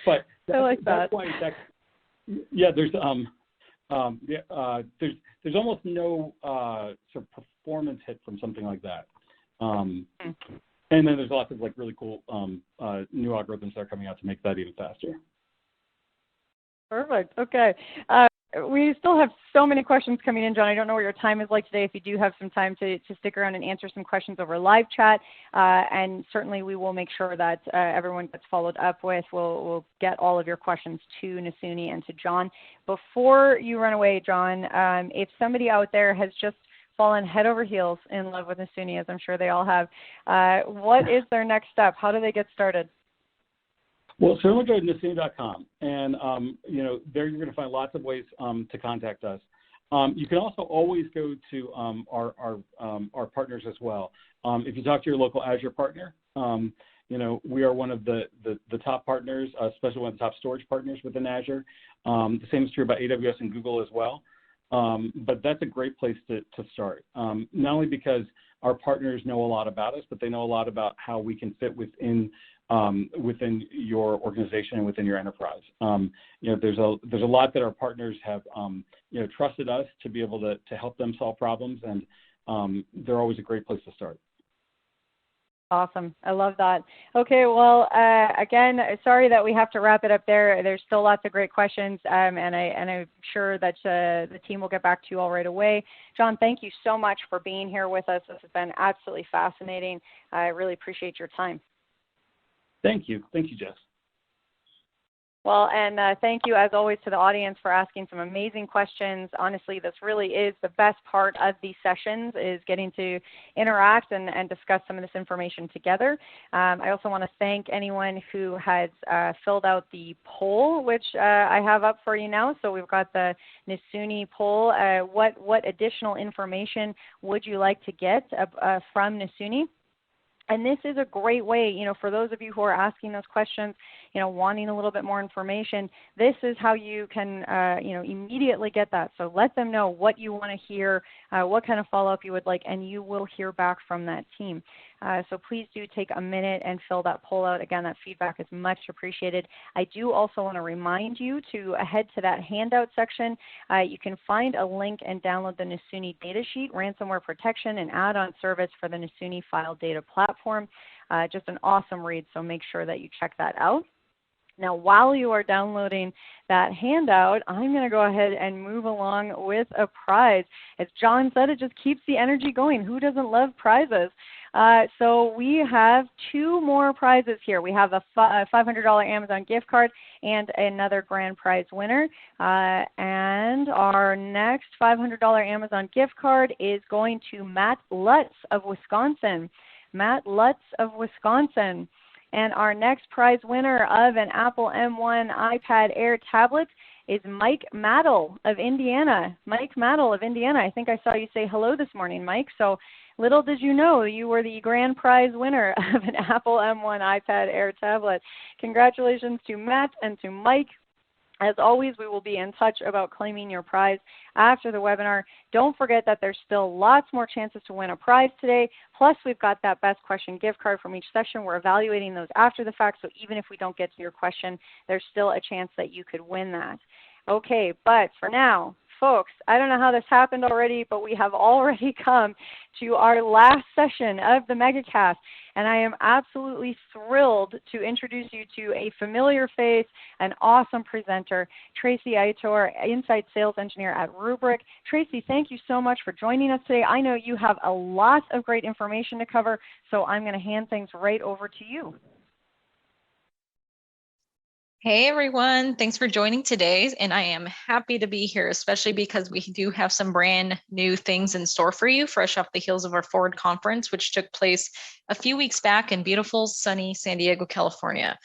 But I like that. That's why it's actually, yeah, there's almost no sort of performance hit from something like that. And then there's lots of like really cool new algorithms that are coming out to make that even faster. Perfect. Okay. We still have so many questions coming in, John. I don't know what your time is like today. If you do have some time to stick around and answer some questions over live chat, and certainly we will make sure that everyone gets followed up with. We'll get all of your questions to Nasuni and to John. Before you run away, John, if somebody out there has just fallen head over heels in love with Nasuni, as I'm sure they all have, what is their next step? How do they get started? Well, certainly go to Nasuni.com, and you know, there you're going to find lots of ways to contact us. You can also always go to our partners as well. If you talk to your local Azure partner, you know, we are one of the top partners, especially one of the top storage partners within Azure. The same is true about AWS and Google as well. But that's a great place to start. Not only because our partners know a lot about us, but they know a lot about how we can fit within your organization and within your enterprise. You know, there's a lot that our partners have, you know, trusted us to be able to help them solve problems, and they're always a great place to start. Awesome. I love that. Okay, well, again, sorry that we have to wrap it up there. There's still lots of great questions, and I'm sure that the team will get back to you all right away. John, thank you so much for being here with us. This has been absolutely fascinating. I really appreciate your time. Thank you. Thank you, Jess. Well, and thank you, as always, to the audience for asking some amazing questions. Honestly, this really is the best part of these sessions, is getting to interact and discuss some of this information together. I also want to thank anyone who has filled out the poll, which I have up for you now. So we've got the Nasuni poll. What additional information would you like to get from Nasuni? And this is a great way, you know, for those of you who are asking those questions, you know, wanting a little bit more information, this is how you can, you know, immediately get that. So let them know what you want to hear, what kind of follow-up you would like, and you will hear back from that team. So please do take a minute and fill that poll out. Again, that feedback is much appreciated. I do also want to remind you to head to that handout section. You can find a link and download the Nasuni datasheet, ransomware protection and add-on service for the Nasuni file data platform. Just an awesome read, so make sure that you check that out. Now, while you are downloading that handout, I'm going to go ahead and move along with a prize. As John said, it just keeps the energy going. Who doesn't love prizes? So we have two more prizes here. We have a $500 Amazon gift card and another grand prize winner. And our next $500 Amazon gift card is going to Matt Lutz of Wisconsin. Matt Lutz of Wisconsin. And our next prize winner of an Apple M1 iPad Air tablet is Mike Maddle of Indiana. Mike Maddle of Indiana. I think I saw you say hello this morning, Mike. So little did you know you were the grand prize winner of an Apple M1 iPad Air tablet. Congratulations to Matt and to Mike. As always, we will be in touch about claiming your prize after the webinar. Don't forget that there's still lots more chances to win a prize today. Plus, we've got that best question gift card from each session. We're evaluating those after the fact, so even if we don't get to your question, there's still a chance that you could win that. Okay, but for now, folks, I don't know how this happened already, but we have already come to our last session of the Megacast, and I am absolutely thrilled to introduce you to a familiar face, an awesome presenter, Tracy Aitor, Inside Sales Engineer at Rubrik. Tracy, thank you so much for joining us today. I know you have a lot of great information to cover, so I'm going to hand things right over to you. Hey everyone, thanks for joining today. And I am happy to be here, especially because we do have some brand new things in store for you, fresh off the heels of our Forward conference, which took place a few weeks back in beautiful, sunny San Diego, California.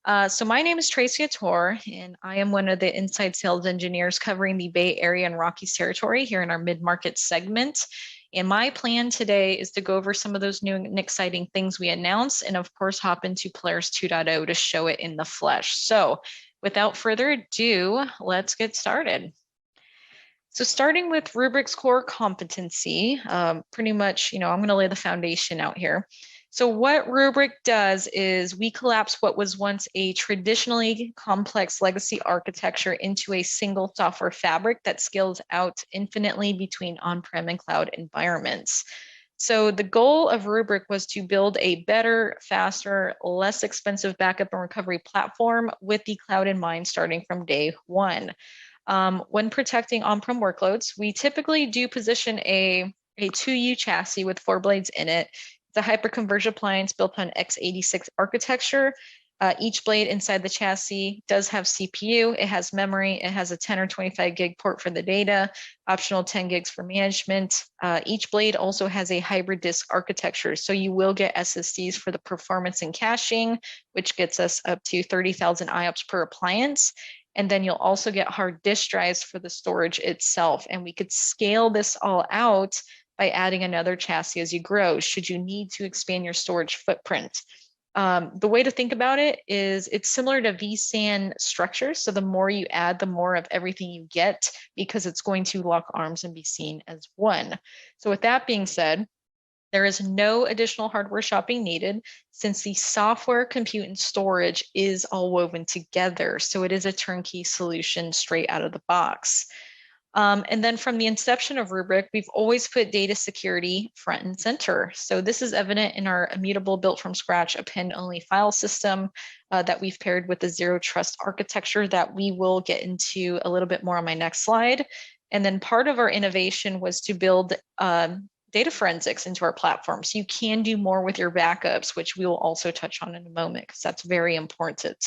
So my name is Tracy Ator, and I am one of the inside sales engineers covering the Bay Area and Rockies territory here in our mid-market segment. And my plan today is to go over some of those new and exciting things we announced, and of course, hop into Polaris 2.0 to show it in the flesh. So without further ado, let's get started. So starting with Rubrik's core competency, pretty much, I'm going to lay the foundation out here. So what Rubrik does is we collapse what was once a traditionally complex legacy architecture into a single software fabric that scales out infinitely between on-prem and cloud environments. So the goal of Rubrik was to build a better, faster, less expensive backup and recovery platform with the cloud in mind starting from day one. When protecting on-prem workloads, we typically do position a 2U chassis with 4 blades in it. It's a hyperconverged appliance built on x86 architecture. Each blade inside the chassis does have CPU. It has memory. It has a 10 or 25 gig port for the data, optional 10 gigs for management. Each blade also has a hybrid disk architecture. So you will get SSDs for the performance and caching, which gets us up to 30,000 IOPS per appliance. And then you'll also get hard disk drives for the storage itself. And we could scale this all out by adding another chassis as you grow, should you need to expand your storage footprint. The way to think about it is it's similar to vSAN structure. So the more you add, the more of everything you get, because it's going to lock arms and be seen as one. So with that being said, there is no additional hardware shopping needed since the software, compute, and storage is all woven together. So it is a turnkey solution straight out of the box. And then from the inception of Rubrik, we've always put data security front and center. So this is evident in our immutable built from scratch append-only file system that we've paired with the zero trust architecture that we will get into a little bit more on my next slide. And then part of our innovation was to build data forensics into our platform. So you can do more with your backups, which we will also touch on in a moment because that's very important.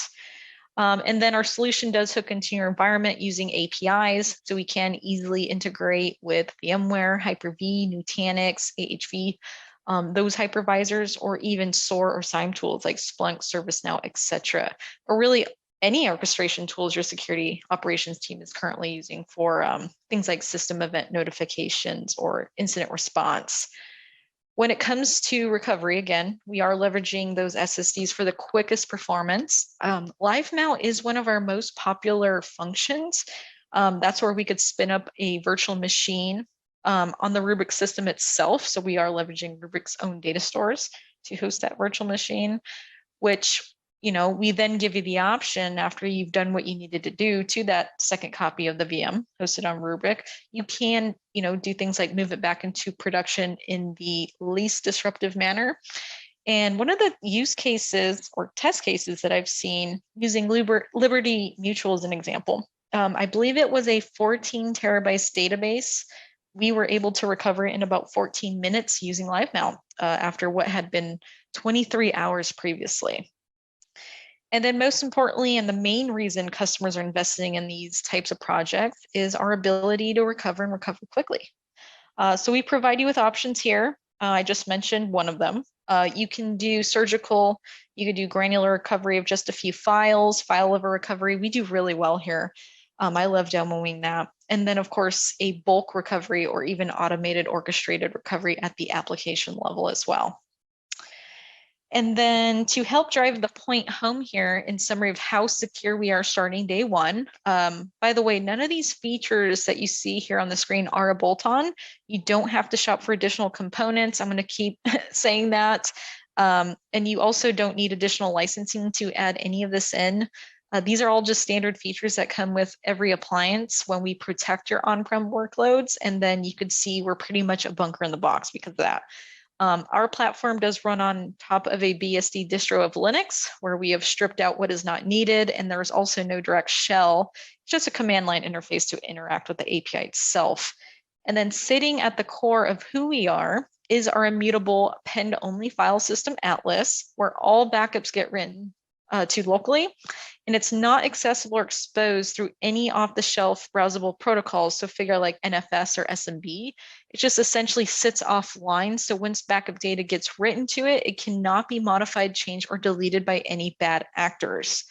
And then our solution does hook into your environment using APIs, so we can easily integrate with VMware, Hyper-V, Nutanix, AHV, those hypervisors, or even SOAR or SIEM tools like Splunk, ServiceNow, etc., or really any orchestration tools your security operations team is currently using for things like system event notifications or incident response. When it comes to recovery, again, we are leveraging those SSDs for the quickest performance. Live mount is one of our most popular functions. That's where we could spin up a virtual machine on the Rubrik system itself. So we are leveraging Rubrik's own data stores to host that virtual machine, which we then give you the option after you've done what you needed to do to that second copy of the VM hosted on Rubrik. You can, do things like move it back into production in the least disruptive manner. And one of the use cases or test cases that I've seen using Liberty Mutual as an example, I believe it was a 14 terabytes database. We were able to recover it in about 14 minutes using live mount after what had been 23 hours previously. And then most importantly, and the main reason customers are investing in these types of projects is our ability to recover and recover quickly. So we provide you with options here. I just mentioned one of them. You can do surgical, you could do granular recovery of just a few files, file level recovery. We do really well here. I love demoing that. And then of course, a bulk recovery or even automated orchestrated recovery at the application level as well. And then to help drive the point home here in summary of how secure we are starting day one. By the way, none of these features that you see here on the screen are a bolt-on. You don't have to shop for additional components. I'm going to keep saying that. And you also don't need additional licensing to add any of this in. These are all just standard features that come with every appliance when we protect your on-prem workloads. And then you could see we're pretty much a bunker in the box because of that. Our platform does run on top of a BSD distro of Linux, where we have stripped out what is not needed. And there's also no direct shell, just a command line interface to interact with the API itself. And then sitting at the core of who we are is our immutable append-only file system atlas, where all backups get written to locally, and it's not accessible or exposed through any off-the-shelf browsable protocols. So figure like NFS or SMB. It just essentially sits offline. So once backup data gets written to it, it cannot be modified, changed, or deleted by any bad actors.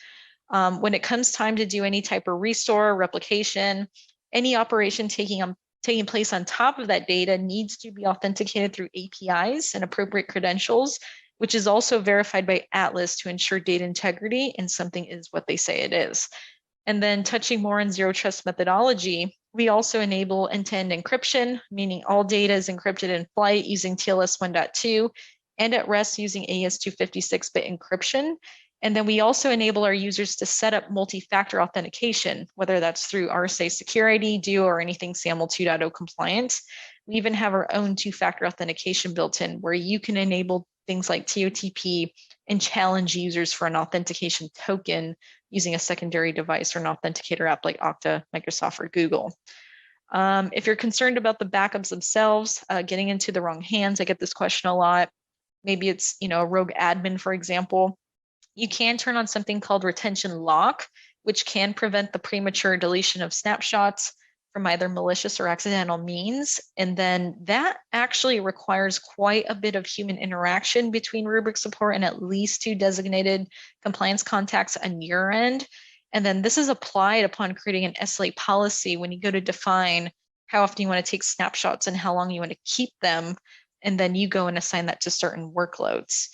When it comes time to do any type of restore, replication, any operation taking place on top of that data needs to be authenticated through APIs and appropriate credentials, which is also verified by Atlas to ensure data integrity and something is what they say it is. And then touching more on zero trust methodology, we also enable end-to-end encryption, meaning all data is encrypted in flight using TLS 1.2 and at rest using AES-256-bit encryption. And then we also enable our users to set up multi-factor authentication, whether that's through RSA Secure ID, Duo, or anything SAML 2.0 compliant. We even have our own two-factor authentication built in where you can enable things like TOTP and challenge users for an authentication token using a secondary device or an authenticator app like Okta, Microsoft, or Google. If you're concerned about the backups themselves, getting into the wrong hands, I get this question a lot. Maybe it's, a rogue admin, for example. You can turn on something called retention lock, which can prevent the premature deletion of snapshots from either malicious or accidental means. And then that actually requires quite a bit of human interaction between Rubrik support and at least 2 designated compliance contacts on your end. And then this is applied upon creating an SLA policy when you go to define how often you want to take snapshots and how long you want to keep them. And then you go and assign that to certain workloads.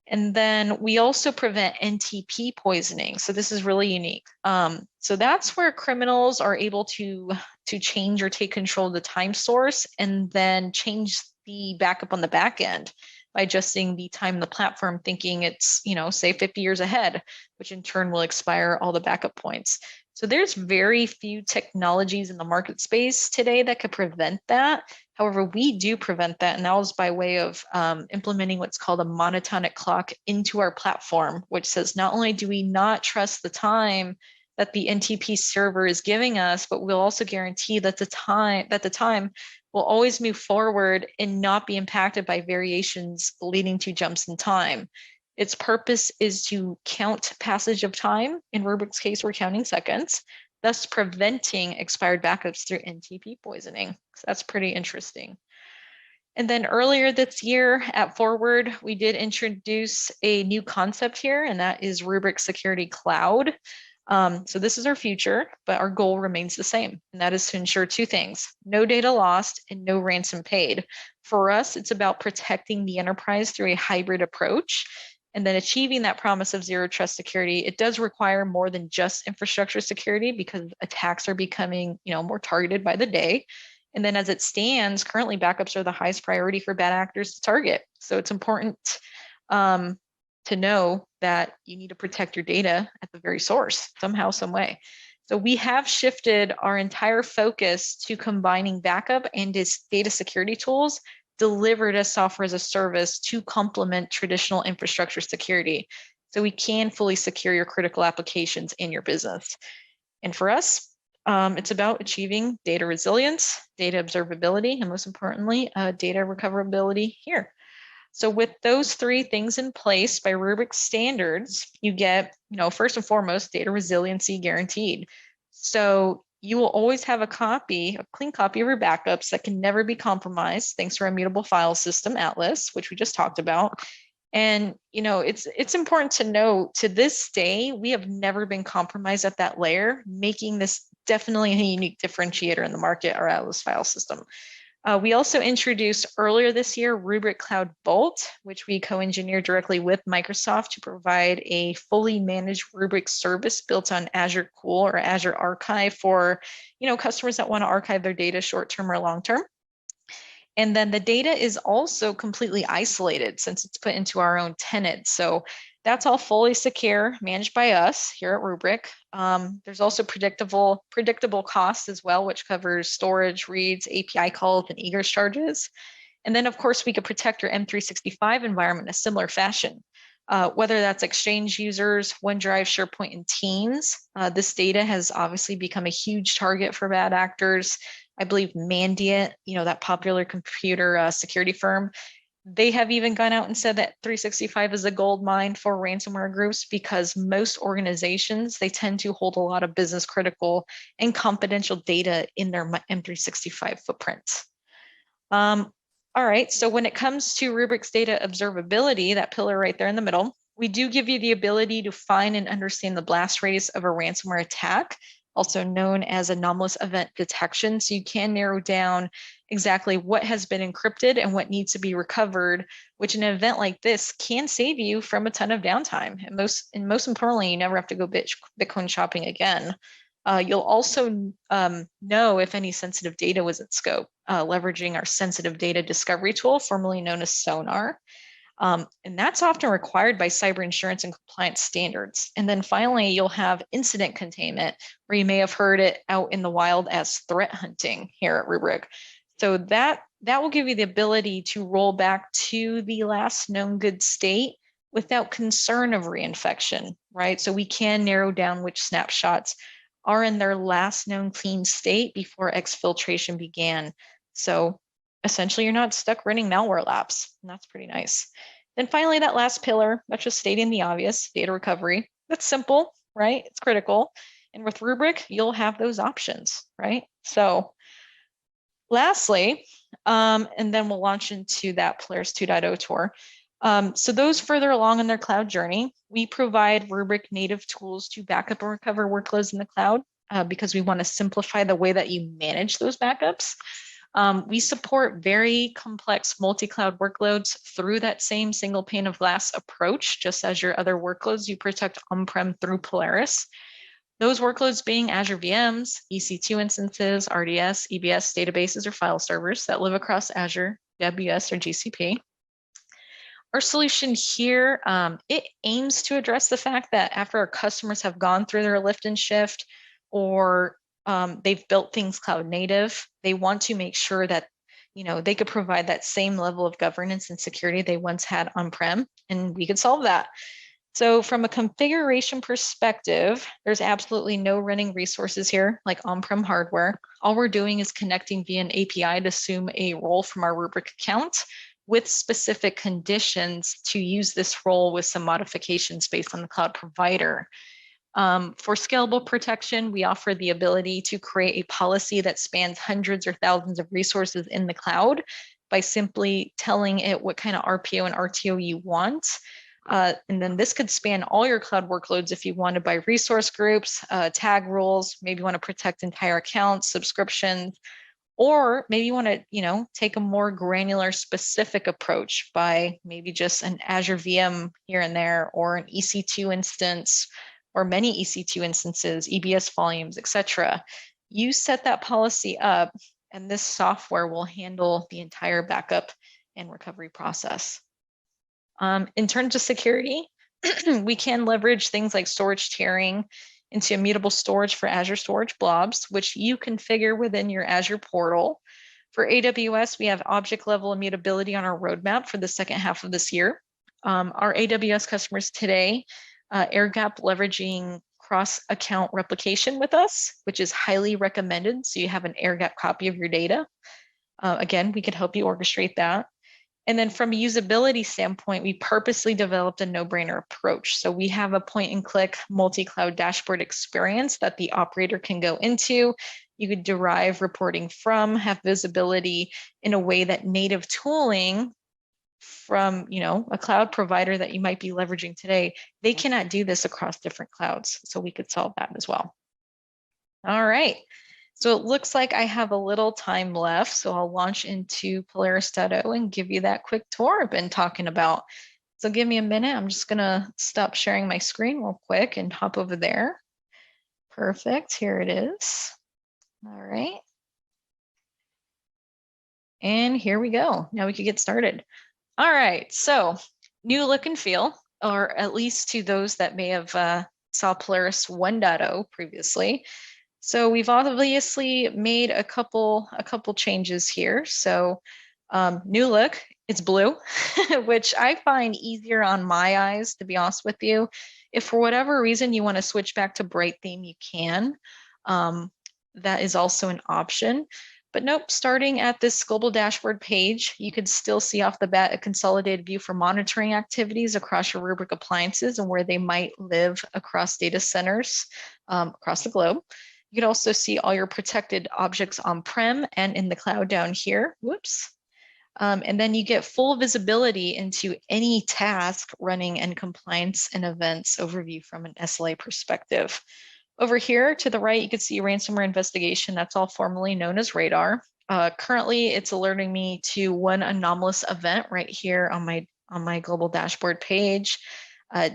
And then we also prevent NTP poisoning. So this is really unique. So that's where criminals are able to change or take control of the time source and then change the backup on the back end by adjusting the time of the platform, thinking it's, say 50 years ahead, which in turn will expire all the backup points. So there's very few technologies in the market space today that could prevent that. However, we do prevent that, and that was by way of implementing what's called a monotonic clock into our platform, which says not only do we not trust the time that the NTP server is giving us, but we'll also guarantee that the time will always move forward and not be impacted by variations leading to jumps in time. Its purpose is to count passage of time. In Rubrik's case, we're counting seconds, thus preventing expired backups through NTP poisoning. So that's pretty interesting. And then earlier this year at Forward, we did introduce a new concept here, and that is Rubrik Security Cloud. So this is our future, but our goal remains the same, and that is to ensure 2 things: no data lost and no ransom paid. For us, it's about protecting the enterprise through a hybrid approach. And then achieving that promise of zero trust security, it does require more than just infrastructure security because attacks are becoming, more targeted by the day. And then as it stands, currently backups are the highest priority for bad actors to target. So it's important to know that you need to protect your data at the very source, somehow, some way. So we have shifted our entire focus to combining backup and data security tools delivered as software as a service to complement traditional infrastructure security. So we can fully secure your critical applications in your business. And for us, it's about achieving data resilience, data observability, and most importantly, data recoverability here. So with those 3 things in place by Rubrik standards, you get, first and foremost, data resiliency guaranteed. So you will always have a clean copy of your backups that can never be compromised thanks to our immutable file system, Atlas, which we just talked about. And, it's important to know, to this day, we have never been compromised at that layer, making this definitely a unique differentiator in the market, our Atlas file system. We also introduced earlier this year Rubrik Cloud Bolt, which we co-engineered directly with Microsoft to provide a fully managed Rubrik service built on Azure Cool or Azure Archive for, customers that want to archive their data short-term or long-term. And then the data is also completely isolated since it's put into our own tenant. So that's all fully secure, managed by us here at Rubrik. There's also predictable costs as well, which covers storage, reads, API calls, and egress charges. And then, of course, we could protect your M365 environment in a similar fashion. Whether that's Exchange users, OneDrive, SharePoint, and Teams, this data has obviously become a huge target for bad actors. I believe Mandiant, that popular computer security firm, They have even gone out and said that 365 is a gold mine for ransomware groups because most organizations, they tend to hold a lot of business critical and confidential data in their M365 footprints. All right, so when it comes to Rubrik's data observability, that pillar right there in the middle, we do give you the ability to find and understand the blast radius of a ransomware attack, also known as anomalous event detection. So you can narrow down exactly what has been encrypted and what needs to be recovered, which in an event like this can save you from a ton of downtime. And most importantly, you never have to go Bitcoin shopping again. You'll also know if any sensitive data was in scope, leveraging our sensitive data discovery tool, formerly known as Sonar. And that's often required by cyber insurance and compliance standards. And then finally, you'll have incident containment, where you may have heard it out in the wild as threat hunting here at Rubrik. So that will give you the ability to roll back to the last known good state without concern of reinfection, right? So we can narrow down which snapshots are in their last known clean state before exfiltration began. So essentially, you're not stuck running malware laps, and that's pretty nice. Then finally, that last pillar, that's just stating the obvious, data recovery. That's simple, right? It's critical. And with Rubrik, you'll have those options, right? So lastly, and then we'll launch into that Polaris 2.0 tour. So those further along in their cloud journey, we provide Rubrik native tools to back up and recover workloads in the cloud because we want to simplify the way that you manage those backups. We support very complex multi-cloud workloads through that same single pane of glass approach, just as your other workloads you protect on-prem through Polaris. Those workloads being Azure VMs, EC2 instances, RDS, EBS databases, or file servers that live across Azure, AWS, or GCP. Our solution here, it aims to address the fact that after our customers have gone through their lift and shift, or they've built things cloud native, they want to make sure that they could provide that same level of governance and security they once had on-prem, and we could solve that. So from a configuration perspective, there's absolutely no running resources here like on-prem hardware. All we're doing is connecting via an API to assume a role from our Rubrik account with specific conditions to use this role with some modifications based on the cloud provider. For scalable protection, we offer the ability to create a policy that spans hundreds or thousands of resources in the cloud by simply telling it what kind of RPO and RTO you want. And then this could span all your cloud workloads if you wanted by resource groups, tag rules, maybe you want to protect entire accounts, subscriptions, or maybe you want to, take a more granular specific approach by maybe just an Azure VM here and there, or an EC2 instance, or many EC2 instances, EBS volumes, etc. You set that policy up, and this software will handle the entire backup and recovery process. In terms of security, we can leverage things like storage tiering into immutable storage for Azure Storage blobs, which you configure within your Azure portal. For AWS, we have object level immutability on our roadmap for the second half of this year. Our AWS customers today air gap leveraging cross-account replication with us, which is highly recommended. So you have an air gap copy of your data. Again, we could help you orchestrate that. And then from a usability standpoint, we purposely developed a no-brainer approach. So we have a point-and-click multi-cloud dashboard experience that the operator can go into. You could derive reporting from, have visibility in a way that native tooling from a cloud provider that you might be leveraging today, they cannot do this across different clouds. So we could solve that as well. All right. So it looks like I have a little time left, so I'll launch into Polaris 2.0 and give you that quick tour I've been talking about. So give me a minute. I'm just going to stop sharing my screen real quick and hop over there. Perfect. Here it is. All right. And here we go. Now we can get started. All right. So new look and feel, or at least to those that may have saw Polaris 1.0 previously. So we've obviously made a couple changes here. So new look, it's blue, which I find easier on my eyes, to be honest with you. If for whatever reason you want to switch back to bright theme, you can. That is also an option. But nope, starting at this global dashboard page, you could still see off the bat a consolidated view for monitoring activities across your Rubrik appliances and where they might live across data centers across the globe. You could also see all your protected objects on-prem and in the cloud down here. Whoops. And then you get full visibility into any task running and compliance and events overview from an SLA perspective. Over here to the right, you can see ransomware investigation. That's all formerly known as radar. Currently, it's alerting me to one anomalous event right here on my global dashboard page.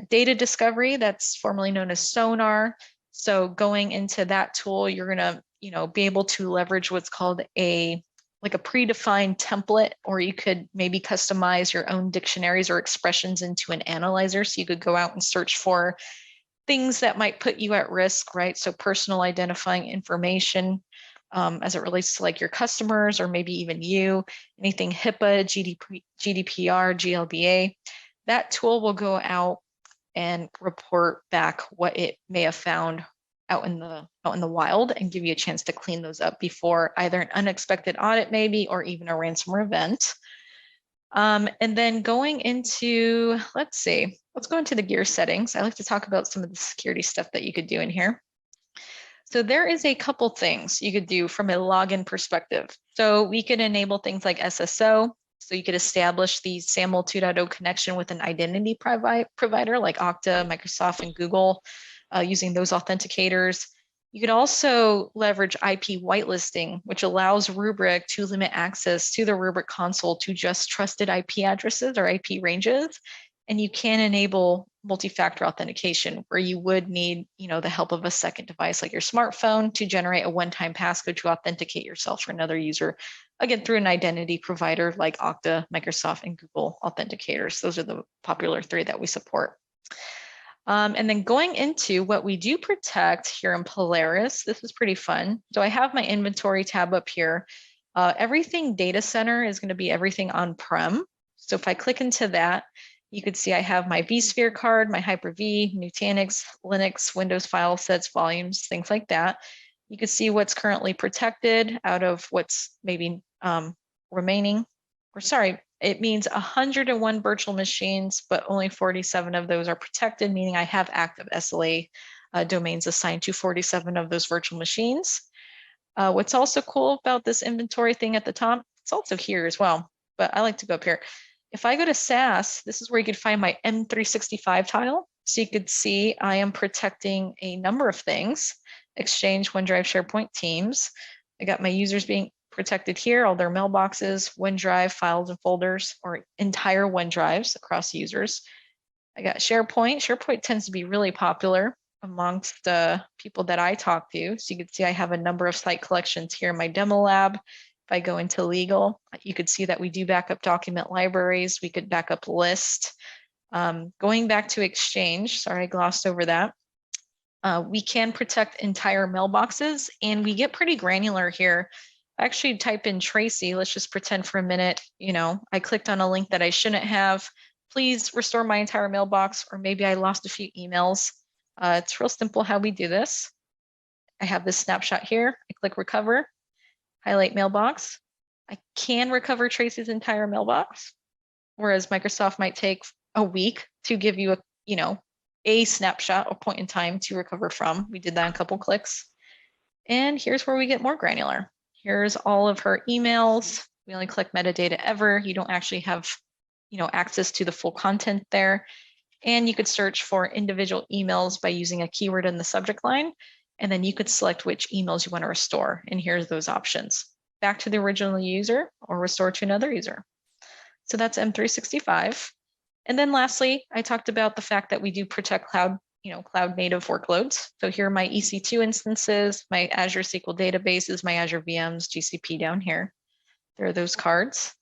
Data discovery, that's formerly known as sonar. So going into that tool, you're gonna, be able to leverage what's called a predefined template, or you could maybe customize your own dictionaries or expressions into an analyzer. So you could go out and search for things that might put you at risk, right? So personal identifying information as it relates to like your customers or maybe even you, anything HIPAA, GDPR, GLBA. That tool will go out and report back what it may have found out in the wild and give you a chance to clean those up before either an unexpected audit maybe or even a ransomware event. And then going into, let's go into the gear settings. I like to talk about some of the security stuff that you could do in here. So there is a couple things you could do from a login perspective. So we could enable things like SSO. So you could establish the SAML 2.0 connection with an identity provider like Okta, Microsoft, and Google using those authenticators. You could also leverage IP whitelisting, which allows Rubrik to limit access to the Rubrik console to just trusted IP addresses or IP ranges. And you can enable multi-factor authentication where you would need, the help of a second device like your smartphone to generate a one-time passcode to authenticate yourself for another user, again, through an identity provider like Okta, Microsoft, and Google authenticators. Those are the popular three that we support. And then going into what we do protect here in Polaris, this is pretty fun. So I have my inventory tab up here. Everything data center is going to be everything on-prem. So if I click into that, you could see I have my vSphere card, my Hyper-V, Nutanix, Linux, Windows file sets, volumes, things like that. You can see what's currently protected out of what's maybe remaining, or sorry, it means 101 virtual machines, but only 47 of those are protected, meaning I have active SLA domains assigned to 47 of those virtual machines. What's also cool about this inventory thing at the top, it's also here as well, but I like to go up here. If I go to SaaS, this is where you can find my M365 tile. So you could see I am protecting a number of things: Exchange, OneDrive, SharePoint, Teams. I got my users being protected here, all their mailboxes, OneDrive, files and folders, or entire OneDrives across users. I got SharePoint. SharePoint tends to be really popular amongst the people that I talk to. So you can see I have a number of site collections here in my demo lab. If I go into legal, you could see that we do backup document libraries. We could back up list. Going back to Exchange, sorry, I glossed over that. We can protect entire mailboxes, and we get pretty granular here. I actually type in Tracy. Let's just pretend for a minute, I clicked on a link that I shouldn't have. Please restore my entire mailbox, or maybe I lost a few emails. It's real simple how we do this. I have this snapshot here. I click recover, highlight mailbox. I can recover Tracy's entire mailbox, whereas Microsoft might take a week to give you a snapshot or point in time to recover from. We did that in a couple clicks. And here's where we get more granular. Here's all of her emails. We only collect metadata ever. You don't actually have, access to the full content there. And you could search for individual emails by using a keyword in the subject line. And then you could select which emails you want to restore. And here's those options: back to the original user or restore to another user. So that's M365. And then lastly, I talked about the fact that we do protect cloud native workloads. So here are my EC2 instances, my Azure SQL databases, my Azure VMs, GCP down here. There are those cards.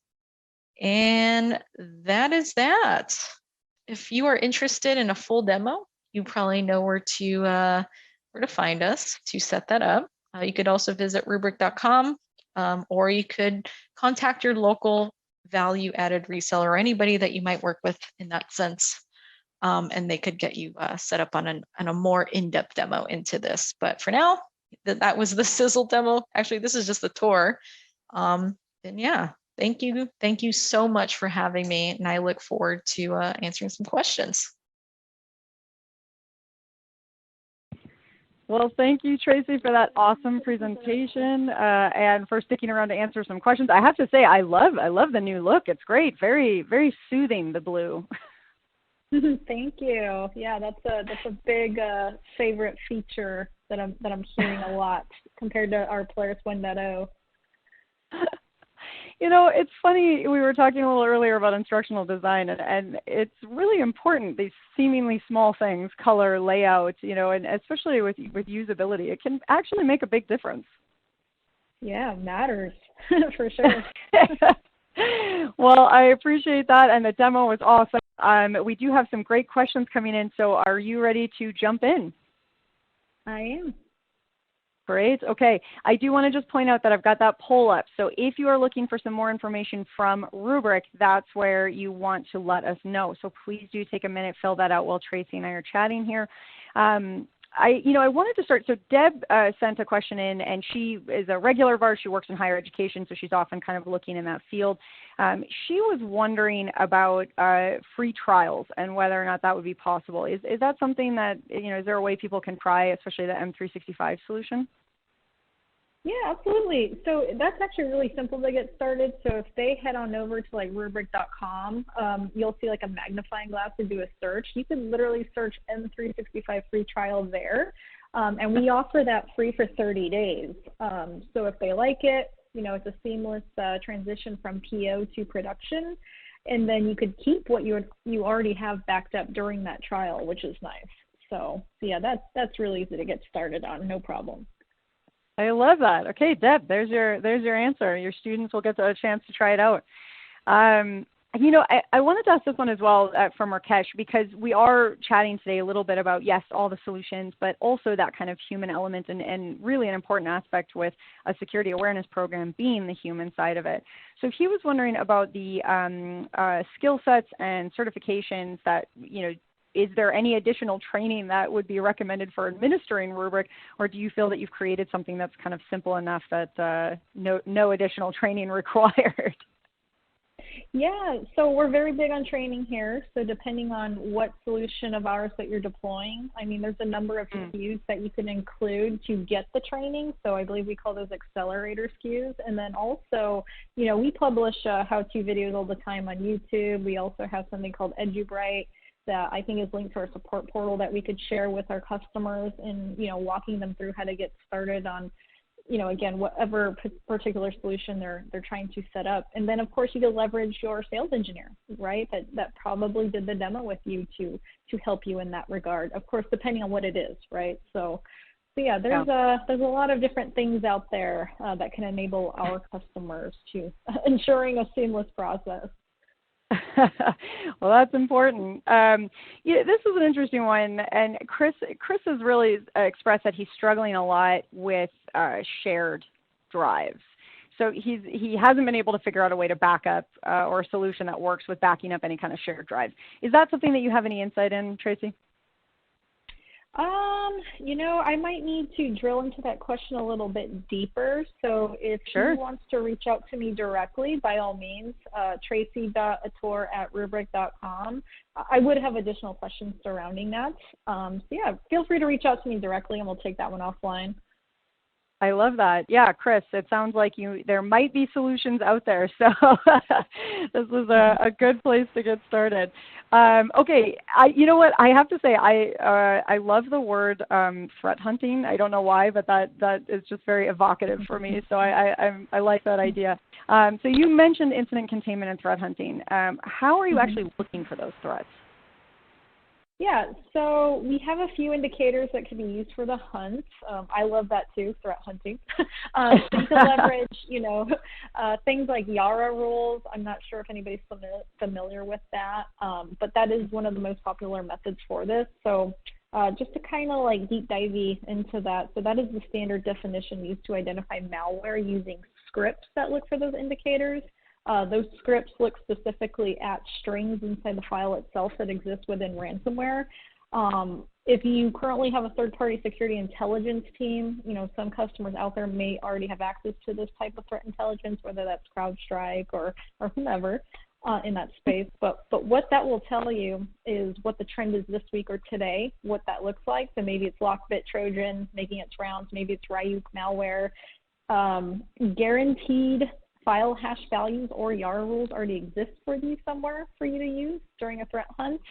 And that is that. If you are interested in a full demo, you probably know where to find us to set that up. You could also visit Rubrik.com, or you could contact your local value-added reseller or anybody that you might work with in that sense. And they could get you set up on a more in-depth demo into this. But for now, that was the sizzle demo. Actually, this is just the tour. Then yeah, thank you so much for having me, and I look forward to answering some questions. Well, thank you, Tracy, for that awesome presentation and for sticking around to answer some questions. I have to say, I love the new look. It's great. Very, very soothing, the blue. Thank you. Yeah, that's a big favorite feature that I'm hearing a lot compared to our Polaris 1.0. You know, it's funny, we were talking a little earlier about instructional design, and it's really important, these seemingly small things, color, layout, you know, and especially with usability, it can actually make a big difference. Yeah, it matters, for sure. Well, I appreciate that, and the demo was awesome. We do have some great questions coming in, so are you ready to jump in? I am. Great. Okay. I do want to just point out that I've got that poll up. So if you are looking for some more information from Rubrik, that's where you want to let us know. So please do take a minute, fill that out while Tracy and I are chatting here. I wanted to start. So Deb sent a question in, and she is a regular of ours. She works in higher education, so she's often kind of looking in that field. She was wondering about free trials and whether or not that would be possible. Is that something that, you know, is there a way people can try, especially the M365 solution? Yeah, absolutely. So that's actually really simple to get started. So if they head on over to like Rubrik.com, you'll see like a magnifying glass to do a search. You can literally search M365 free trial there. And we offer that free for 30 days. So if they like it, you know, it's a seamless transition from PO to production. And then you could keep what you already have backed up during that trial, which is nice. So yeah, that's really easy to get started on, no problem. I love that. Okay, Deb, there's your answer. Your students will get a chance to try it out. You know, I wanted to ask this one as well from Rakesh, because we are chatting today a little bit about, yes, all the solutions, but also that kind of human element and really an important aspect with a security awareness program being the human side of it. So he was wondering about the skill sets and certifications that, you know, is there any additional training that would be recommended for administering Rubrik, or do you feel that you've created something that's kind of simple enough that no additional training required? Yeah, so we're very big on training here. So depending on what solution of ours that you're deploying, I mean, there's a number of SKUs that you can include to get the training. So I believe we call those accelerator SKUs. And then also, you know, we publish how-to videos all the time on YouTube. We also have something called EduBrite that I think is linked to our support portal that we could share with our customers and, you know, walking them through how to get started on, you know, again, whatever particular solution they're trying to set up. And then of course you could leverage your sales engineer, right? That probably did the demo with you to help you in that regard. Of course, depending on what it is, right? So yeah, there's a lot of different things out there that can enable our customers to ensuring a seamless process. Well, that's important. Yeah, this is an interesting one, and Chris has really expressed that he's struggling a lot with shared drives. So he hasn't been able to figure out a way to back up or a solution that works with backing up any kind of shared drive. Is that something that you have any insight in, Tracy? You know, I might need to drill into that question a little bit deeper. So if Sure. he wants to reach out to me directly, by all means, tracy.ator@rubrik.com. I would have additional questions surrounding that. So yeah, feel free to reach out to me directly and we'll take that one offline. I love that. Yeah, Chris, it sounds like there might be solutions out there. So this is a good place to get started. Okay, you know what? I have to say, I love the word threat hunting. I don't know why, but that is just very evocative for me. So I like that idea. So you mentioned incident containment and threat hunting. How are you actually looking for those threats? Yeah, so we have a few indicators that can be used for the hunt. I love that too, threat hunting. So you can leverage, you know, things like Yara rules. I'm not sure if anybody's familiar with that, but that is one of the most popular methods for this. So just to kind of like deep dive into that. So that is the standard definition used to identify malware using scripts that look for those indicators. Those scripts look specifically at strings inside the file itself that exist within ransomware. If you currently have a third-party security intelligence team, some customers out there may already have access to this type of threat intelligence, whether that's CrowdStrike or whomever in that space. But what that will tell you is what the trend is this week or today, what that looks like. So maybe it's Lockbit Trojan making its rounds, maybe it's Ryuk malware. Guaranteed file hash values or YAR rules already exist for you somewhere for you to use during a threat hunt.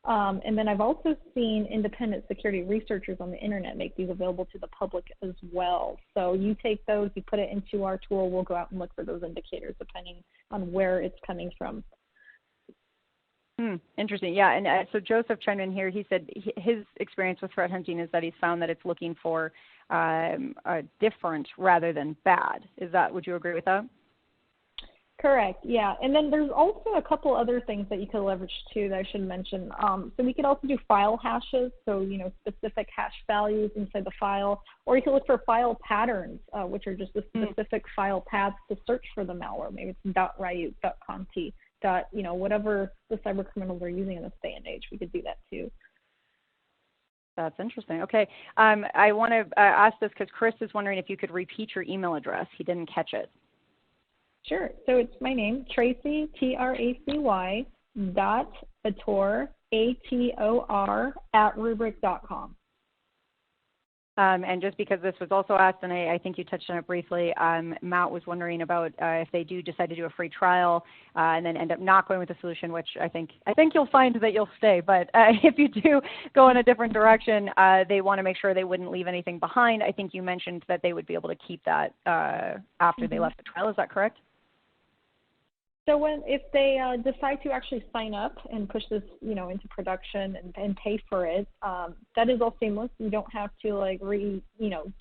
And then I've also seen independent security researchers on the internet make these available to the public as well. So you take those, you put it into our tool, we'll go out and look for those indicators depending on where it's coming from. Interesting. Yeah. And so Joseph chimed in here. He said his experience with threat hunting is that he's found that it's looking for different rather than bad. Would you agree with that? Correct. Yeah. And then there's also a couple other things that you could leverage too that I should mention. So we could also do file hashes. So, specific hash values inside the file, or you can look for file patterns, which are just the specific file paths to search for the malware. Maybe it's .ryuk, .conti, whatever the cyber criminals are using in this day and age. We could do that too. That's interesting. Okay. I want to ask this because Chris is wondering if you could repeat your email address. He didn't catch it. Sure. So it's my name, Tracy, Tracy, .ator, ATOR, @rubric.com. And just because this was also asked, and I think you touched on it briefly, Matt was wondering about if they do decide to do a free trial and then end up not going with the solution, which I think you'll find that you'll stay. But if you do go in a different direction, they want to make sure they wouldn't leave anything behind. I think you mentioned that they would be able to keep that after they left the trial. Is that correct? So if they decide to actually sign up and push this, into production and pay for it, that is all seamless. You don't have to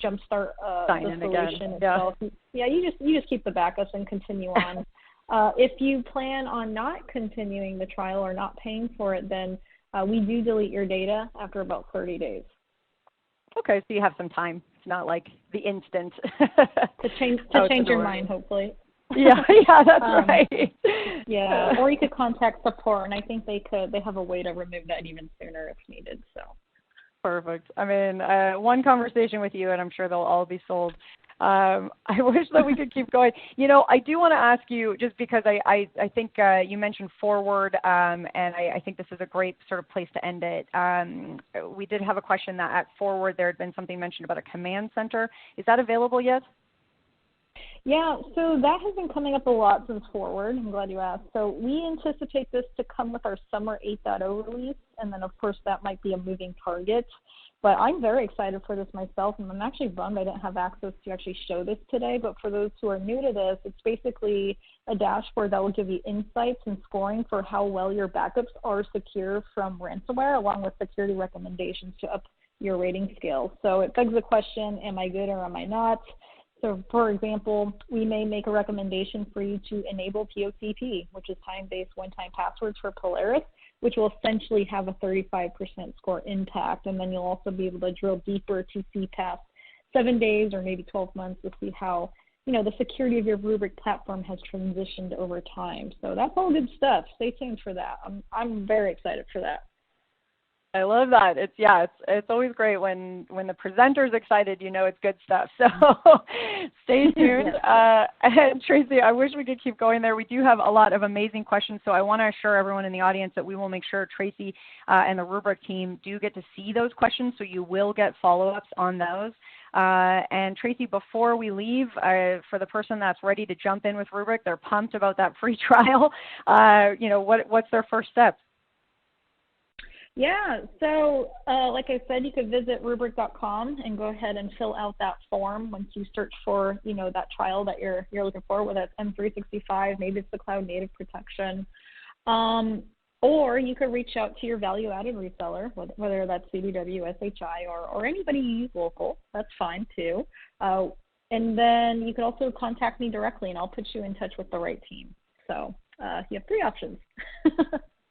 jumpstart the solution itself. Yeah, you just keep the backups and continue on. If you plan on not continuing the trial or not paying for it, then we do delete your data after about 30 days. Okay, so you have some time. It's not like the instant to change your mind, hopefully. Yeah, that's right. Yeah, or you could contact support, and I think they have a way to remove that even sooner if needed. So perfect. I mean, one conversation with you, and I'm sure they'll all be sold. I wish that we could keep going. I do want to ask you, just because I think you mentioned Forward, and I think this is a great sort of place to end it. We did have a question that at Forward there had been something mentioned about a command center. Is that available yet? Yeah, so that has been coming up a lot since Forward. I'm glad you asked. So we anticipate this to come with our summer 8.0 release, and then of course that might be a moving target. But I'm very excited for this myself, and I'm actually bummed I didn't have access to actually show this today. But for those who are new to this, it's basically a dashboard that will give you insights and scoring for how well your backups are secure from ransomware, along with security recommendations to up your rating scale. So it begs the question, am I good or am I not? So for example, we may make a recommendation for you to enable POCP, which is time-based one-time passwords for Polaris, which will essentially have a 35% score impact. And then you'll also be able to drill deeper to see past 7 days or maybe 12 months to see how, the security of your Rubric platform has transitioned over time. So that's all good stuff. Stay tuned for that. I'm very excited for that. I love that. It's always great when the presenter's excited, it's good stuff. So stay tuned. And Tracy, I wish we could keep going there. We do have a lot of amazing questions, so I want to assure everyone in the audience that we will make sure Tracy and the Rubric team do get to see those questions, so you will get follow-ups on those. And Tracy, before we leave, for the person that's ready to jump in with Rubric, they're pumped about that free trial. What's their first step? Yeah, so like I said, you could visit rubric.com and go ahead and fill out that form once you search for, that trial that you're looking for, whether it's M365, maybe it's the cloud native protection. Or you could reach out to your value-added reseller, whether that's CDW, SHI, or anybody you use local. That's fine too. And then you could also contact me directly, and I'll put you in touch with the right team. So you have 3 options.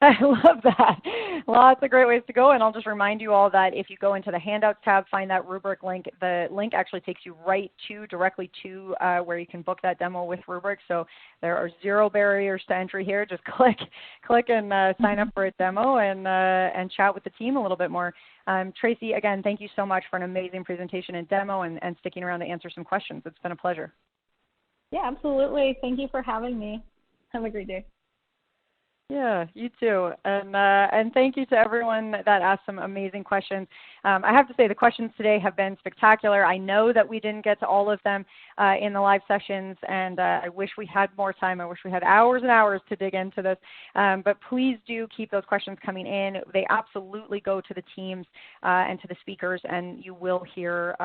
I love that. Lots of great ways to go. And I'll just remind you all that if you go into the handouts tab, find that rubric link. The link actually takes you directly to where you can book that demo with rubric. So there are 0 barriers to entry here. Just click and sign up for a demo and chat with the team a little bit more. Tracy, again, thank you so much for an amazing presentation and demo and sticking around to answer some questions. It's been a pleasure. Yeah, absolutely. Thank you for having me. Have a great day. Yeah, you too. And thank you to everyone that asked some amazing questions. I have to say the questions today have been spectacular. I know that we didn't get to all of them in the live sessions, and I wish we had more time. I wish we had hours and hours to dig into this. But please do keep those questions coming in. They absolutely go to the teams and to the speakers, and you will hear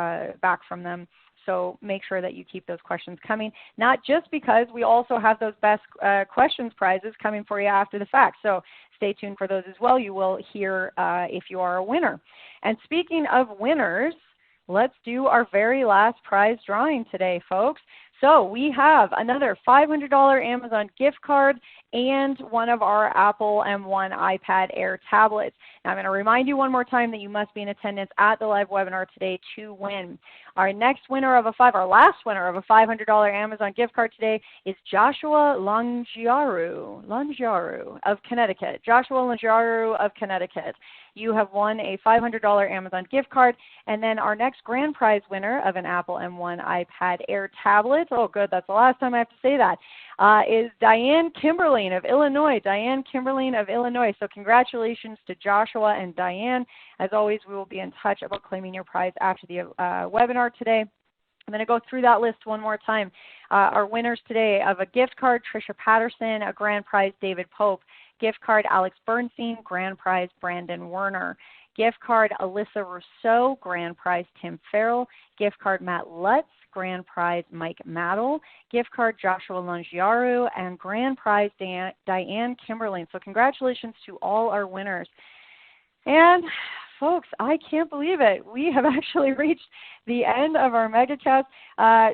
back from them. So make sure that you keep those questions coming, not just because we also have those best questions prizes coming for you after the fact. So stay tuned for those as well. You will hear if you are a winner. And speaking of winners, let's do our very last prize drawing today, folks. So we have another $500 Amazon gift card and one of our Apple M1 iPad Air tablets. Now I'm going to remind you one more time that you must be in attendance at the live webinar today to win. Our last winner of a $500 Amazon gift card today is Joshua Langiaru of Connecticut. Joshua Langiaru of Connecticut. You have won a $500 Amazon gift card. And then our next grand prize winner of an Apple M1 iPad Air tablet, oh good, that's the last time I have to say that, is Diane Kimberline of Illinois. Diane Kimberline of Illinois. So congratulations to Joshua and Diane. As always, we will be in touch about claiming your prize after the webinar today. I'm going to go through that list one more time. Our winners today of a gift card, Tricia Patterson, a grand prize, David Pope. Gift card, Alex Bernstein. Grand prize, Brandon Werner. Gift card, Alyssa Rousseau. Grand prize, Tim Farrell. Gift card, Matt Lutz. Grand prize, Mike Maddle. Gift card, Joshua Langiaru. And grand prize, Diane Kimberline. So congratulations to all our winners. And folks, I can't believe it. We have actually reached the end of our Megacast.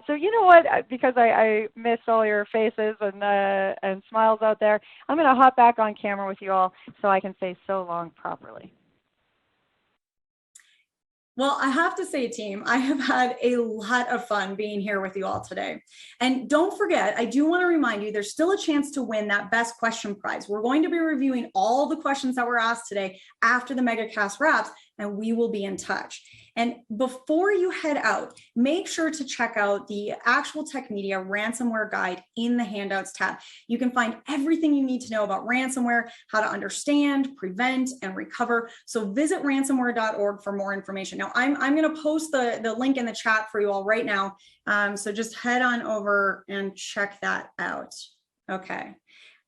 So you know what? Because I missed all your faces and smiles out there, I'm going to hop back on camera with you all so I can say so long properly. Well, I have to say, team, I have had a lot of fun being here with you all today. And don't forget, I do want to remind you, there's still a chance to win that best question prize. We're going to be reviewing all the questions that were asked today after the Megacast wraps, and we will be in touch. And before you head out, make sure to check out the ActualTech Media ransomware guide in the handouts tab. You can find everything you need to know about ransomware, how to understand, prevent, and recover. So visit ransomware.org for more information. Now, I'm going to post the link in the chat for you all right now. So just head on over and check that out. Okay,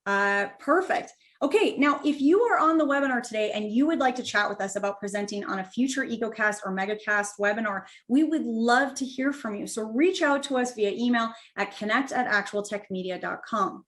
perfect. Okay, now if you are on the webinar today and you would like to chat with us about presenting on a future EcoCast or Megacast webinar, we would love to hear from you. So reach out to us via email at connect@actualtechmedia.com.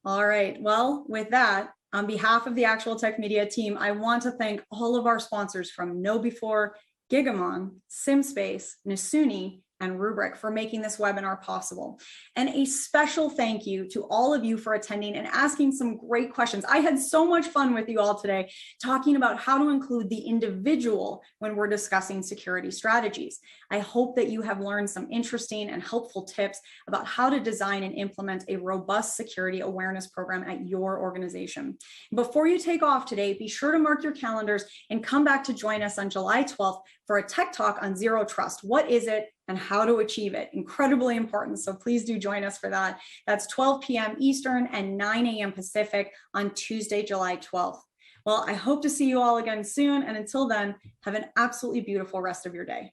All right, well, with that, on behalf of the ActualTech Media team, I want to thank all of our sponsors from KnowBe4, Gigamon, SimSpace, Nasuni, and Rubric for making this webinar possible. And a special thank you to all of you for attending and asking some great questions. I had so much fun with you all today talking about how to include the individual when we're discussing security strategies. I hope that you have learned some interesting and helpful tips about how to design and implement a robust security awareness program at your organization. Before you take off today, be sure to mark your calendars and come back to join us on July 12th for a tech talk on Zero Trust. What is it and how to achieve it? Incredibly important. So please do join us for that. That's 12 p.m. Eastern and 9 a.m. Pacific on Tuesday, July 12th. Well, I hope to see you all again soon. And until then, have an absolutely beautiful rest of your day.